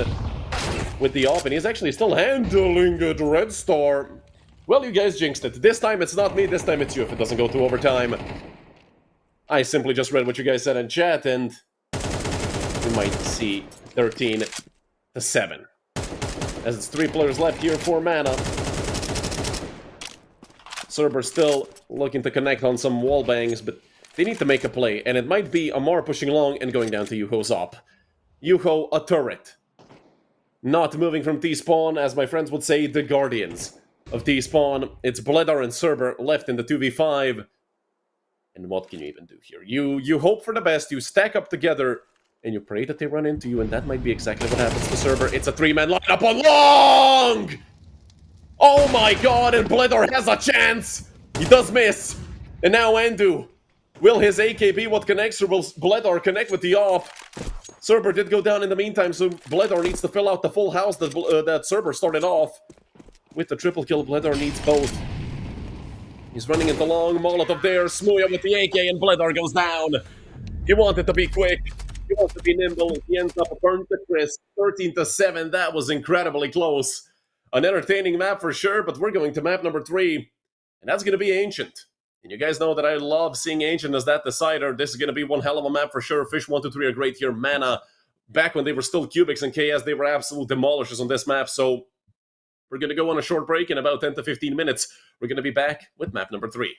with the op, and he's actually still handling it. Red Star. Well, you guys jinxed it. This time it's not me, this time it's you if it doesn't go to overtime. I simply just read what you guys said in chat, and you might see 13-7. As it's 3 players left here for mana. Cerber still looking to connect on some wall bangs, but they need to make a play, and it might be Amar pushing long and going down to Yuho's op. Yuho, a turret. Not moving from T-spawn, as my friends would say, the guardians of T-spawn. It's Bledar and Cerber left in the 2v5. And what can you even do here? You hope for the best, you stack up together, and you pray that they run into you, and that might be exactly what happens to Cerber. It's a 3-man lineup on long! Oh my god, and Bledar has a chance! He does miss! And now Andu. Will his AK be what connects, or will Bledar connect with the op? Cerber did go down in the meantime, so Bledar needs to fill out the full house that Cerber started off. With the triple kill, Bledar needs both. He's running into long, Molotov there, Smuya with the AK, and Bledar goes down. He wanted to be quick. He wants to be nimble. He ends up a burn to Chris. 13-7. That was incredibly close. An entertaining map for sure, but we're going to map number 3. And that's going to be Ancient. And you guys know that I love seeing Ancient as that decider. This is going to be one hell of a map for sure. Fish123 are great here. Mana, back when they were still Cubics and KS, they were absolute demolishers on this map. So we're going to go on a short break in about 10 to 15 minutes. We're going to be back with map number 3.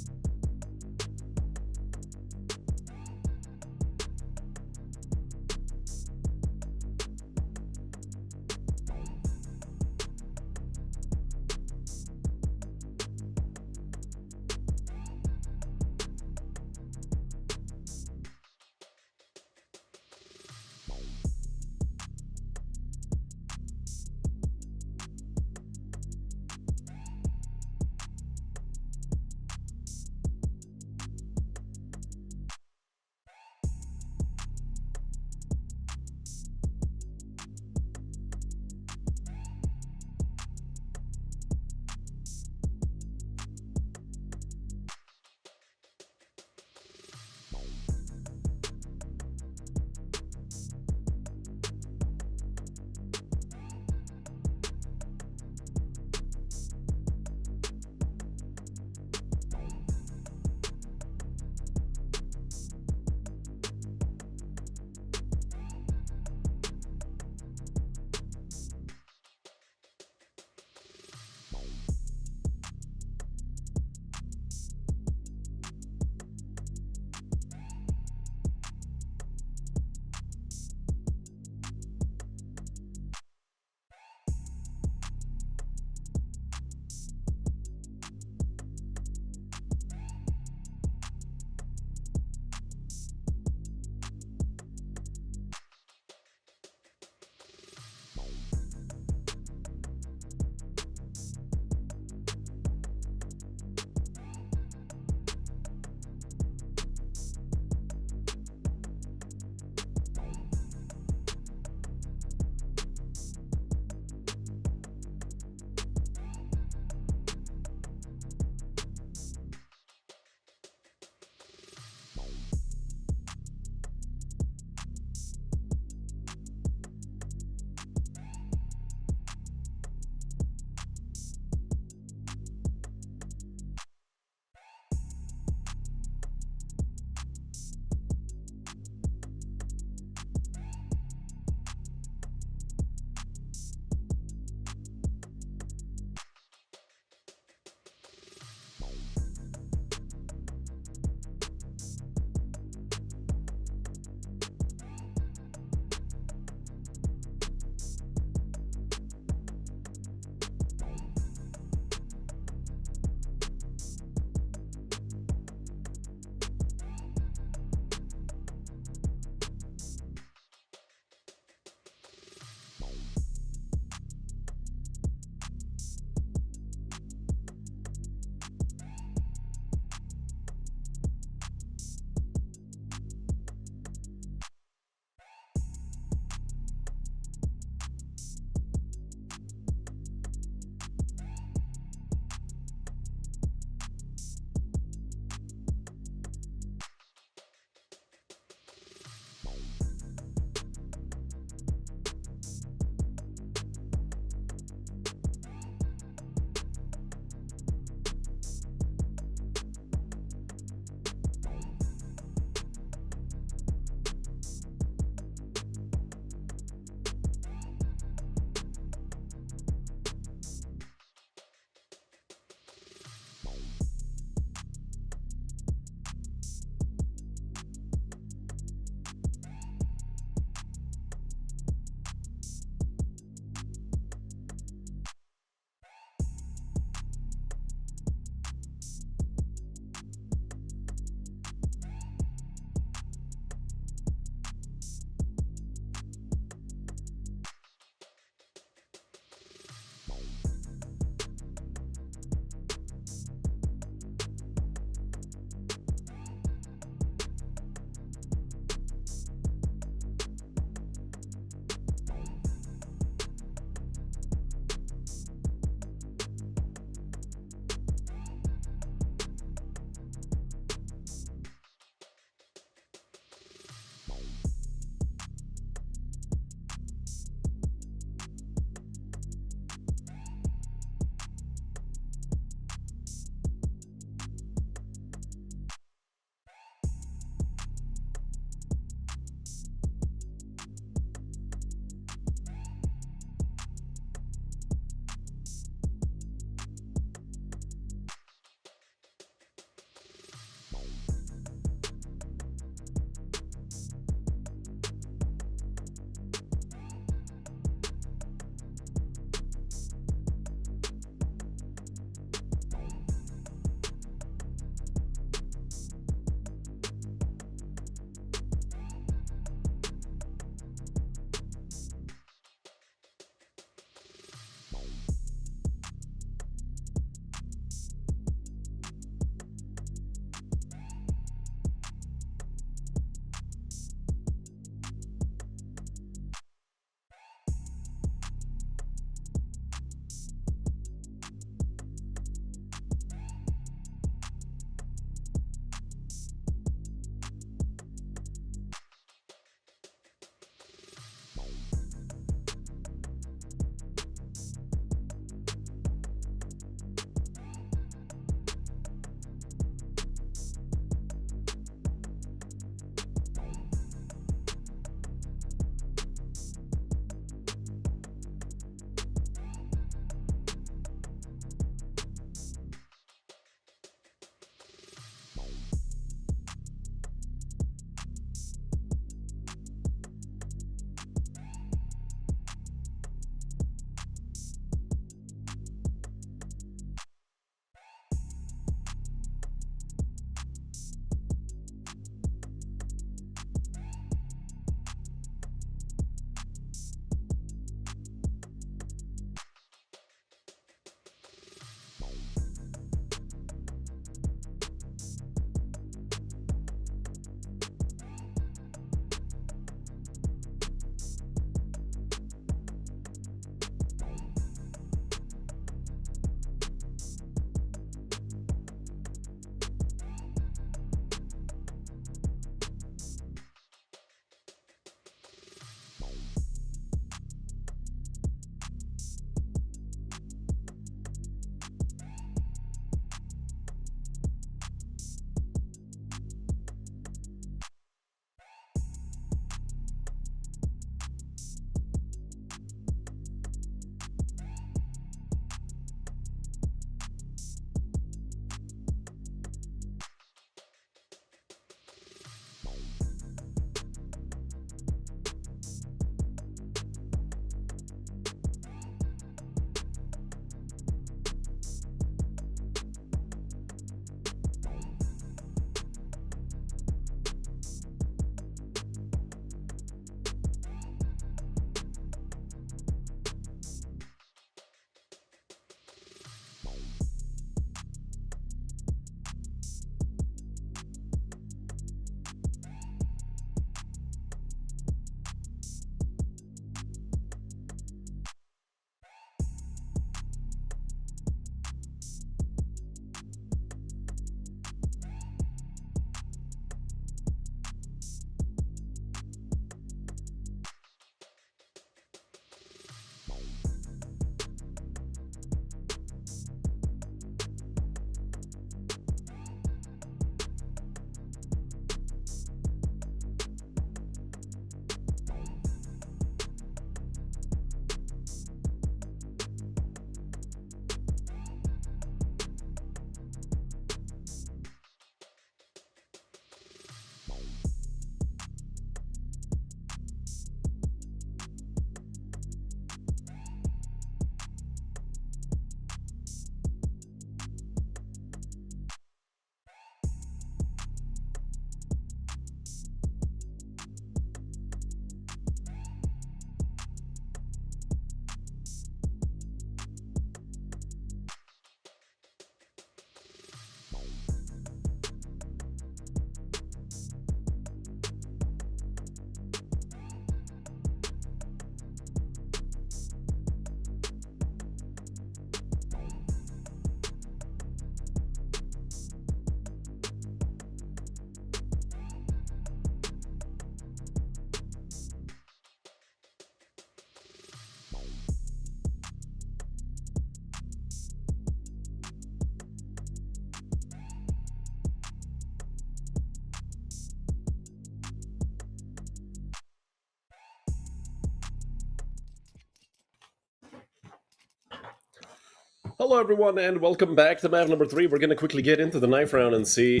Hello everyone and welcome back to map number 3. We're gonna quickly get into the knife round and see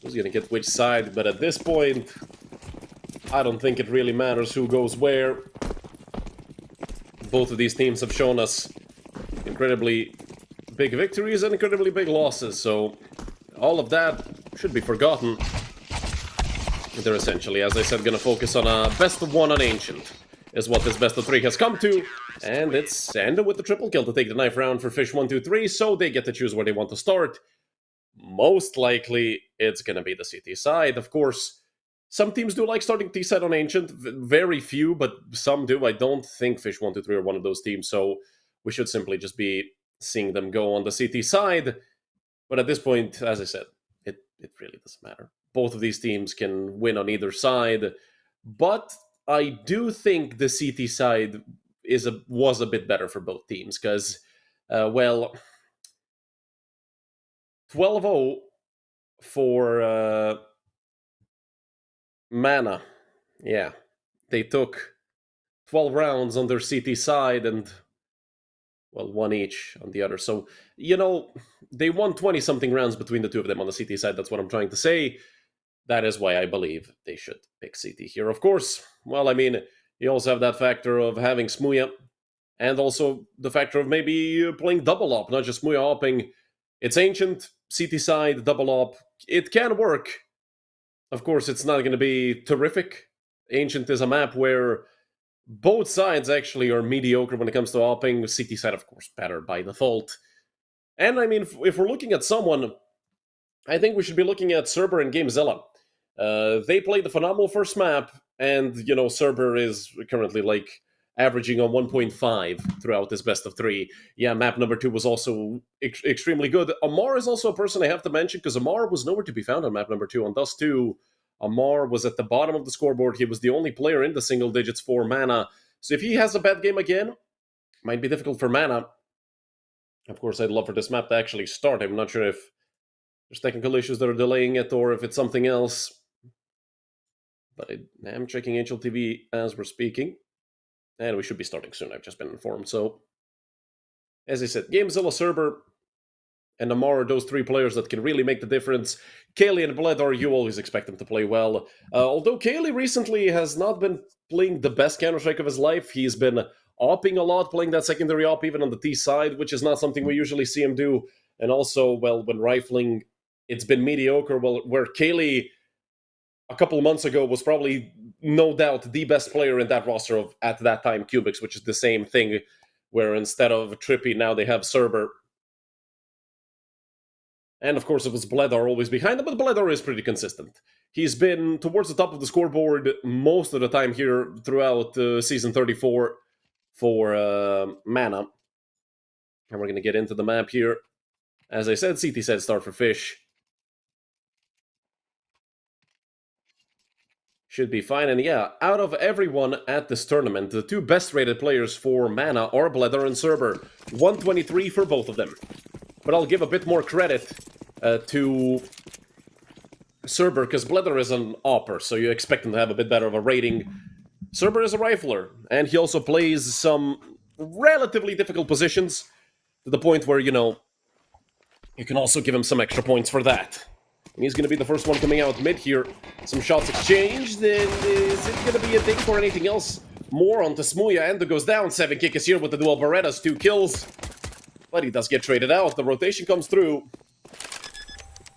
who's gonna get which side, but at this point I don't think it really matters who goes where. Both of these teams have shown us incredibly big victories and incredibly big losses, so all of that should be forgotten. They're essentially, as I said, gonna focus on a best of 1 on Ancient, is what this best of 3 has come to, and it's ended with the triple kill to take the knife round for Fish123, so they get to choose where they want to start. Most likely, it's gonna be the CT side. Of course, some teams do like starting T side on Ancient, very few, but some do. I don't think Fish123 are one of those teams, so we should simply just be seeing them go on the CT side. But at this point, as I said, it really doesn't matter. Both of these teams can win on either side, but I do think the CT side was a bit better for both teams, because, well, 12-0 for Mana. Yeah, they took 12 rounds on their CT side and, well, 1 each on the other. So, you know, they won 20-something rounds between the two of them on the CT side. That's what I'm trying to say. That is why I believe they should pick CT here. Of course, well, I mean, you also have that factor of having Smuya, and also the factor of maybe playing double op, not just Smuya opping. It's Ancient, CT side, double op. It can work. Of course, it's not going to be terrific. Ancient is a map where both sides actually are mediocre when it comes to opping. CT side, of course, better by default. And I mean, if we're looking at someone, I think we should be looking at Cerber and Gamezilla. They played the phenomenal first map, and, you know, Cerber is currently, like, averaging on 1.5 throughout this best of 3. Yeah, map number 2 was also extremely good. Amar is also a person I have to mention, because Amar was nowhere to be found on map number 2. On Dust 2, Amar was at the bottom of the scoreboard. He was the only player in the single digits for Mana. So if he has a bad game again, might be difficult for Mana. Of course, I'd love for this map to actually start. I'm not sure if there's technical issues that are delaying it, or if it's something else. But I am checking HLTV as we're speaking. And we should be starting soon, I've just been informed. So, as I said, Gamezilla, Cerber, and Amar are those 3 players that can really make the difference. Kaylee and Bledar, you always expect them to play well. Although Kaylee recently has not been playing the best Counter-Strike of his life, he's been opping a lot, playing that secondary op even on the T side, which is not something we usually see him do. And also, well, when rifling, it's been mediocre. Well, where Kaylee a couple of months ago was probably, no doubt, the best player in that roster of, at that time, Cubics, which is the same thing, where instead of Trippy, now they have Cerber. And of course, it was Bledar always behind him, but Bledar is pretty consistent. He's been towards the top of the scoreboard most of the time here throughout Season 34 for Mana. And we're going to get into the map here. As I said, CT said start for Fish. Should be fine, and yeah, out of everyone at this tournament, the 2 best-rated players for Mana are Bledar and Cerber. 123 for both of them. But I'll give a bit more credit to Cerber, because Bledar is an opper, so you expect him to have a bit better of a rating. Cerber is a rifler, and he also plays some relatively difficult positions, to the point where, you know, you can also give him some extra points for that. He's going to be the first one coming out mid here. Some shots exchanged, and is it going to be a dink or anything else? More onto Smuya, Endo goes down. 7kick is here with the dual Berettas, 2 kills. But he does get traded out. The rotation comes through.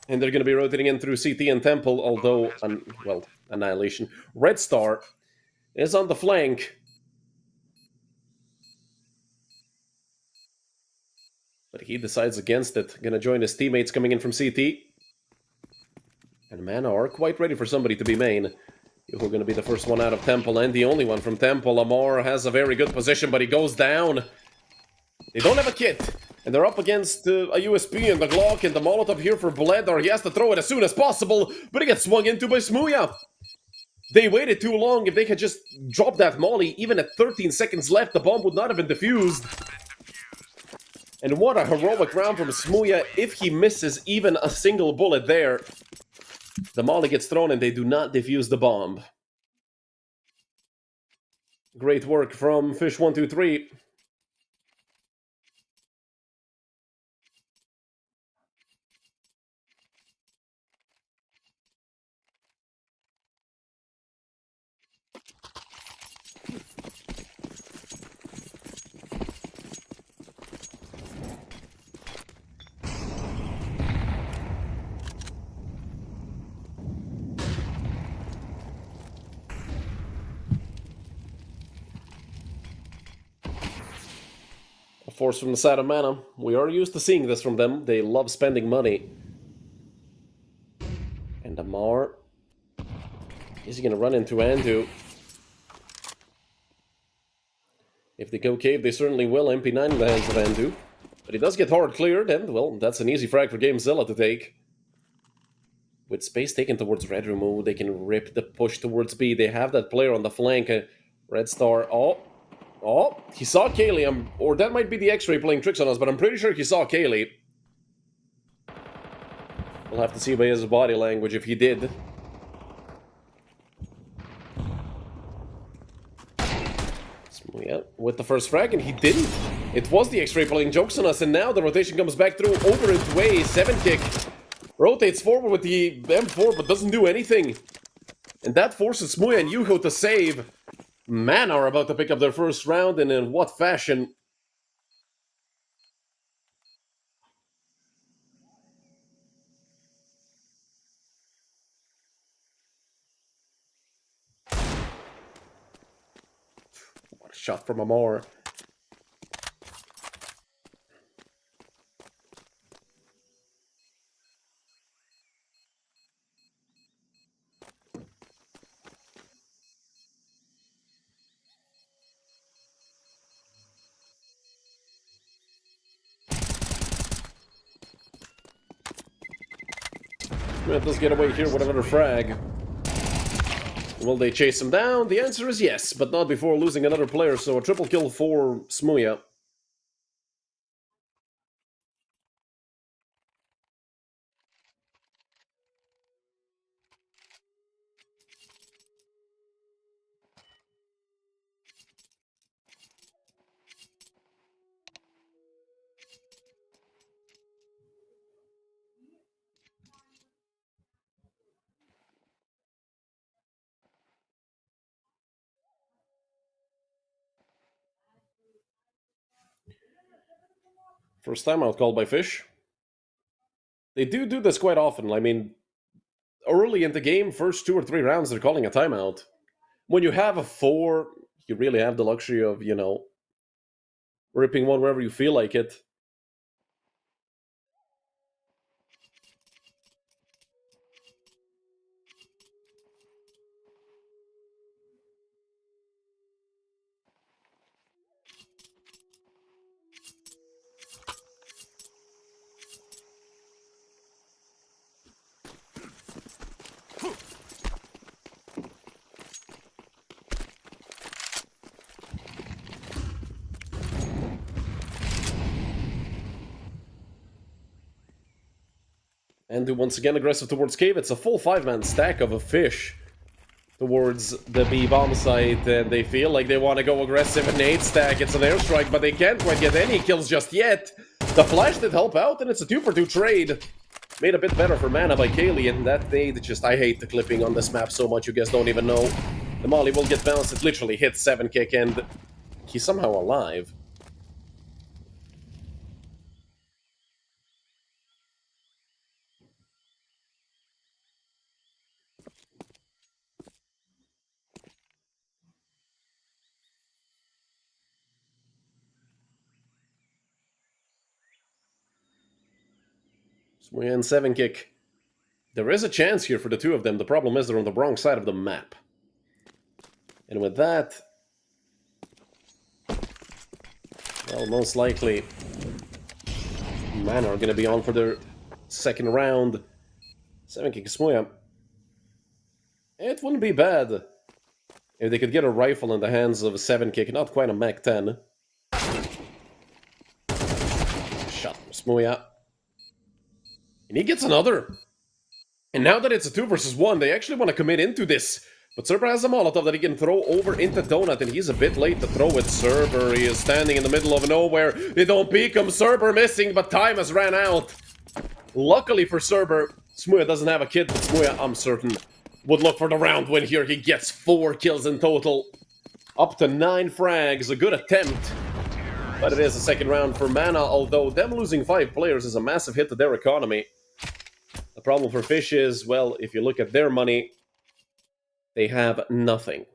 And they're going to be rotating in through CT and Temple, although, well, Annihilation. Red Star is on the flank. But he decides against it. Going to join his teammates coming in from CT. And Mana are quite ready for somebody to be main. We're going to be the first one out of Temple, and the only one from Temple. Amar has a very good position, but he goes down. They don't have a kit, and they're up against a USP and the Glock, and the Molotov here for Bledar. He has to throw it as soon as possible, but he gets swung into by Smuya. They waited too long. If they had just dropped that molly, even at 13 seconds left, the bomb would not have been defused. And what a heroic round from Smuya. If he misses even a single bullet there, the molly gets thrown and they do not defuse the bomb. Great work from Fish123. Force from the side of Mana. We are used to seeing this from them. They love spending money. And Amar. Is he going to run into Andu? If they go cave, they certainly will. MP9 in the hands of Andu. But he does get hard cleared, and, well, that's an easy frag for GameZilla to take. With space taken towards Red Remove, they can rip the push towards B. They have that player on the flank. Red Star. Oh, he saw Kaylee. Or that might be the X-Ray playing tricks on us, but I'm pretty sure he saw Kaylee. We'll have to see by his body language if he did. Yeah, with the first frag, and he didn't. It was the X-Ray playing jokes on us, and now the rotation comes back through over its way. 7 kick. Rotates forward with the M4, but doesn't do anything. And that forces Smuya and Yuho to save. Man are about to pick up their first round, and in what fashion? What a shot from Amar. Does get away here with another frag. Will they chase him down? The answer is yes, but not before losing another player, so a triple kill for Smuya. First time out called by Fish. They do this quite often. I mean, early in the game, first 2 or 3 rounds, they're calling a timeout. When you have a 4, you really have the luxury of, you know, ripping one wherever you feel like it. And once again aggressive towards cave. It's a full 5-man stack of a Fish towards the B bomb site, and they feel like they want to go aggressive. An 8 stack, it's an airstrike, but they can't quite get any kills just yet. The flash did help out, and it's a 2-for-2 trade. Made a bit better for Mana by Kaylee, and that nade just, I hate the clipping on this map so much, you guys don't even know. The molly will get bounced, it literally hits 7 kick, and he's somehow alive. Smuya and 7 kick. There is a chance here for the two of them. The problem is they're on the wrong side of the map. And with that, well, most likely, Mana are going to be on for their second round. 7 kick Smuya. It wouldn't be bad if they could get a rifle in the hands of a 7 kick, not quite a Mac 10. Shot from Smuya. And he gets another. And now that it's a 2 versus 1, they actually want to commit into this. But Cerber has a Molotov that he can throw over into Donut, and he's a bit late to throw it. Cerber, he is standing in the middle of nowhere. They don't peek him. Cerber missing, but time has ran out. Luckily for Cerber, Smuya doesn't have a kid, but Smuya, I'm certain, would look for the round win here. He gets 4 kills in total. Up to 9 frags. A good attempt. But it is a second round for Mana, although them losing 5 players is a massive hit to their economy. The problem for Fish is, well, if you look at their money, they have nothing.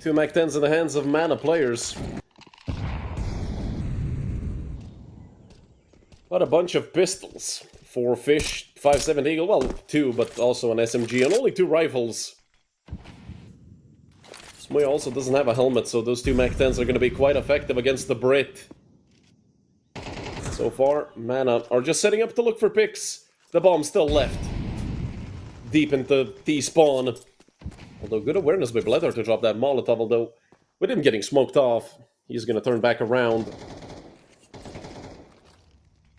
Two Mac 10s in the hands of Mana players. What a bunch of pistols for Fish, 5.7 Eagle, well, 2, but also an SMG, and only 2 rifles. Smoy also doesn't have a helmet, so those 2 Mac 10s are going to be quite effective against the Brit. So far, Mana are just setting up to look for picks. The bomb's still left. Deep into T-spawn. Although good awareness by Blether to drop that Molotov, although with him getting smoked off, he's going to turn back around.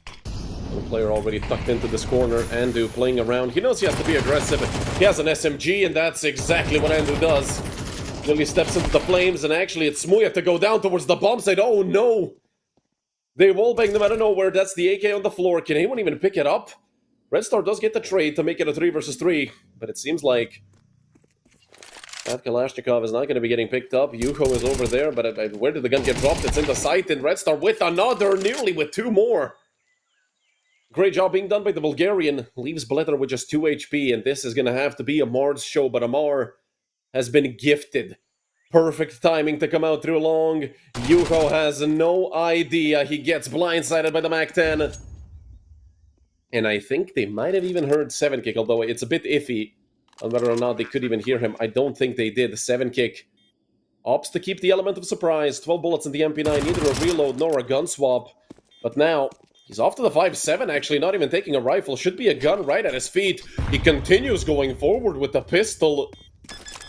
The player already tucked into this corner. Andu playing around. He knows he has to be aggressive. He has an SMG, and that's exactly what Andu does. Nearly steps into the flames, and actually it's Smuya to go down towards the bomb site. Oh no! They wallbang them out of nowhere. That's the AK on the floor. Can anyone even pick it up? Red Star does get the trade to make it a 3 versus 3, but it seems like that Kalashnikov is not going to be getting picked up. Yuho is over there, but where did the gun get dropped? It's in the sight, and Red Star with another, nearly with 2 more. Great job being done by the Bulgarian. Leaves Blether with just 2 HP, and this is going to have to be Amar's show, but Amar has been gifted. Perfect timing to come out through long. Yuho has no idea. He gets blindsided by the Mac 10. And I think they might have even heard 7 kick, although it's a bit iffy on whether or not they could even hear him. I don't think they did. 7 kick. Opts to keep the element of surprise. 12 bullets in the MP9, neither a reload nor a gun swap. But now, he's off to the 5.7, actually, not even taking a rifle. Should be a gun right at his feet. He continues going forward with the pistol.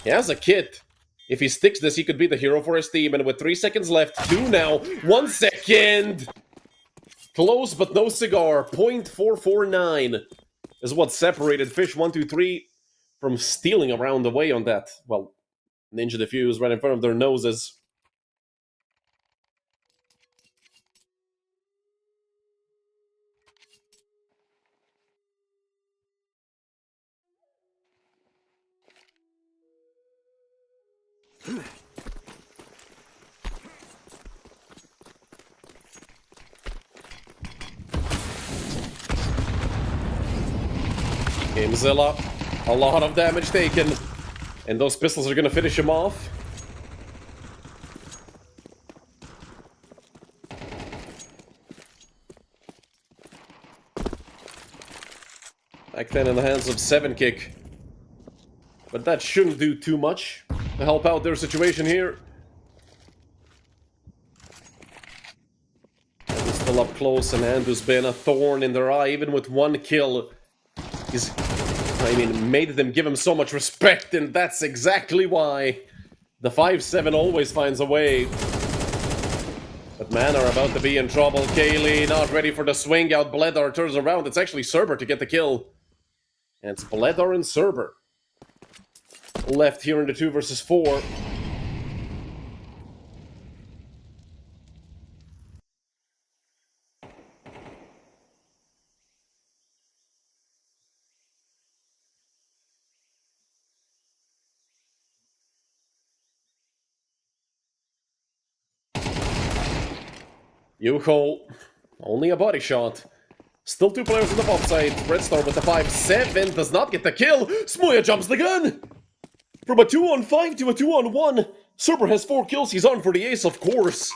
He has a kit. If he sticks this, he could be the hero for his team. And with 3 seconds left, 2 now, 1 second! Close, but no cigar. .449 is what separated Fish123 from stealing around the way on that. Well, Ninja Defuse right in front of their noses. Gamezilla, a lot of damage taken, and those pistols are going to finish him off. Back then in the hands of 7 kick. But that shouldn't do too much to help out their situation here. Andu's still up close, and Andu's been a thorn in their eye, even with 1 kill. He's, made them give him so much respect, and that's exactly why. The 5.7 always finds a way. But man are about to be in trouble. Kaylee not ready for the swing out. Bledar turns around. It's actually Cerber to get the kill. And it's Bledar and Cerber left here in the 2 versus 4. Yuho, only a body shot. Still 2 players on the bomb side. Red Star with the 5.7 does not get the kill. Smoya jumps the gun. From a 2-on-5 to a 2-on-1. Cerber has 4 kills. He's on for the ace, of course.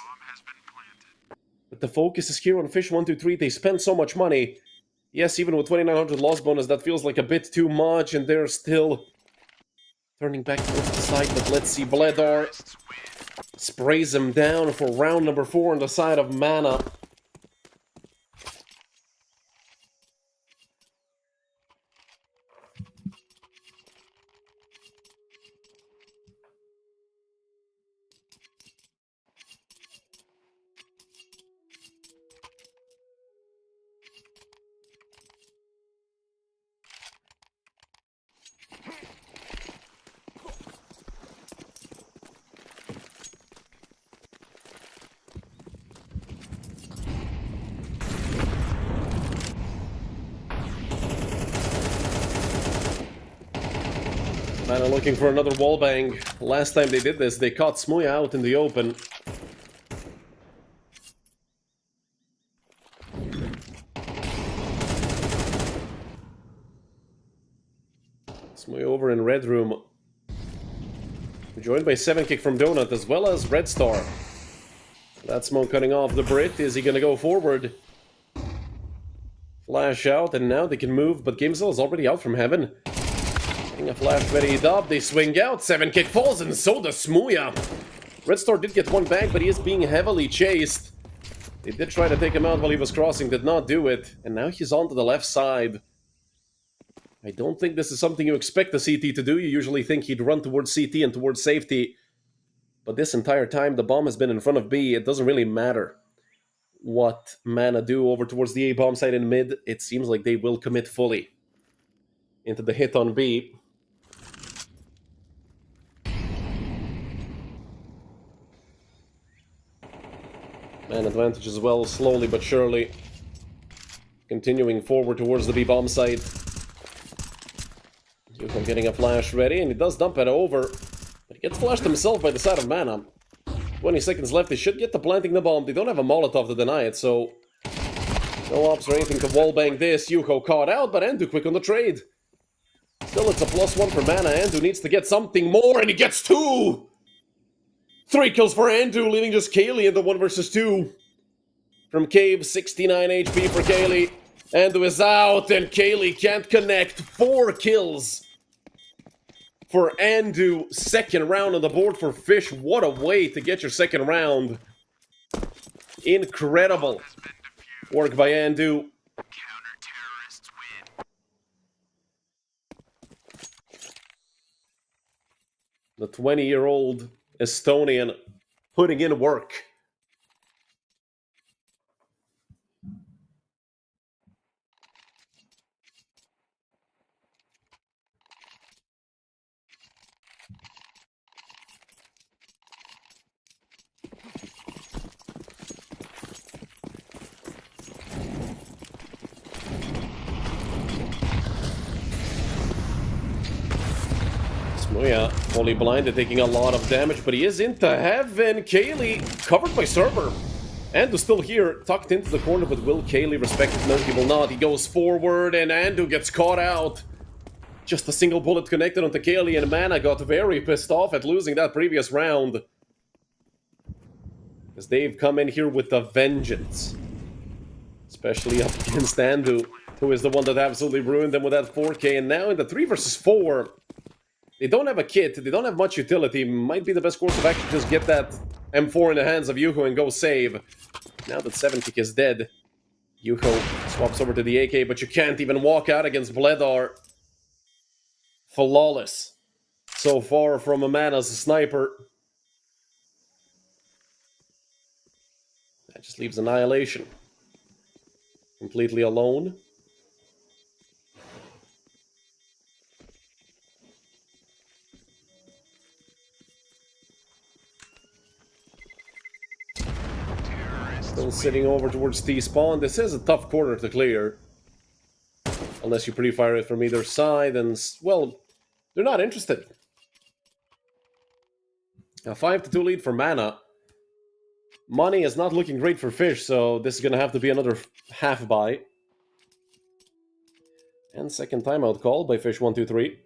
But the focus is here on Fish123. They spend so much money. Yes, even with 2,900 loss bonus, that feels like a bit too much. And they're still turning back towards the side. But let's see. Bledar sprays him down for round number 4 on the side of Mana. Mana looking for another wallbang. Last time they did this, they caught Smuya out in the open. Smuya over in red room. Joined by 7-kick from Donut, as well as Red Star. That smoke cutting off the Brit. Is he gonna go forward? Flash out, and now they can move, but GameZilla is already out from heaven. Getting a flash ready up, they swing out, 7-kick falls, and so does Smuya. Red Star did get one back, but he is being heavily chased. They did try to take him out while he was crossing, did not do it, and now he's onto the left side. I don't think this is something you expect the CT to do. You usually think he'd run towards CT and towards safety. But this entire time, the bomb has been in front of B. It doesn't really matter what Mana do over towards the A-bomb side in mid. It seems like they will commit fully into the hit on B. Man advantage as well, slowly but surely. Continuing forward towards the B-bomb side. Yuko getting a flash ready, and he does dump it over. But he gets flashed himself by the side of Mana. 20 seconds left, they should get to planting the bomb. They don't have a Molotov to deny it, so... no ops or anything to wallbang this. Yuko caught out, but Andu quick on the trade. Still, it's a +1 for Mana. Andu needs to get something more, and he gets 2! 3 kills for Andu, leaving just Kaylee in the 1 versus 2. From Cave, 69 HP for Kaylee. Andu is out, and Kaylee can't connect. 4 kills for Andu. Second round on the board for Fish. What a way to get your second round. Incredible work by Andu. The 20-year-old Estonian putting in work. Smuya, fully blinded, taking a lot of damage, but he is into heaven. Kaylee, covered by Server. Andu still here, tucked into the corner, but will Kaylee respect it? No, he will not. He goes forward, and Andu gets caught out. Just a single bullet connected onto Kaylee, and Mana got very pissed off at losing that previous round. As they've come in here with a vengeance. Especially up against Andu, who is the one that absolutely ruined them with that 4K. And now in the 3 versus 4, they don't have a kit, they don't have much utility. Might be the best course of action, just get that M4 in the hands of Yuko and go save. Now that 7-kick is dead, Yuko swaps over to the AK, but you can't even walk out against Bledar. Flawless. So far from a man as a sniper. That just leaves Annihilation. Completely alone. Still sitting over towards T-spawn. This is a tough corner to clear. Unless you pre-fire it from either side, and, well, they're not interested. A 5-2 lead for Mana. Money is not looking great for Fish, so this is going to have to be another half buy. And second timeout call by Fish123.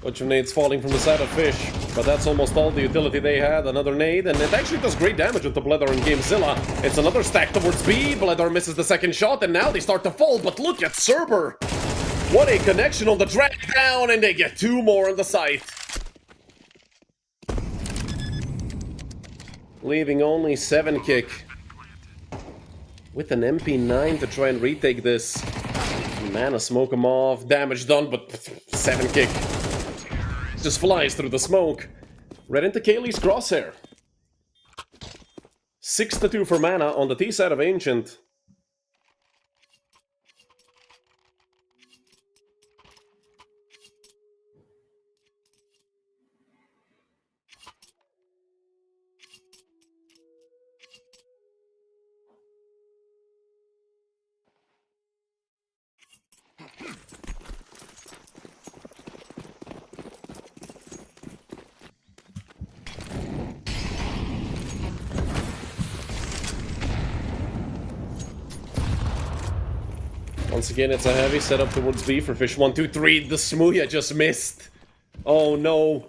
Bunch of nades falling from the side of Fish, but that's almost all the utility they had. Another nade, and it actually does great damage onto Bledar and GameZilla. It's another stack towards B. Bledar misses the second shot, and now they start to fall, but look at Serber! What a connection on the drag down, and they get 2 more on the site. leaving only 7 kick. With an MP9 to try and retake this. Mana smoke him off, damage done, but 7 kick. Just flies through the smoke. Right into Kaylee's crosshair. 6-2 for Mana on the T side of Ancient. Once again, it's a heavy setup towards B for Fish123. The Smooya just missed. Oh no.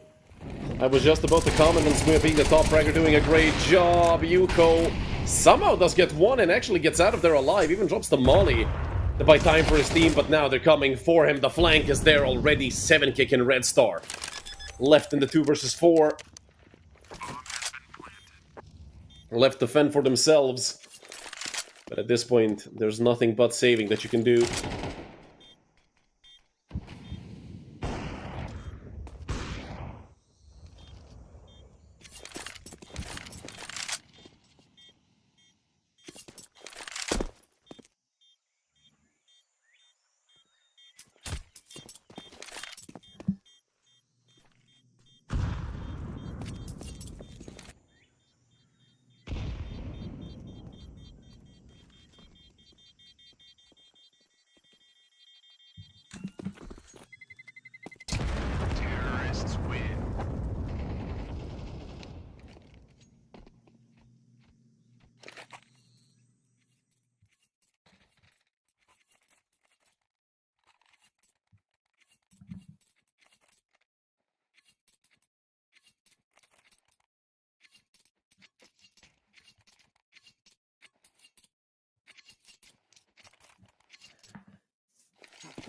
I was just about to comment on Smooya being the top fragger, doing a great job. Yuko somehow does get one and actually gets out of there alive. Even drops the molly to buy time for his team, but now they're coming for him. The flank is there already. 7 kick in Red Star. Left in the 2 versus 4. Left to fend for themselves. But at this point, there's nothing but saving that you can do.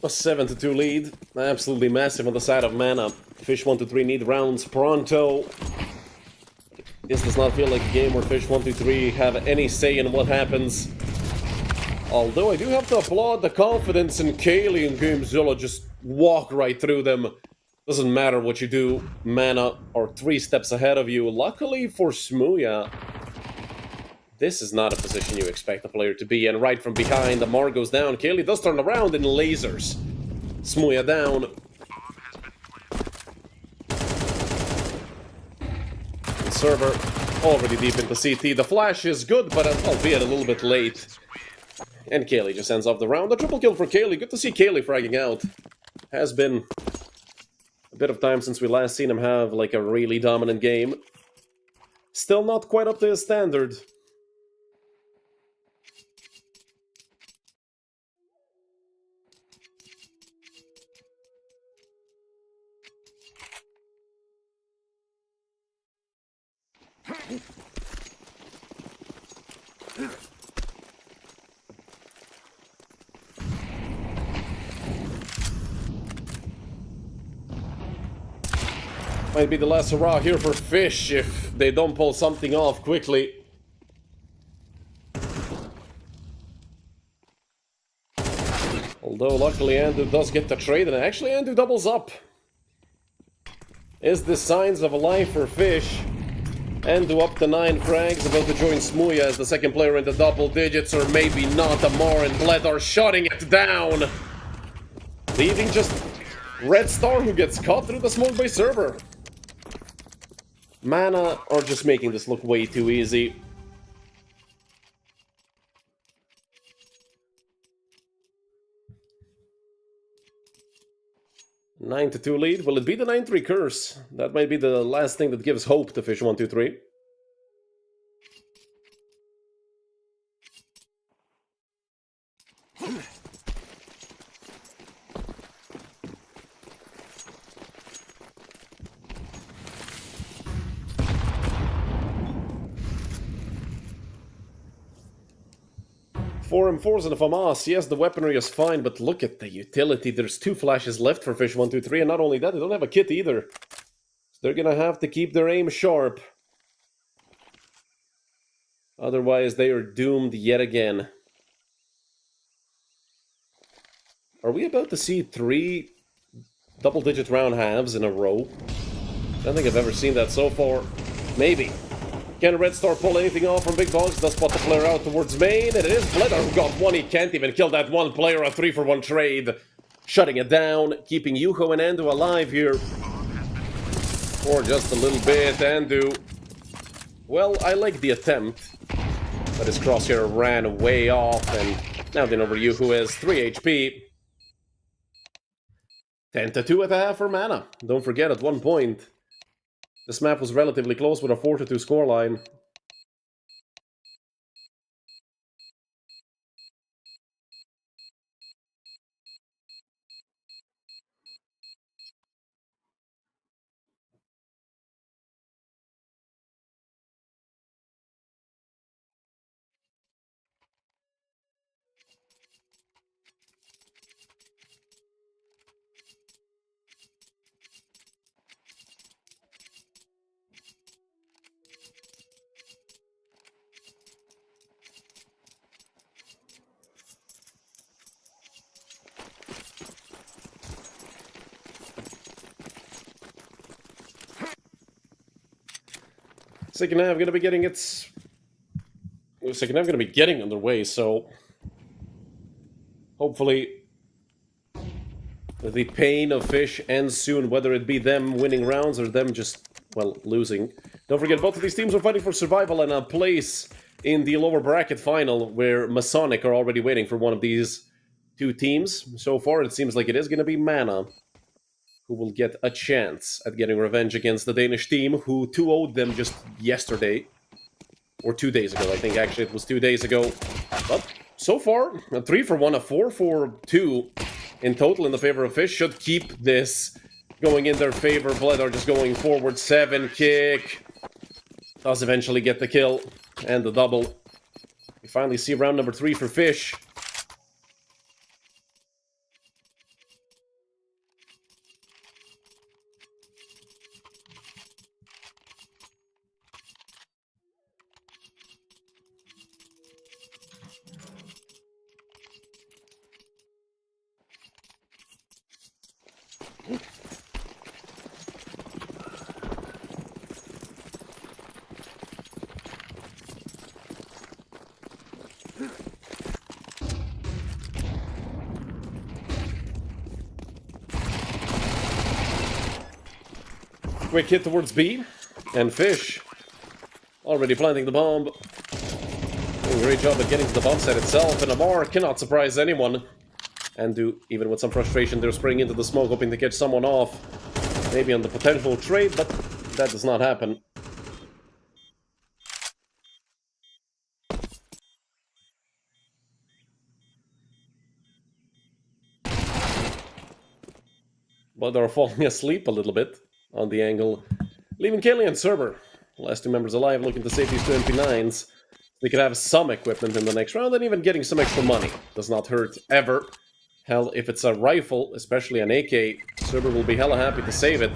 A 7-2 lead, absolutely massive on the side of Mana. Fish123 need rounds pronto. This does not feel like a game where Fish123 have any say in what happens. Although I do have to applaud the confidence in Kaylee and Gamezilla, just walk right through them. Doesn't matter what you do, Mana are 3 steps ahead of you. Luckily for Smooya, this is not a position you expect a player to be in. Right from behind, the Mar goes down. Kaylee does turn around in lasers. Smooya down. The server already deep into CT. The flash is good, but albeit a little bit late. And Kaylee just ends off the round. A triple kill for Kaylee. Good to see Kaylee fragging out. Has been a bit of time since we last seen him have like a really dominant game. Still not quite up to his standard. Might be the last hurrah here for Fish if they don't pull something off quickly. Although luckily Andu does get the trade, and actually Andu doubles up. Is this signs of a life for Fish? Andu up to 9 frags, about to join Smooya as the second player in the double digits, or maybe not. Amar and Bled are shutting it down. Leaving just Red Star, who gets caught through the smoke by server. Mana are just making this look way too easy. — 9-2 lead. Will it be the 9-3 curse? That might be the last thing that gives hope to Fish123. Four M4s and a FAMAS. Yes, the weaponry is fine, but look at the utility. There's 2 flashes left for Fish123, and not only that, they don't have a kit either. So they're gonna have to keep their aim sharp. Otherwise, they are doomed yet again. Are we about to see 3 double-digit round halves in a row? I don't think I've ever seen that so far. Maybe. Can Red Star pull anything off from Big Boss? Does spot the player out towards main, and it is Bledder who got one. He can't even kill that one player. A 3-for-1 trade. Shutting it down, keeping Yuho and Andu alive here. For just a little bit. Andu, well, I like the attempt. But his crosshair ran way off, and now then over Yuho has 3 HP. 10-2 at the half for mana. Don't forget, at one point, this map was relatively close with a 4-2 scoreline. Second half gonna be getting its... Second half gonna be getting underway, so... Hopefully... the pain of Fish ends soon, whether it be them winning rounds or them just, well, losing. Don't forget, both of these teams are fighting for survival and a place in the lower bracket final, where Masonic are already waiting for one of these two teams. So far, it seems like it is gonna be Mana who will get a chance at getting revenge against the Danish team, who 2-0'd them just yesterday. Or 2 days ago, I think actually it was 2 days ago. But so far, a 3-for-1, a 4-for-2 in total in the favor of Fish should keep this going in their favor. Bledar just going forward, 7 kick. Does eventually get the kill and the double. We finally see round number 3 for Fish. Quick hit towards B, and Fish already planting the bomb. Doing a great job at getting to the bomb site itself, and Amar cannot surprise anyone. And do, even with some frustration, they're spraying into the smoke, hoping to catch someone off. Maybe on the potential trade, but that does not happen. But they're falling asleep a little bit on the angle, leaving Kaylee and Cerber, last 2 members alive, looking to save these 2 MP9s. They could have some equipment in the next round, and even getting some extra money does not hurt, ever. Hell, if it's a rifle, especially an AK, Cerber will be hella happy to save it.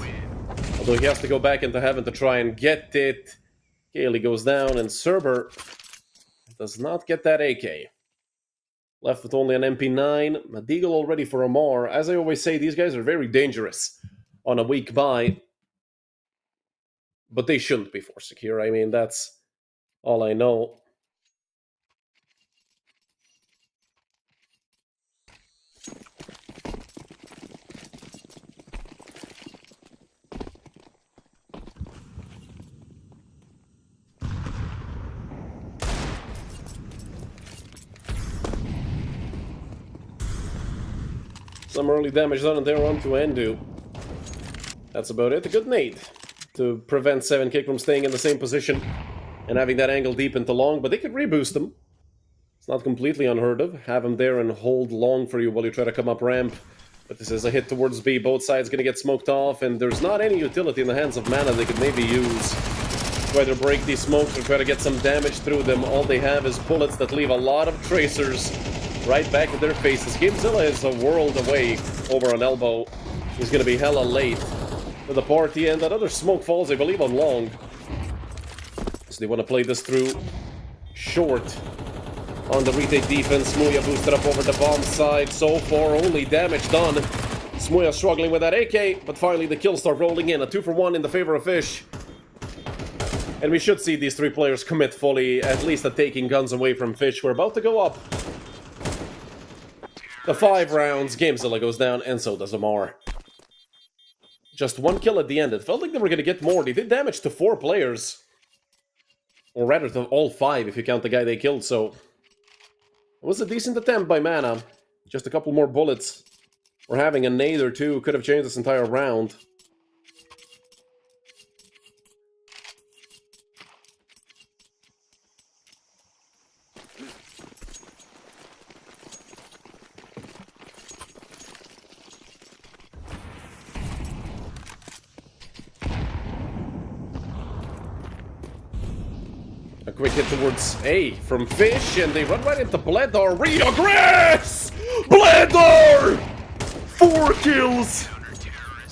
Although he has to go back into heaven to try and get it. Kaylee goes down, and Cerber does not get that AK. Left with only an MP9, a Deagle already for Amar. As I always say, these guys are very dangerous on a weak buy. But they shouldn't be forced secure. I mean, that's all I know. Some early damage done, and they're on to Andu. That's about it. A good nade to prevent 7 kick from staying in the same position and having that angle deep into long, but they could reboost them. It's not completely unheard of. Have him there and hold long for you while you try to come up ramp. But this is a hit towards B. Both sides going to get smoked off, and there's not any utility in the hands of Mana they could maybe use to either break these smokes or try to get some damage through them. All they have is bullets that leave a lot of tracers right back in their faces. Gamezilla is a world away over on elbow. He's going to be hella late for the party, and that other smoke falls, I believe, on long. So they want to play this through. short on the retake defense. Smuya boosted up over the bomb side. So far, only damage done. Smuya struggling with that AK, but finally the kills start rolling in. A 2-for-1 in the favor of Fish. And we should see these three players commit fully, at least at taking guns away from Fish. We're about to go up. The 5 rounds, Gamezilla goes down, and so does Amar. Just 1 kill at the end. It felt like they were going to get more. They did damage to 4 players. Or rather, to all 5, if you count the guy they killed, so... It was a decent attempt by Mana. Just a couple more bullets. Or having a nade or two could have changed this entire round. A quick hit towards A from Fish, and they run right into Bledar. Reaggress! Bledar! 4 kills!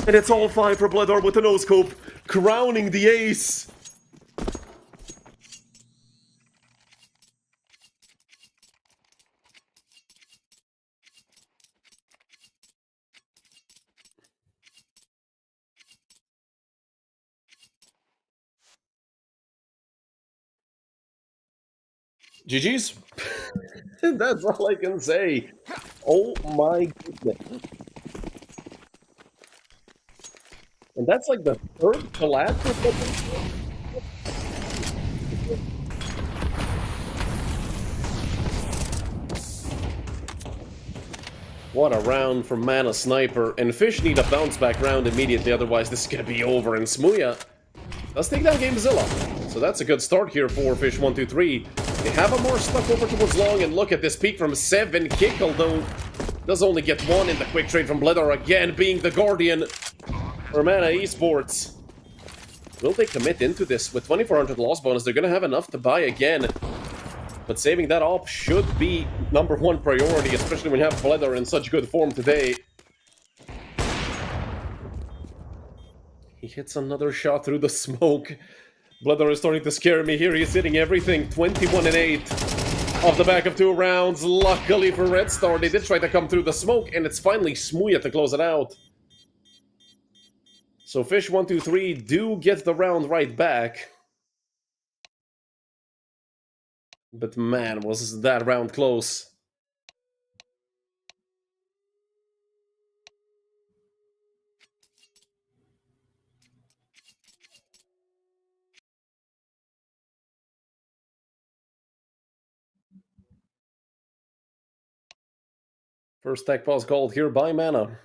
And it's all 5 for Bledar with the no-scope, crowning the ace. GG's. That's all I can say. Oh my goodness. And that's like the 3rd collapse. What a round from Mana Sniper. And Fish need a bounce back round immediately, otherwise this is gonna be over. And Smuya does take down Gamezilla. So that's a good start here for Fish123. They have a more stuck over towards long, and look at this peak from 7 kick, although does only get 1 in the quick trade from Bledar, again being the Guardian for Mana Esports. Will they commit into this? With 2400 loss bonus, they're gonna have enough to buy again. But saving that op should be #1 priority, especially when you have Bledar in such good form today. He hits another shot through the smoke. Bledar is starting to scare me here. He's hitting everything. 21 and 8 off the back of 2 rounds. Luckily for Red Star, they did try to come through the smoke, and it's finally Smuya to close it out. So Fish123 do get the round right back. But man, was that round close. First tech pause called here by Mana.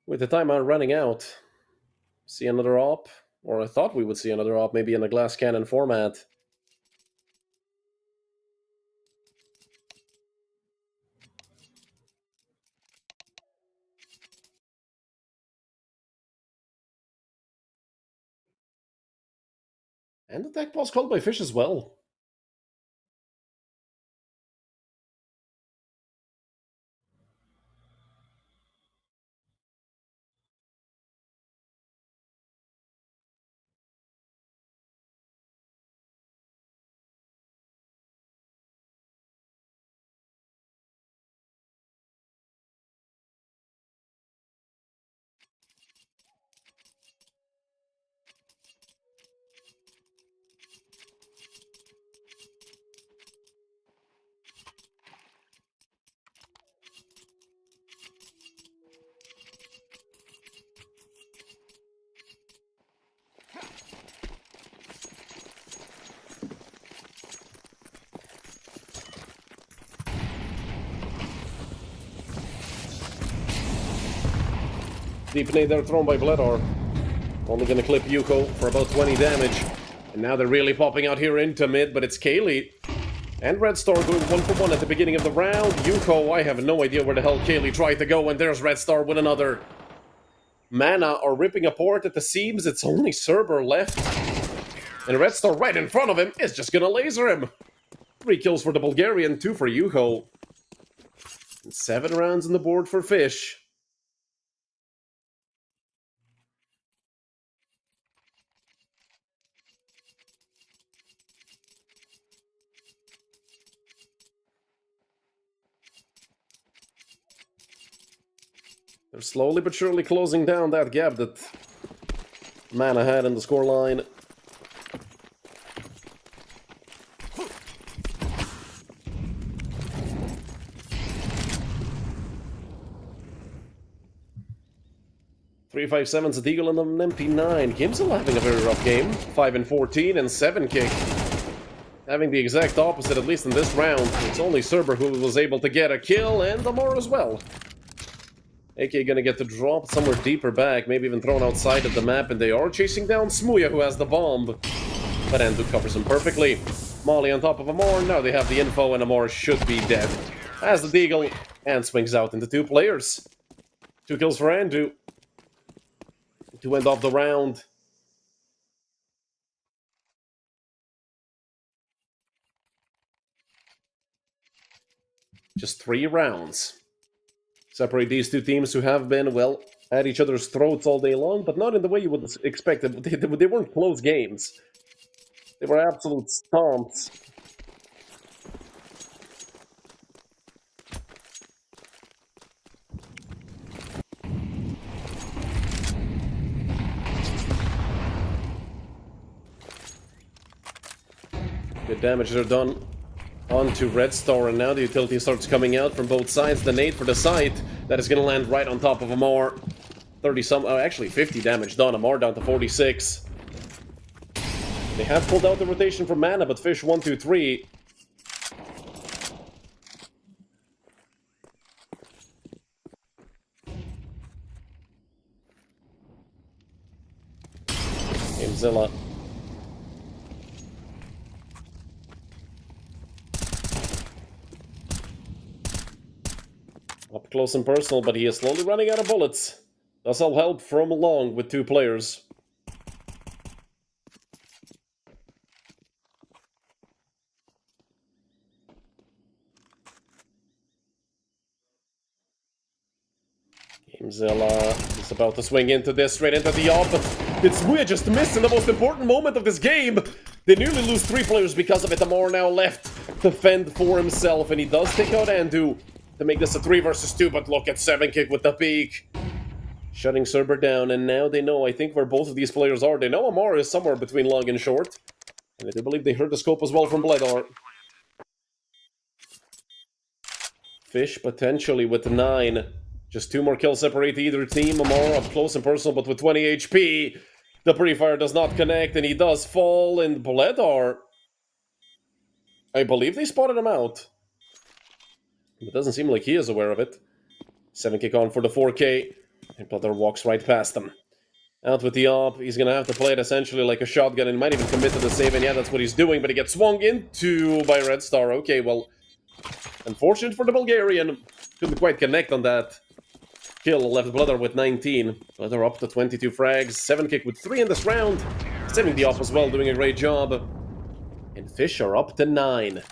With the timeout running out, see another op? Or I thought we would see another op, maybe in a glass cannon format. And the tech pause called by Fish as well. Deep nade there thrown by Bledar. Only gonna clip Yuko for about 20 damage. And now they're really popping out here into mid, but it's Kaylee and Red Star going 1-for-1 at the beginning of the round. Yuko, I have no idea where the hell Kaylee tried to go, and there's Red Star with another. Mana are ripping apart at the seams. It's only Cerber left. And Red Star right in front of him is just gonna laser him. 3 kills for the Bulgarian, 2 for Yuho. And 7 rounds on the board for Fish. They're slowly but surely closing down that gap that Mana had in the scoreline. .357's a Eagle and an MP9. Gimzel having a very rough game. 5-14 and 7 kick. Having the exact opposite, at least in this round. It's only Cerber who was able to get a kill, and Amor as well. AK gonna get the drop somewhere deeper back, maybe even thrown outside of the map, and they are chasing down Smuya, who has the bomb. But Andu covers him perfectly. Molly on top of Amor, now they have the info, and Amor should be dead. As the Deagle, and swings out into 2 players. 2 kills for Andu. To end off the round. Just 3 rounds. Separate these 2 teams who have been, well, at each other's throats all day long, but not in the way you would expect it. They weren't close games. They were absolute stomps. Good damage are done onto Red Star, and now the utility starts coming out from both sides. The nade for the site that is going to land right on top of Amor. 30-some, actually 50 damage done. Amor down to 46. They have pulled out the rotation from Mana, but Fish123 Gamezilla. Up close and personal, but he is slowly running out of bullets. Does all help from long with 2 players. Gamezilla is about to swing into this, straight into the off, but did Smuya just miss in the most important moment of this game? They nearly lose 3 players because of it. Amor now left to fend for himself, and he does take out Andu to make this a 3 versus 2, but look at 7 kick with the peak. Shutting Cerber down, and now they know, I think, where both of these players are. They know Amor is somewhere between long and short. And I do believe they heard the scope as well from Bledar. Fish potentially with 9. Just 2 more kills separate either team. Amor up close and personal, but with 20 HP. The pre-fire does not connect, and he does fall, and Bledar, I believe they spotted him out. It doesn't seem like he is aware of it. 7 kick on for the 4K. And Bledar walks right past him. Out with the op. He's going to have to play it essentially like a shotgun and might even commit to the save. And yeah, that's what he's doing. But he gets swung into by Red Star. Okay, well, unfortunate for the Bulgarian. Couldn't quite connect on that kill. Left Bledar with 19. Bledar up to 22 frags. 7 kick with 3 in this round. Saving the op as well, doing a great job. And Fish are up to 9.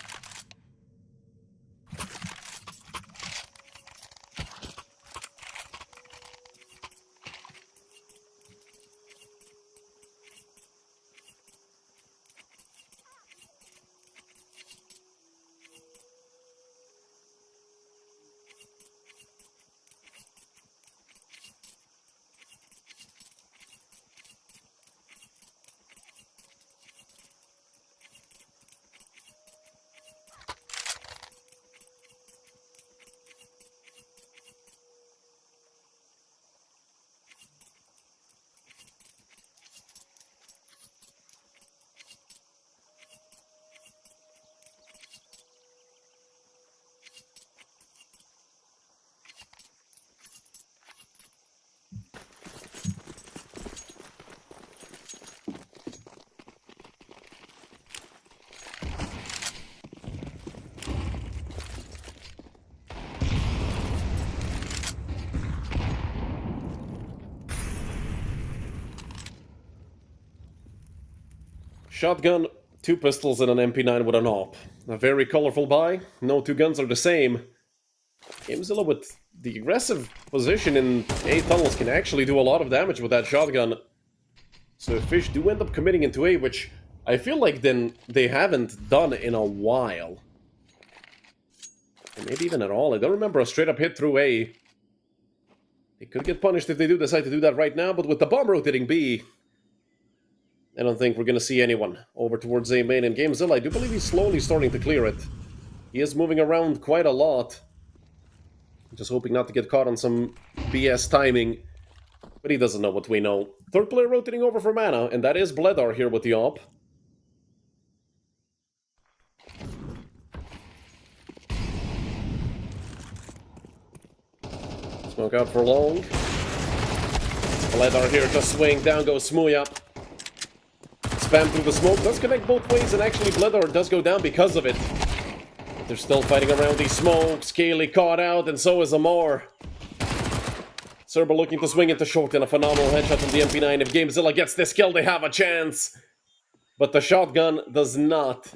Shotgun, 2 pistols, and an MP9 with an AWP. A very colorful buy. No two guns are the same. Gamezilla with the aggressive position in A tunnels can actually do a lot of damage with that shotgun. So if Fish do end up committing into A, which I feel like then they haven't done in a while. Or maybe even at all. I don't remember a straight up hit through A. They could get punished if they do decide to do that right now, but with the bomb rotating B, I don't think we're going to see anyone over towards A main. And Gamezilla, I do believe he's slowly starting to clear it. He is moving around quite a lot. Just hoping not to get caught on some BS timing. But he doesn't know what we know. Third player rotating over for Mana, and that is Bledar here with the AWP. Smoke out for long. Bledar here to swing. Down goes Smuya. Spam through the smoke. Does connect both ways, and actually Bledar does go down because of it. But they're still fighting around these smokes. Kaylee caught out, and so is Amar. Cerber looking to swing into short, and a phenomenal headshot from the MP9. If Gamezilla gets this kill, they have a chance. But the shotgun does not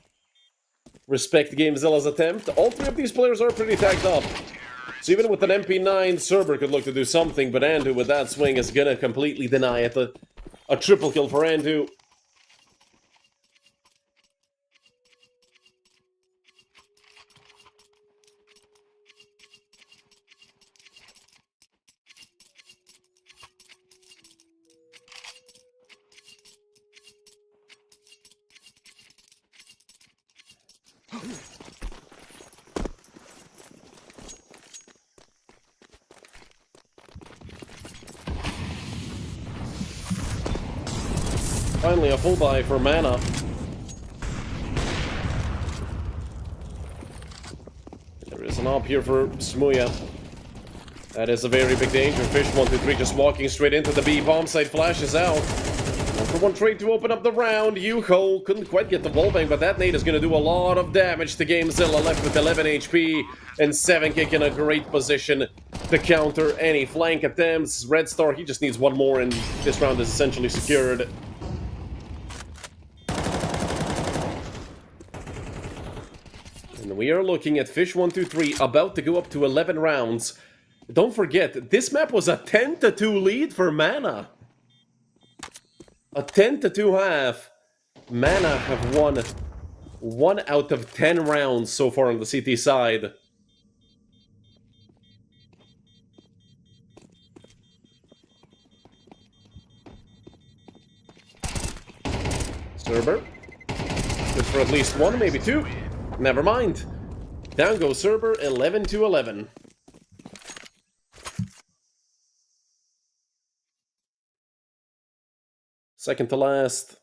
respect Gamezilla's attempt. All three of these players are pretty tagged up. So even with an MP9, Cerber could look to do something, but Andu with that swing is gonna completely deny it. A triple kill for Andu. Finally, a full buy for Mana. There is an AWP here for Smuya. That is a very big danger. Fish123 just walking straight into the B. Bomb site flashes out. 1-for-1 trade to open up the round. Yuho couldn't quite get the wallbang, but that nade is going to do a lot of damage to Gamezilla, left with 11 HP and 7 kick in a great position to counter any flank attempts. Red Star, he just needs one more, and this round is essentially secured. And we are looking at Fish123 about to go up to 11 rounds. Don't forget, this map was a 10-2 lead for Mana. A 10-2 half. Mana have won 1 out of 10 rounds so far on the CT side. Cerber. Good for at least 1, maybe 2. Never mind. Down goes Cerber, 11-11. Second to last.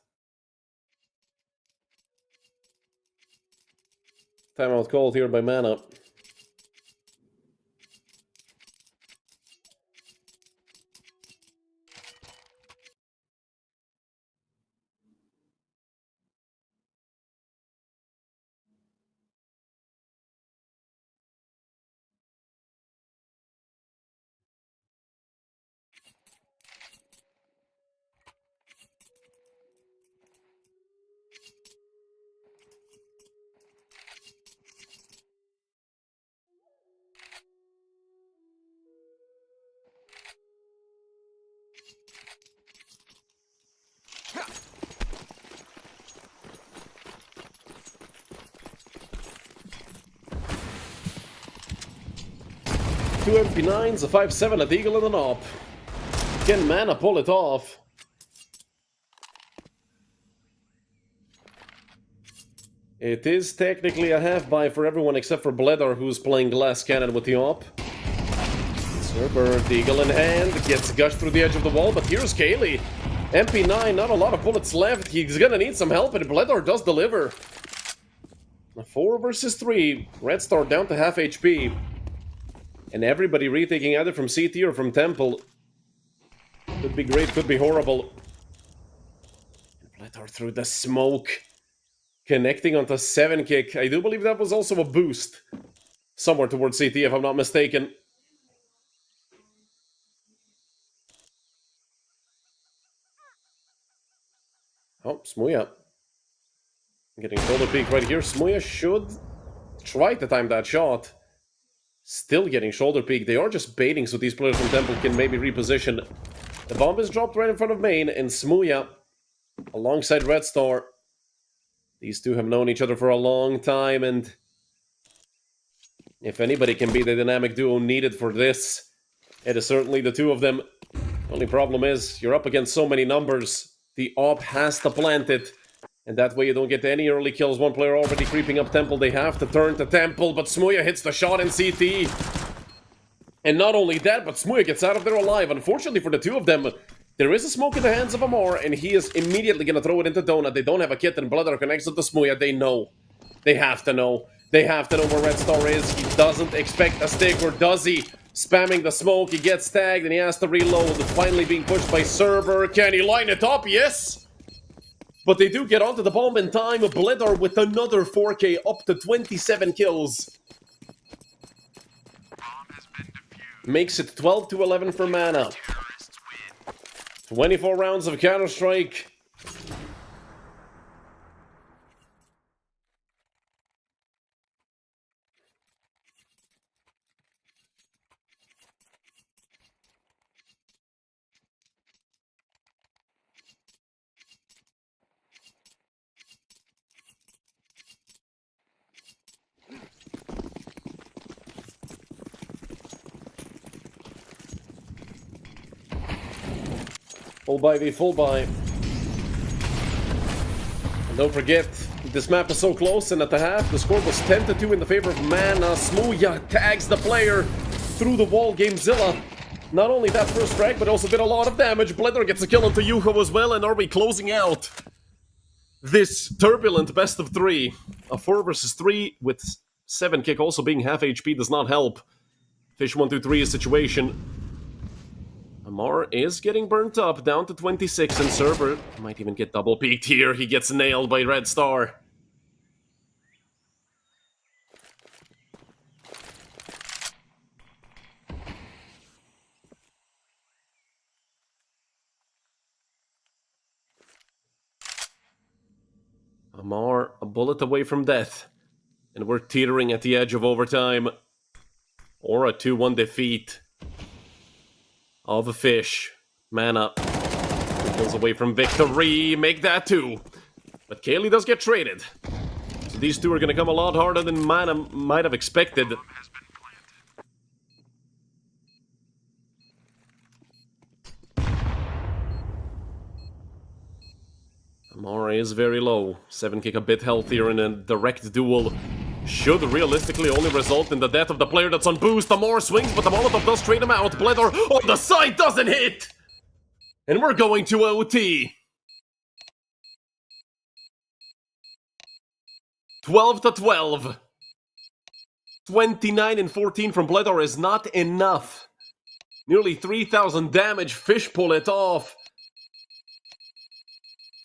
Timeout called here by Mana. Two MP9s, a 5-7, a Deagle, and an AWP. Can Mana pull it off? It is technically a half-buy for everyone except for Bledar, who's playing Glass Cannon with the AWP. Cerber, Deagle in hand, gets gushed through the edge of the wall, but here's Kaylee. MP9, not a lot of bullets left. He's gonna need some help, and Bledar does deliver. 4 versus 3. Red Star down to half HP. And everybody retaking either from CT or from Temple. Could be great, could be horrible. Bledar through the smoke. Connecting onto 7 kick. I do believe that was also a boost. Somewhere towards CT, if I'm not mistaken. Oh, Smuya. Getting shoulder peek right here. Smuya should try to time that shot. Still getting shoulder peek. They are just baiting so these players from Temple can maybe reposition. The bomb is dropped right in front of main, and Smuya alongside Red Star. These two have known each other for a long time, and if anybody can be the dynamic duo needed for this, it is certainly the two of them. Only problem is, you're up against so many numbers. The AWP has to plant it, and that way you don't get any early kills. One player already creeping up Temple. They have to turn to Temple, but Smuya hits the shot in CT. And not only that, but Smuya gets out of there alive. Unfortunately for the two of them, there is a smoke in the hands of Amar, and he is immediately going to throw it into Donut. They don't have a kit, and Bloodar connects it to Smuya. They know. They have to know. They have to know where Red Star is. He doesn't expect a stick, or does he? Spamming the smoke, he gets tagged, and he has to reload. Finally being pushed by Server. Can he line it up? Yes! But they do get onto the bomb in time. Bloodar with another 4K, up to 27 kills. Makes it 12-11 for Mana. 24 rounds of Counter-Strike. Full buy v full buy. And don't forget, this map is so close, and at the half, the score was 10-2 in the favor of Mana. Smuya tags the player through the wall, Gamezilla. Not only that first frag, but also did a lot of damage. Bloodar gets a kill onto Yuho as well, and are we closing out this turbulent best of 3? A 4 versus 3 with 7 kick also being half HP does not help Fish123's situation. Amar is getting burnt up, down to 26, and Server might even get double peeked here. He gets nailed by Red Star. Amar, a bullet away from death. And we're teetering at the edge of overtime. Or a 2-1 defeat of a Fish. Mana goes away from victory. Make that 2. But Kaylee does get traded. So these two are going to come a lot harder than Mana might have expected. Amar is very low. 7 kick a bit healthier, and a direct duel should realistically only result in the death of the player that's on boost. Amar swings, but the Molotov does trade him out. Bloodar on the side doesn't hit! And we're going to OT. 12-12. 29 and 14 from Bloodar is not enough. Nearly 3,000 damage. Fish pull it off.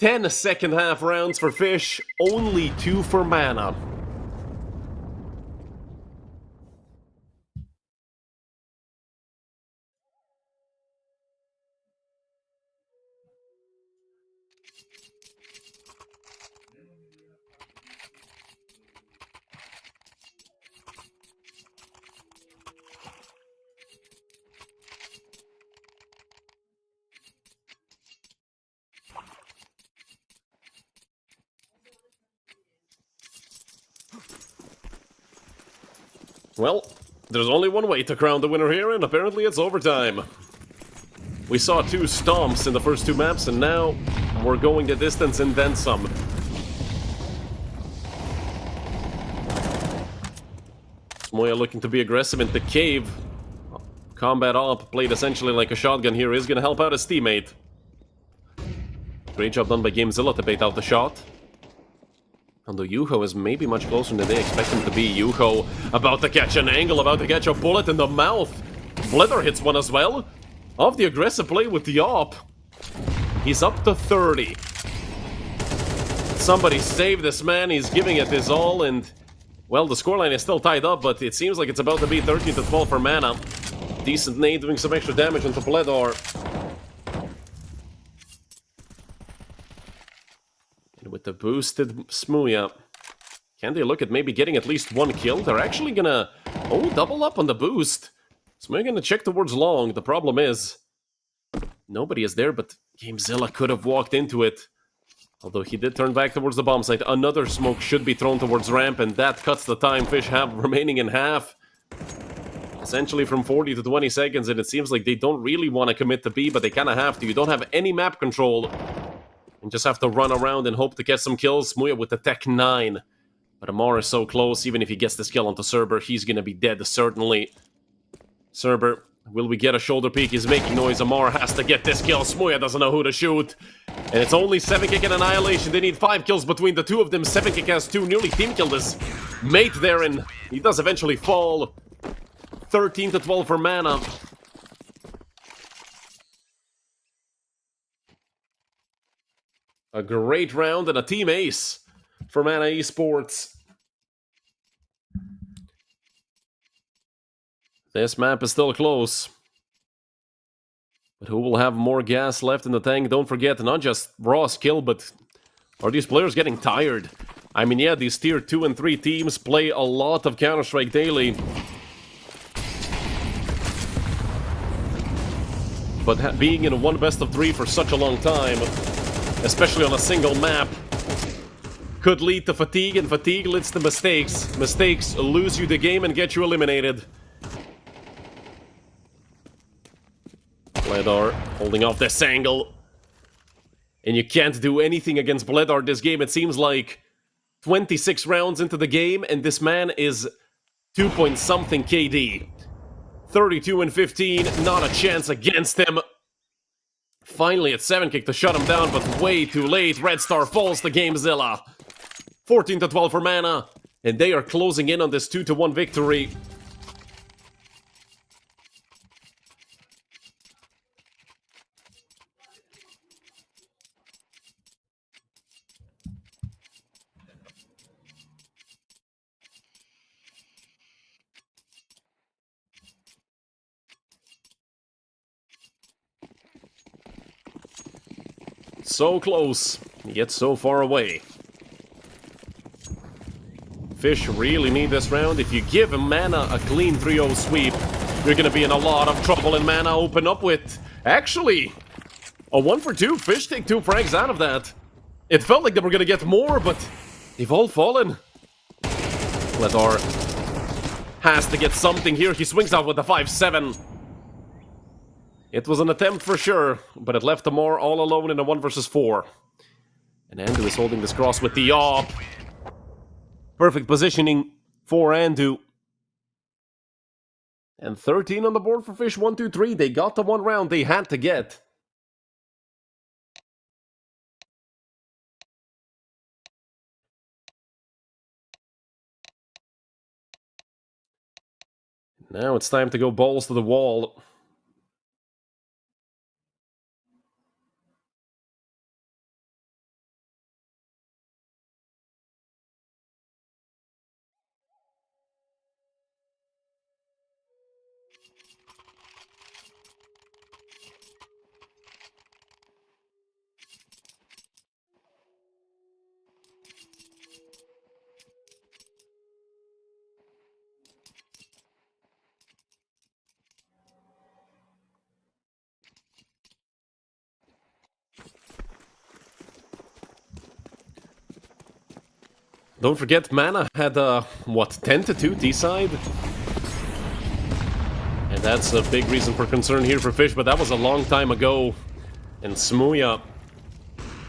10 second half rounds for Fish, only 2 for Mana. Well, there's only one way to crown the winner here, and apparently it's overtime. We saw 2 stomps in the first 2 maps, and now we're going the distance and then some. Smuya looking to be aggressive into cave. Combat op, played essentially like a shotgun here, is going to help out his teammate. Great job done by Gamezilla to bait out the shot. Although Yuho is maybe much closer than they expect him to be. Yuho about to catch an angle, about to catch a bullet in the mouth. Bloodar hits one as well. Off the aggressive play with the op. He's up to 30. Somebody save this man, he's giving it his all, and... well, the scoreline is still tied up, but it seems like it's about to be 13-12 for Mana. Decent nade doing some extra damage into Bloodar. And with with the boosted Smuya. Can they look at maybe getting at least one kill? They're actually gonna... Oh, double up on the boost. Smuya gonna check towards long. The problem is... Nobody is there, but Gamezilla could have walked into it. Although he did turn back towards the bomb site. Another smoke should be thrown towards ramp, and that cuts the time Fish have remaining in half. Essentially from 40 to 20 seconds, and it seems like they don't really want to commit to B, but they kind of have to. You don't have any map control. And just have to run around and hope to get some kills. Smuya with the Tech 9. But Amar is so close, even if he gets this kill onto Cerber, he's gonna be dead, certainly. Cerber, will we get a shoulder peek? He's making noise. Amar has to get this kill. Smuya doesn't know who to shoot. And it's only 7kick and Annihilation. They need 5 kills between the two of them. 7kick has 2, nearly team killed his mate there, and he does eventually fall. 13 to 12 for Mana. A great round and a team ace for Mana Esports. This map is still close. But who will have more gas left in the tank? Don't forget, not just raw skill, but are these players getting tired? I mean, yeah, these tier 2 and 3 teams play a lot of Counter-Strike daily. But being in a 1 best of 3 for such a long time, especially on a single map, could lead to fatigue, and fatigue leads to mistakes. Mistakes lose you the game and get you eliminated. Bledar holding off this angle. And you can't do anything against Bledar this game. It seems like 26 rounds into the game, and this man is 2-point-something KD. 32 and 15, not a chance against him. Finally, it's 7kick to shut him down, but way too late. Red Star falls to Gamezilla. 14 to 12 for Mana, and they are closing in on this 2-1 victory. So close, yet so far away. Fish really need this round. If you give Mana a clean 3-0 sweep, you're gonna be in a lot of trouble, and Mana open up with, actually, a 1 for 2. Fish take 2 frags out of that. It felt like they were gonna get more, but they've all fallen. Bledar has to get something here. He swings out with the 5-7. It was an attempt for sure, but it left Amar all alone in a 1 versus 4. And Andu is holding this cross with the AWP. Perfect positioning for Andu. And 13 on the board for Fish123. They got the 1 round they had to get. Now it's time to go balls to the wall. Don't forget, Mana had what, 10 to 2 T-side? And that's a big reason for concern here for Fish, but that was a long time ago. And Smuya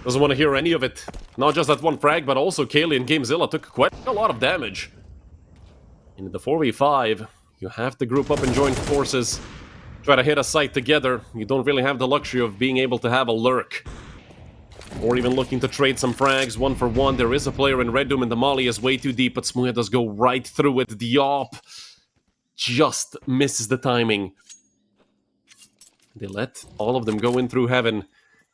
doesn't want to hear any of it. Not just that 1 frag, but also Kaylee and Gamezilla took quite a lot of damage. In the 4v5, you have to group up and join forces. Try to hit a site together. You don't really have the luxury of being able to have a lurk. Or even looking to trade some frags 1 for 1. There is a player in Red Doom, and the molly is way too deep, but Smuya does go right through it. The AWP just misses the timing. They let all of them go in through heaven.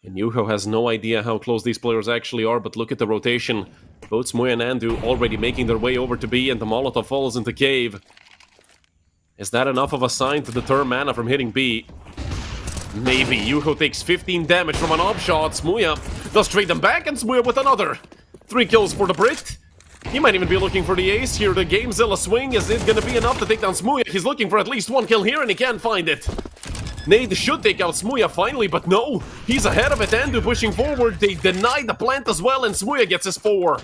And Yuho has no idea how close these players actually are, but look at the rotation. Both Smuya and Andu already making their way over to B, and the Molotov falls into cave. Is that enough of a sign to deter Mana from hitting B? Maybe. Yuho takes 15 damage from an AWP shot. Smuya does trade them back, and Smuya with another. 3 kills for the Brit. He might even be looking for the ace here. The Gamezilla swing, is it gonna be enough to take down Smooya? He's looking for at least 1 kill here and he can't find it. Nade should take out Smooya finally, but no. He's ahead of it. Andu pushing forward. They deny the plant as well and Smooya gets his 4.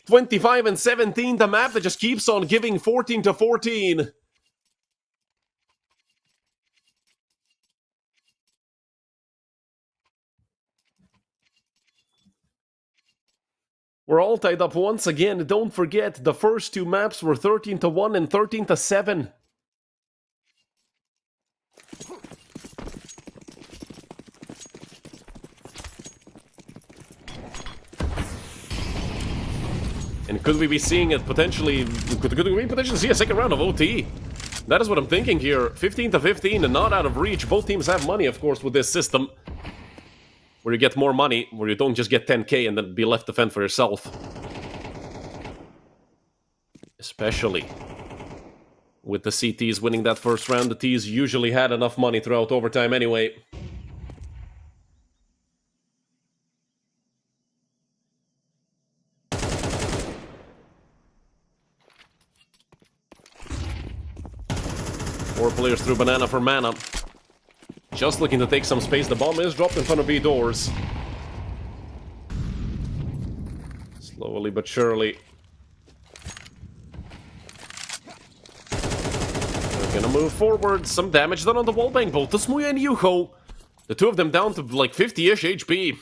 25 and 17, the map that just keeps on giving 14 to 14. We're all tied up once again. Don't forget, the first 2 maps were 13 to 1 and 13 to 7. And could we be seeing it potentially... Could we potentially see a second round of OT? That is what I'm thinking here. 15 to 15 and not out of reach. Both teams have money, of course, with this system. Where you get more money, where you don't just get 10k and then be left to fend for yourself. Especially with the CTs winning that first round. The Ts usually had enough money throughout overtime anyway. Four players through banana for mana. Just looking to take some space. The bomb is dropped in front of B doors. Slowly but surely. They're gonna move forward. Some damage done on the wallbang. Both to Smooya and Yuho. The two of them down to like 50-ish HP.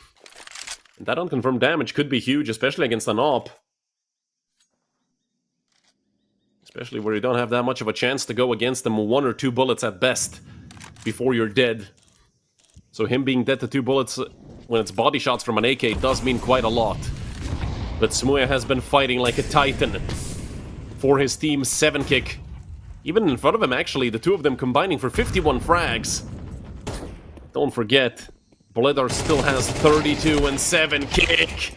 And that unconfirmed damage could be huge, especially against an AWP. Especially where you don't have that much of a chance to go against them. 1 or 2 bullets at best before you're dead. So him being dead to 2 bullets when it's body shots from an AK does mean quite a lot. But Smooya has been fighting like a titan for his team's 7 kick. Even in front of him, actually, the two of them combining for 51 frags. Don't forget, Bledar still has 32 and 7 kick.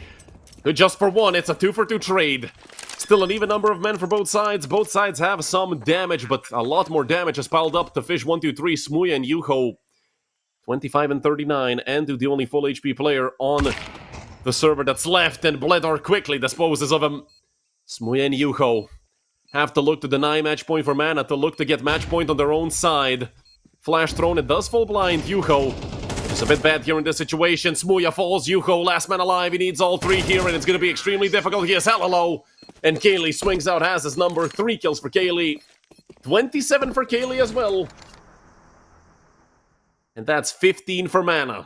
Just for 1, it's a 2-for-2 trade. Still an even number of men for both sides. Both sides have some damage, but a lot more damage has piled up to Fish123, Smooya, and Yuho. 25 and 39, Andu the only full HP player on the server that's left, and Bledar quickly disposes of him. Smooya and Yuho have to look to deny match point for mana, to look to get match point on their own side. Flash thrown, it does fall blind. Yuho is a bit bad here in this situation. Smooya falls, Yuho last man alive. He needs all 3 here, and it's going to be extremely difficult. He is hella low. And Kaylee swings out, has his number. 3 kills for Kaylee. 27 for Kaylee as well. And that's 15 for mana.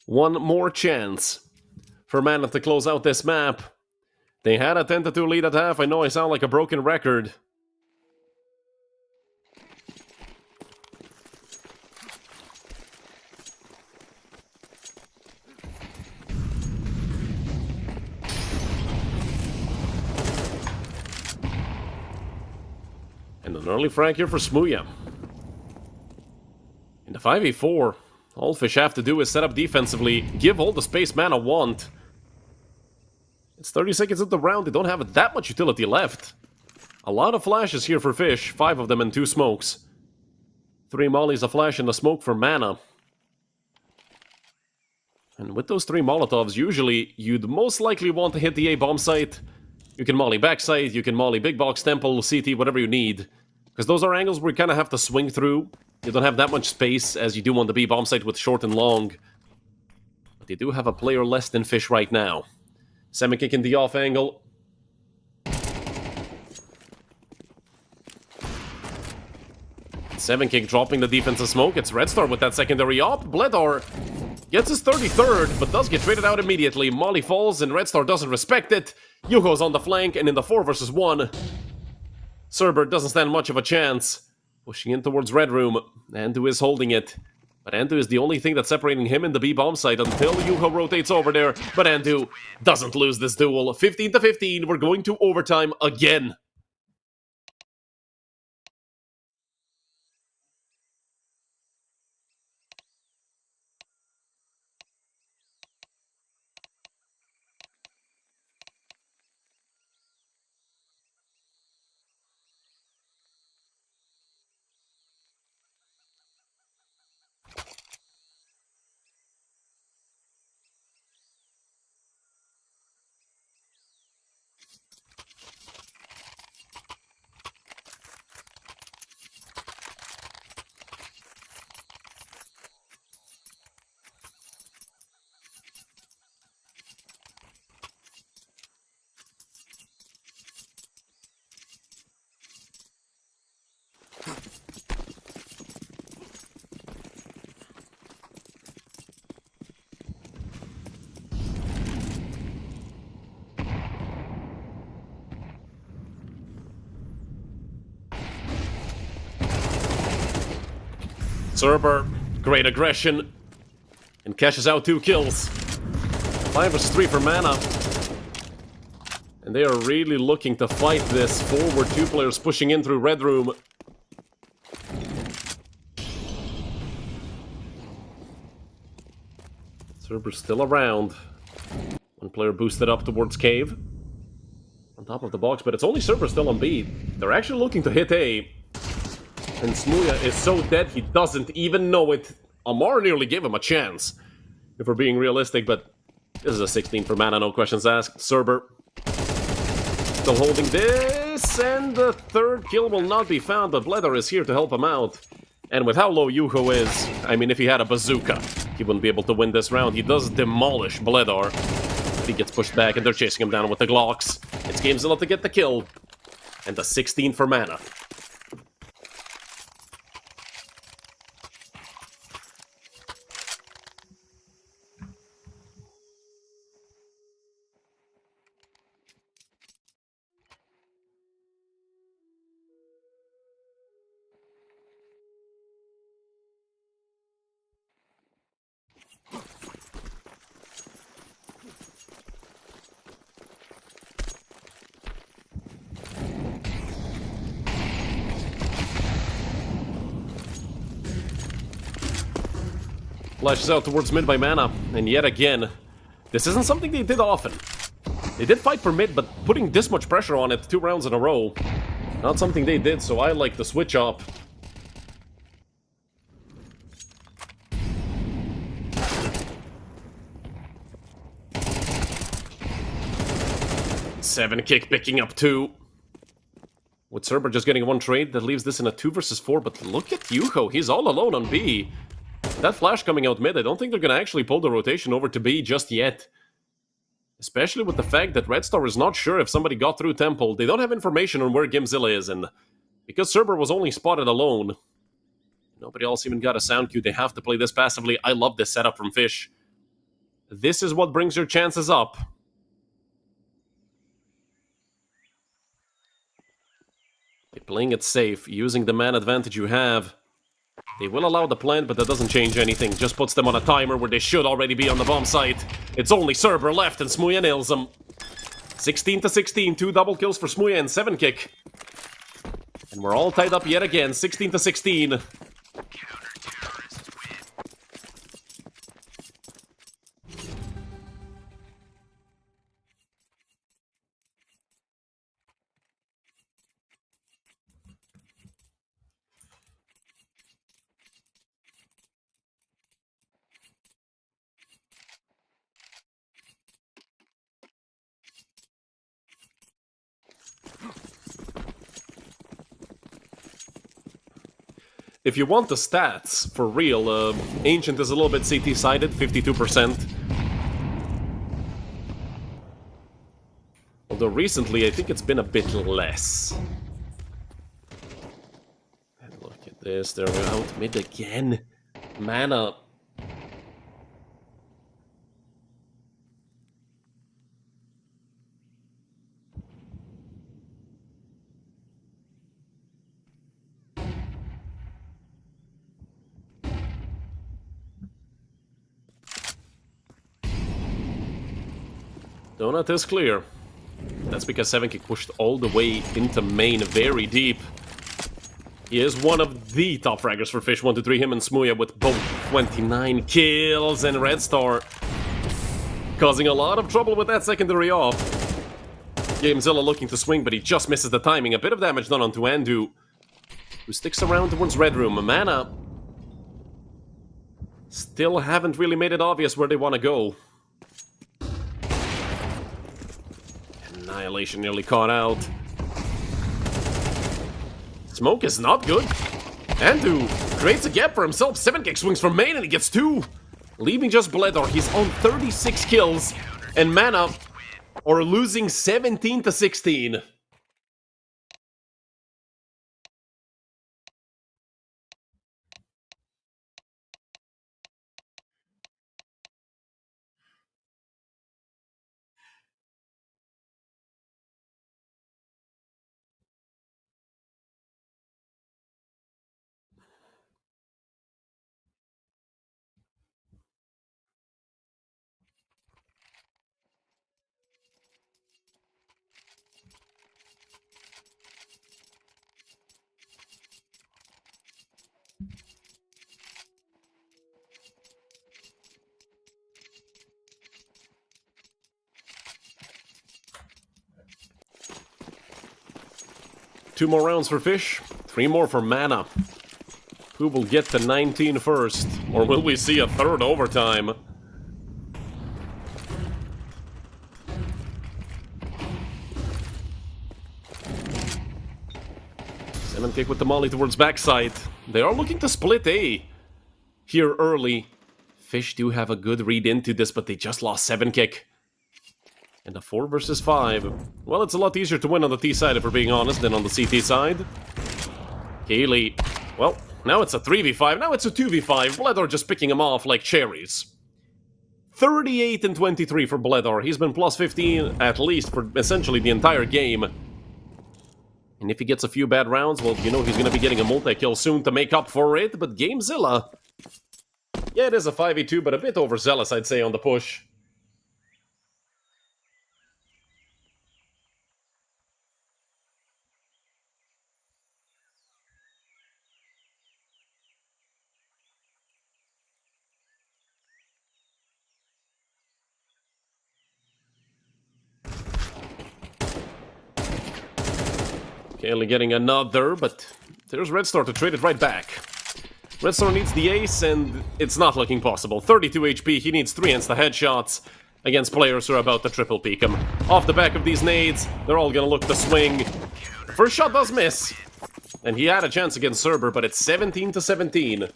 One more chance for mana to close out this map. They had a 10-2 lead at half. I know I sound like a broken record. And an early frag here for Smooya. In the 5v4, all Fish have to do is set up defensively, give all the space mana want. It's 30 seconds into the round, they don't have that much utility left. A lot of flashes here for Fish, 5 of them and 2 smokes. 3 mollies, a flash, and a smoke for mana. And with those 3 Molotovs, usually you'd most likely want to hit the A-bomb site. You can molly backside, you can molly big box, temple, CT, whatever you need. Because those are angles where you kind of have to swing through. You don't have that much space as you do on the B-bomb site with short and long. But they do have a player less than Fish right now. Semi-kick in the off angle. Seven kick dropping the defensive smoke. It's Red Star with that secondary op. Bledar gets his 33rd, but does get traded out immediately. Molly falls and Red Star doesn't respect it. Yuho's on the flank, and in the 4 versus 1, Cerber doesn't stand much of a chance. Pushing in towards Red Room. Andu is holding it. But Andu is the only thing that's separating him and the B-bomb site until Yuho rotates over there. But Andu doesn't lose this duel. 15 to 15, we're going to overtime again. Cerber, great aggression, and cashes out 2 kills. 5 vs 3 for mana. And they are really looking to fight this forward. 2 players pushing in through Red Room. Cerber's still around. 1 player boosted up towards Cave. On top of the box, but it's only Cerber still on B. They're actually looking to hit A. And Smuya is so dead he doesn't even know it. Amar nearly gave him a chance, if we're being realistic, but this is a 16 for mana, no questions asked. Cerber still holding this, and the 3rd kill will not be found, but Bledar is here to help him out. And with how low Yuho is, I mean, if he had a bazooka, he wouldn't be able to win this round. He does demolish Bledar. He gets pushed back, and they're chasing him down with the Glocks. It's Gamezilla to get the kill, and the 16 for mana. Flashes out towards mid by mana, and yet again, this isn't something they did often. They did fight for mid, but putting this much pressure on it 2 rounds in a row, not something they did, so I like the switch up. Seven kick picking up 2. With Cerber just getting 1 trade, that leaves this in a 2 vs 4, but look at Yuho, he's all alone on B. That flash coming out mid, I don't think they're going to actually pull the rotation over to B just yet. Especially with the fact that Red Star is not sure if somebody got through Temple. They don't have information on where Gamezilla is, and because Cerber was only spotted alone, nobody else even got a sound cue. They have to play this passively. I love this setup from Fish. This is what brings your chances up. They're playing it safe, using the man advantage you have. They will allow the plant, but that doesn't change anything. Just puts them on a timer where they should already be on the bomb site. It's only Cerber left, and Smuya nails them. 16 to 16, 2 double kills for Smuya and 7 kick. And we're all tied up yet again, 16 to 16. If you want the stats, for real, Ancient is a little bit CT-sided, 52%. Although recently, I think it's been a bit less. And look at this, they're out mid again. Mana. Donut is clear. That's because 7kick pushed all the way into main very deep. He is one of the top fraggers for Fish123, him and Smuya with both 29 kills, and Red Star causing a lot of trouble with that secondary off. Gamezilla looking to swing, but he just misses the timing. A bit of damage done onto Andu, who sticks around towards Red Room. Mana still haven't really made it obvious where they want to go. Annihilation nearly caught out. Smoke is not good. Andu creates a gap for himself. 7kick swings from main and he gets 2. Leaving just Bledar. He's on 36 kills. And Mana are losing 17 to 16. 2 more rounds for Fish, 3 more for Mana. Who will get to 19 first? Or will we see a third overtime? Seven kick with the molly towards backside. They are looking to split A here early. Fish do have a good read into this, but they just lost 7 kick. And a 4 versus 5. Well, it's a lot easier to win on the T side, if we're being honest, than on the CT side. Kaylee, well, now it's a 3v5, now it's a 2v5. Bledor just picking him off like cherries. 38 and 23 for Bledor. He's been plus 15 at least for essentially the entire game. And if he gets a few bad rounds, well, you know he's going to be getting a multi-kill soon to make up for it. But Gamezilla, yeah, it is a 5v2, but a bit overzealous, I'd say, on the push. Kaylee getting another, but there's Red Star to trade it right back. Red Star needs the ace, and it's not looking possible. 32 HP, he needs 3 insta-headshots against players who are about to triple peek him. Off the back of these nades, they're all gonna look to swing. First shot does miss, and he had a chance against Cerber, but it's 17 to 17.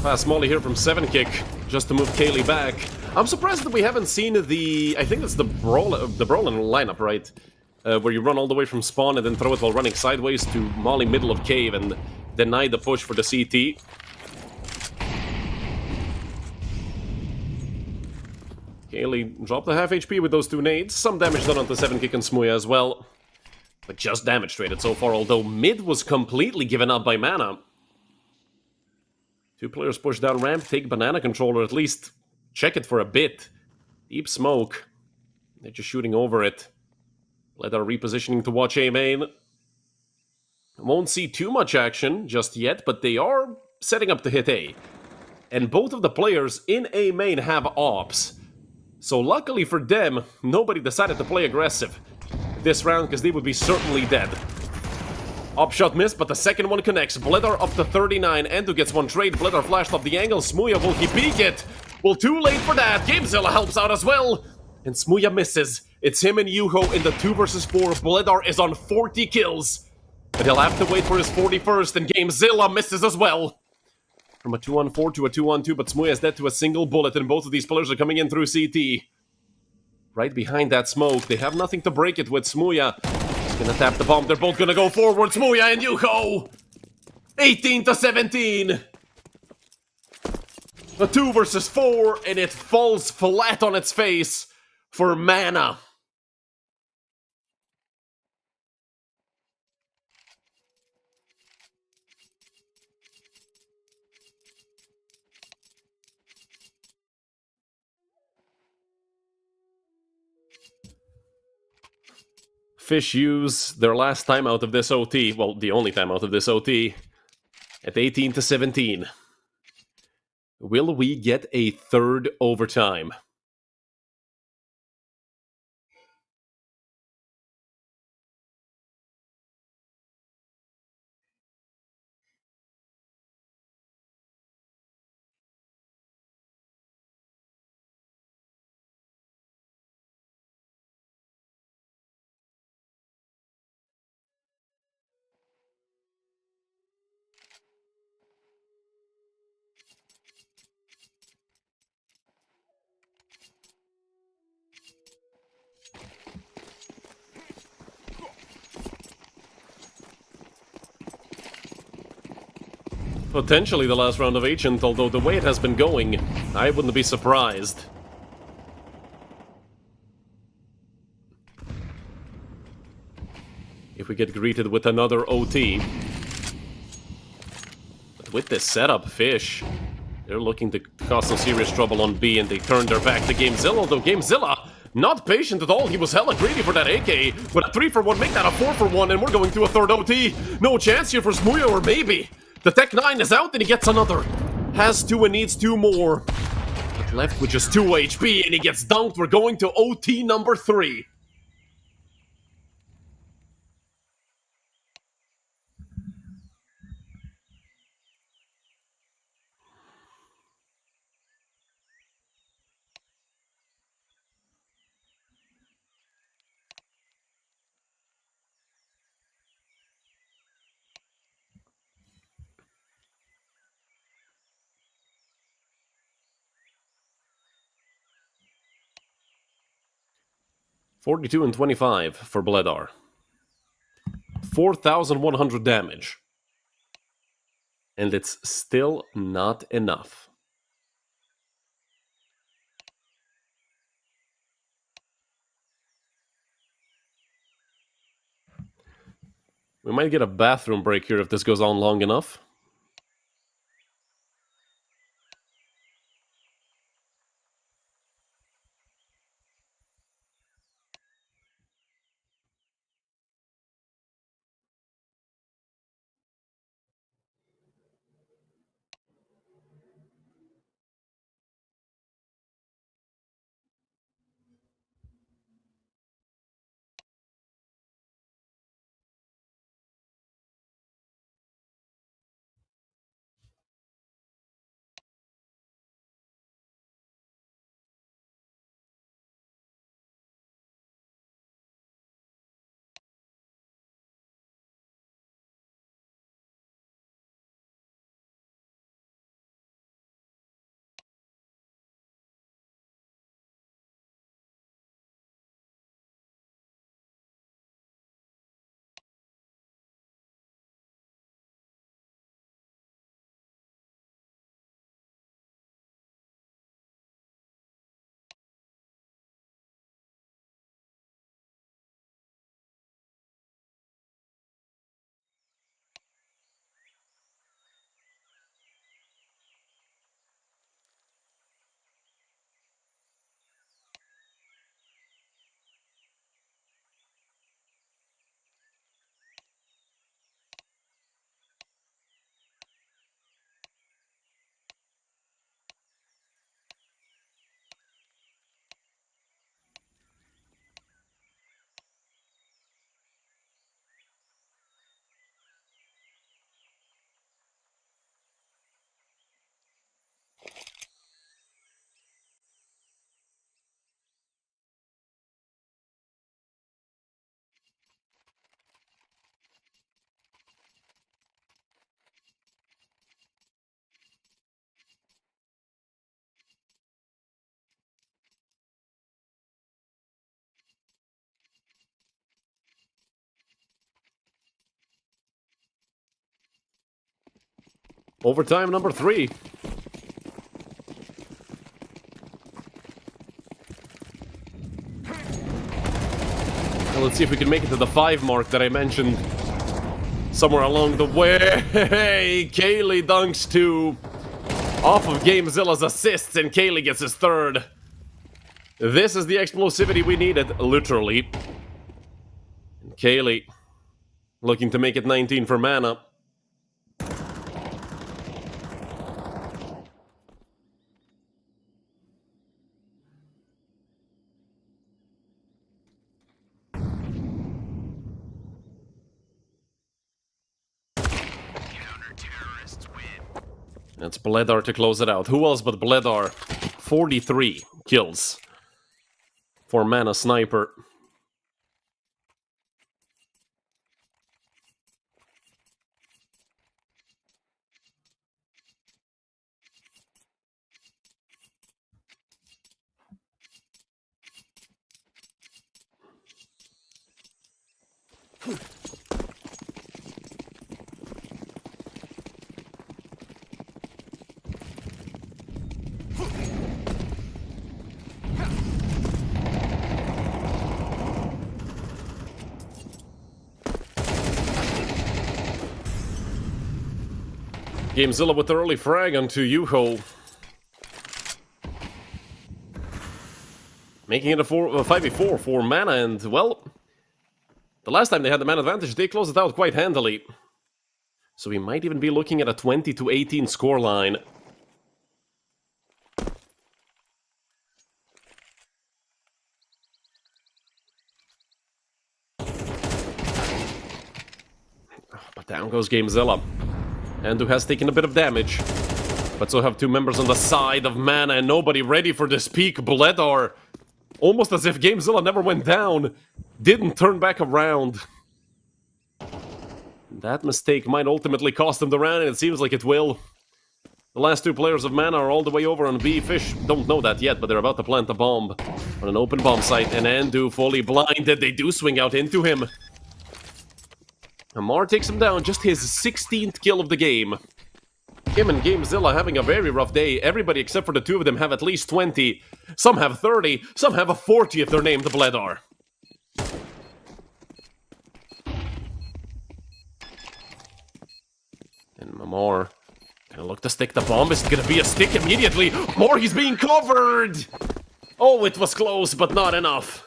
Fast molly here from 7 kick, just to move Kaylee back. I'm surprised that we haven't seen the... I think it's the Brolin lineup, right? Where you run all the way from spawn and then throw it while running sideways to molly middle of cave and deny the push for the CT. Kaylee dropped the half HP with those 2 nades. Some damage done onto 7 kick and Smuya as well. But just damage traded so far, although mid was completely given up by Mana. 2 players push down ramp, take banana controller, at least check it for a bit. Deep smoke. They're just shooting over it. Let our repositioning to watch A main. Won't see too much action just yet, but they are setting up to hit A. And both of the players in A main have ops. So luckily for them, nobody decided to play aggressive this round, because they would be certainly dead. Op shot missed, but the second one connects. Bledor up to 39. Endo gets one trade. Bledor flashed off the angle. Smuya, will he peek it? Well, too late for that. Gamezilla helps out as well. And Smuya misses. It's him and Yuho in the 2 versus 4. Bledor is on 40 kills. But he'll have to wait for his 41st, and Gamezilla misses as well. From a 2-on-4 to a 2-on-2, but Smuya is dead to a single bullet, and both of these players are coming in through CT. Right behind that smoke. They have nothing to break it with. Smuya gonna tap the bomb. They're both gonna go forward. Smuya and Yuho. 18 to 17. A 2 versus 4, and it falls flat on its face for Mana. Fish use their last time out of this OT, well, the only time out of this OT, at 18 to 17. Will we get a third overtime? Potentially the last round of Ancient, although the way it has been going, I wouldn't be surprised. if we get greeted with another OT. But with this setup, Fish, they're looking to cause some serious trouble on B, and they turn their back to Gamezilla, although Gamezilla, not patient at all. He was hella greedy for that AK, but a 3-for-1, make that a 4-for-1, and we're going to a third OT. No chance here for Smuyo, or maybe the Tech 9 is out and he gets another. Has 2 and needs 2 more. But left with just 2 HP, and he gets dunked. We're going to OT number 3. $42 and 25 for Bledar. 4,100 damage. And it's still not enough. We might get a bathroom break here if this goes on long enough. Overtime number 3. Well, let's see if we can make it to the 5 mark that I mentioned somewhere along the way. Kaylee dunks 2 off of Gamezilla's assists, and Kaylee gets his 3rd. This is the explosivity we needed, literally. And Kaylee looking to make it 19 for mana. It's Bledar to close it out. Who else but Bledar? 43 kills for Mana Sniper. Gamezilla with the early frag onto Yuho. Making it a 5v4 for mana, and, well, the last time they had the mana advantage, they closed it out quite handily. So we might even be looking at a 20-18 scoreline. But down goes Gamezilla. Andu has taken a bit of damage. But so have two members on the side of mana, and nobody ready for this peak. Bledar, almost as if Gamezilla never went down, didn't turn back around. That mistake might ultimately cost him the round, and it seems like it will. The last two players of mana are all the way over on B. Fish don't know that yet, but they're about to plant a bomb on an open bomb site, and Andu fully blinded. They do swing out into him. Amar takes him down, just his 16th kill of the game. Him and Gamezilla having a very rough day. Everybody except for the two of them have at least 20. Some have 30, some have a 40 if they're named Bledar. And Mamor gonna look to stick the bomb. Is it gonna be a stick immediately? More, he's being covered! Oh, it was close, but not enough.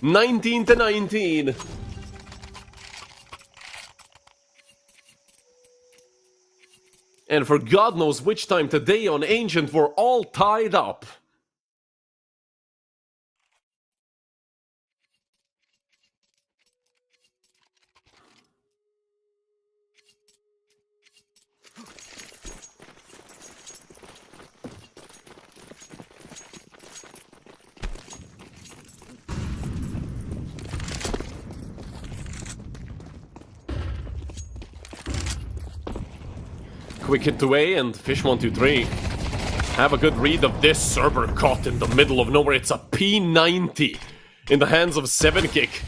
19-19. And for God knows which time today on Ancient, we're all tied up. Quick hit to A, and Fish123 have a good read of this Cerber caught in the middle of nowhere. It's a P90 in the hands of 7kick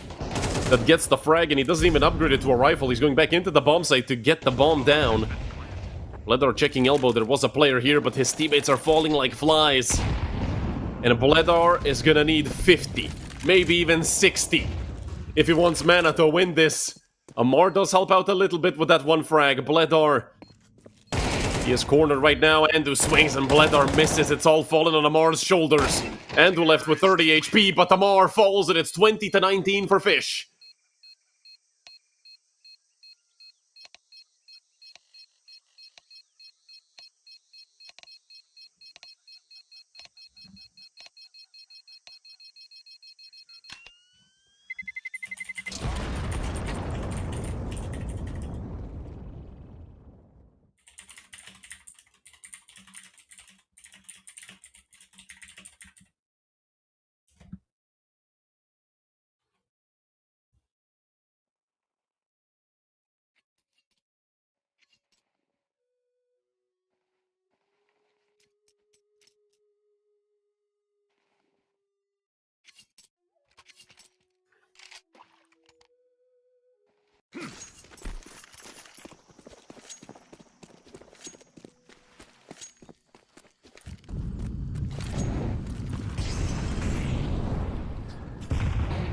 that gets the frag, and he doesn't even upgrade it to a rifle. He's going back into the bomb site to get the bomb down. Bledar checking elbow. There was a player here, but his teammates are falling like flies. And Bledar is gonna need 50, maybe even 60, if he wants mana to win this. Amar does help out a little bit with that one frag. Bledar, he is cornered right now. Andu swings and Bledar misses. It's all fallen on Amar's shoulders. Andu left with 30 HP, but Amar falls, and it's 20-19 for Fish.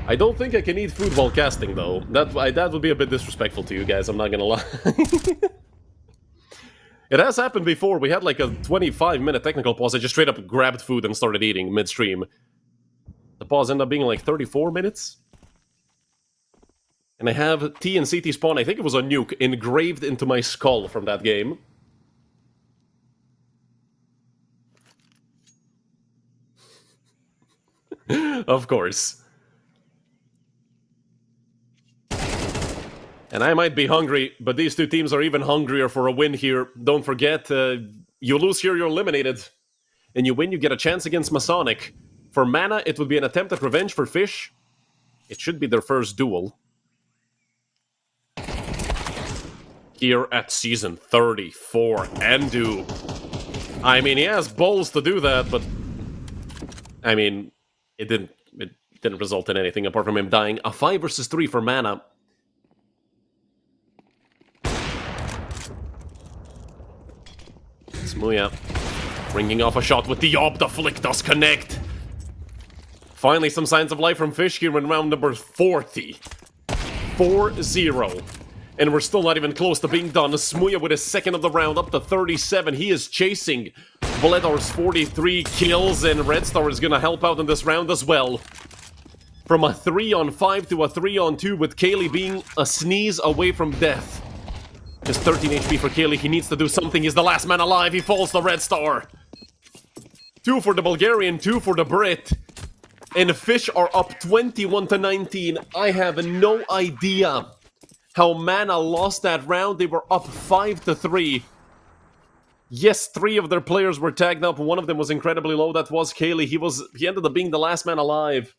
I don't think I can eat food while casting, though. That would be a bit disrespectful to you guys, I'm not gonna lie. It has happened before. We had like a 25-minute technical pause. I just straight up grabbed food and started eating midstream. The pause ended up being like 34 minutes. And I have T and CT spawn, I think it was a Nuke, engraved into my skull from that game. Of course. And I might be hungry, but these two teams are even hungrier for a win here. Don't forget, you lose here, you're eliminated. And you win, you get a chance against Masonic. For mana, it would be an attempt at revenge for Fish. It should be their first duel. Here at Season 34, Andu. I mean, he has balls to do that, but... I mean, it didn't result in anything apart from him dying. A 5 versus 3 for mana. Smuya ringing off a shot with the Ob. The flick does connect. Finally, some signs of life from Fish here in round number 40. 4-0. And we're still not even close to being done. Smuya with his second of the round, up to 37. He is chasing Vledor's 43 kills, and Red Star is gonna help out in this round as well. From a 3-on-5 to a 3-on-2, with Kaylee being a sneeze away from death. Just 13 HP for Kaylee. He needs to do something. He's the last man alive. He falls to Red Star. 2 for the Bulgarian, 2 for the Brit. And Fish are up 21-19. I have no idea how Mana lost that round. They were up 5-3. Yes, 3 of their players were tagged up. One of them was incredibly low. That was Kaylee. He ended up being the last man alive.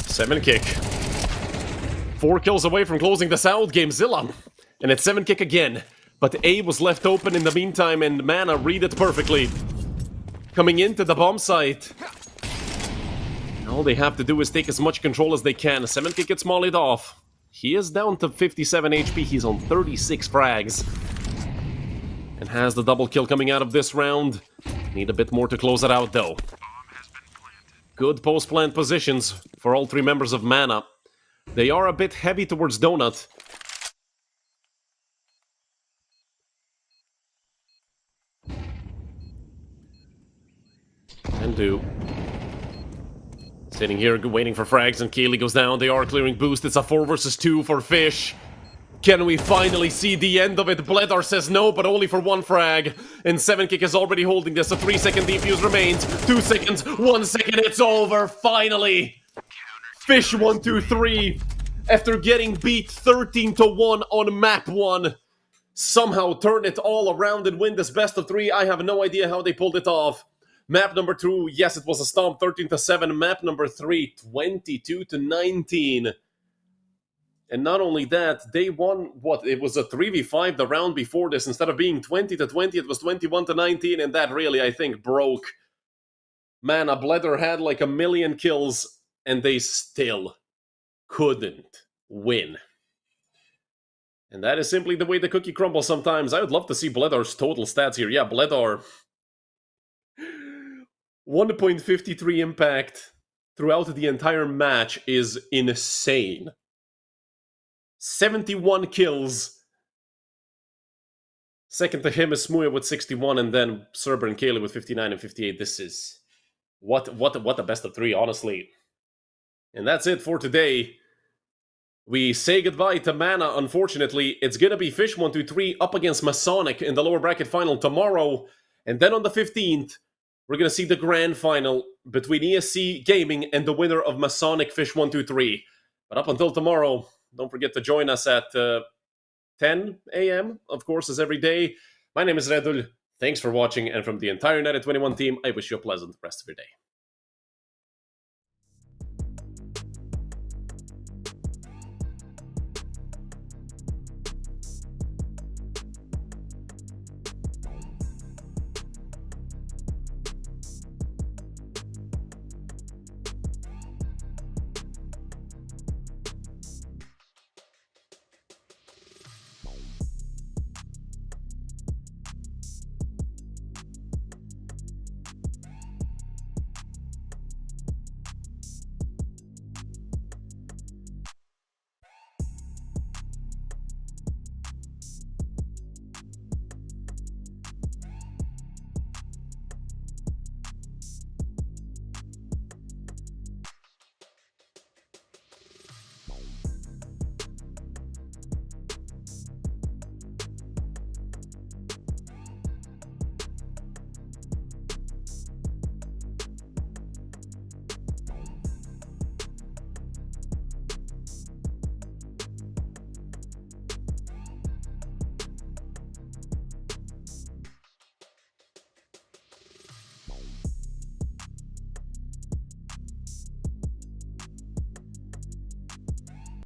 Seven kick. 4 kills away from closing this out, GameZilla. And it's 7 kick again. But A was left open in the meantime, and Mana read it perfectly. Coming into the bomb site. All they have to do is take as much control as they can. 7 kick gets mollied off. He is down to 57 HP. He's on 36 frags. And has the double kill coming out of this round. Need a bit more to close it out, though. Good post-plant positions for all 3 members of Mana. They are a bit heavy towards Donut. And do. Sitting here waiting for frags, and Kaylee goes down. They are clearing boost. It's a 4 versus 2 for Fish. Can we finally see the end of it? Bledar says no, but only for 1 frag. And 7 kick is already holding this. A 3-second defuse remains. 2 seconds, 1 second, it's over, finally! Fish123, after getting beat 13-1 on map 1, somehow turned it all around and win this best of 3. I have no idea how they pulled it off. Map number 2, yes, it was a stomp, 13-7. Map number 3, 22-19. And not only that, they won, what, it was a 3v5 the round before this. Instead of being 20-20, it was 21-19, and that really, I think, broke. Man, a Bledar had like a million kills, and they still couldn't win. And that is simply the way the cookie crumbles sometimes. I would love to see Bledar's total stats here. Yeah, Bledar, 1.53 impact throughout the entire match is insane. 71 kills. Second to him is Smuya with 61, and then Cerber and Kaylee with 59 and 58. This is what a best of 3, honestly. And that's it for today. We say goodbye to Mana, unfortunately. It's gonna be Fish123 up against Masonic in the lower bracket final tomorrow. And then on the 15th, we're gonna see the grand final between ESC Gaming and the winner of Masonic Fish123. But up until tomorrow, don't forget to join us at 10 a.m., of course, as every day. My name is Redul. Thanks for watching, and from the entire United21 team, I wish you a pleasant rest of your day.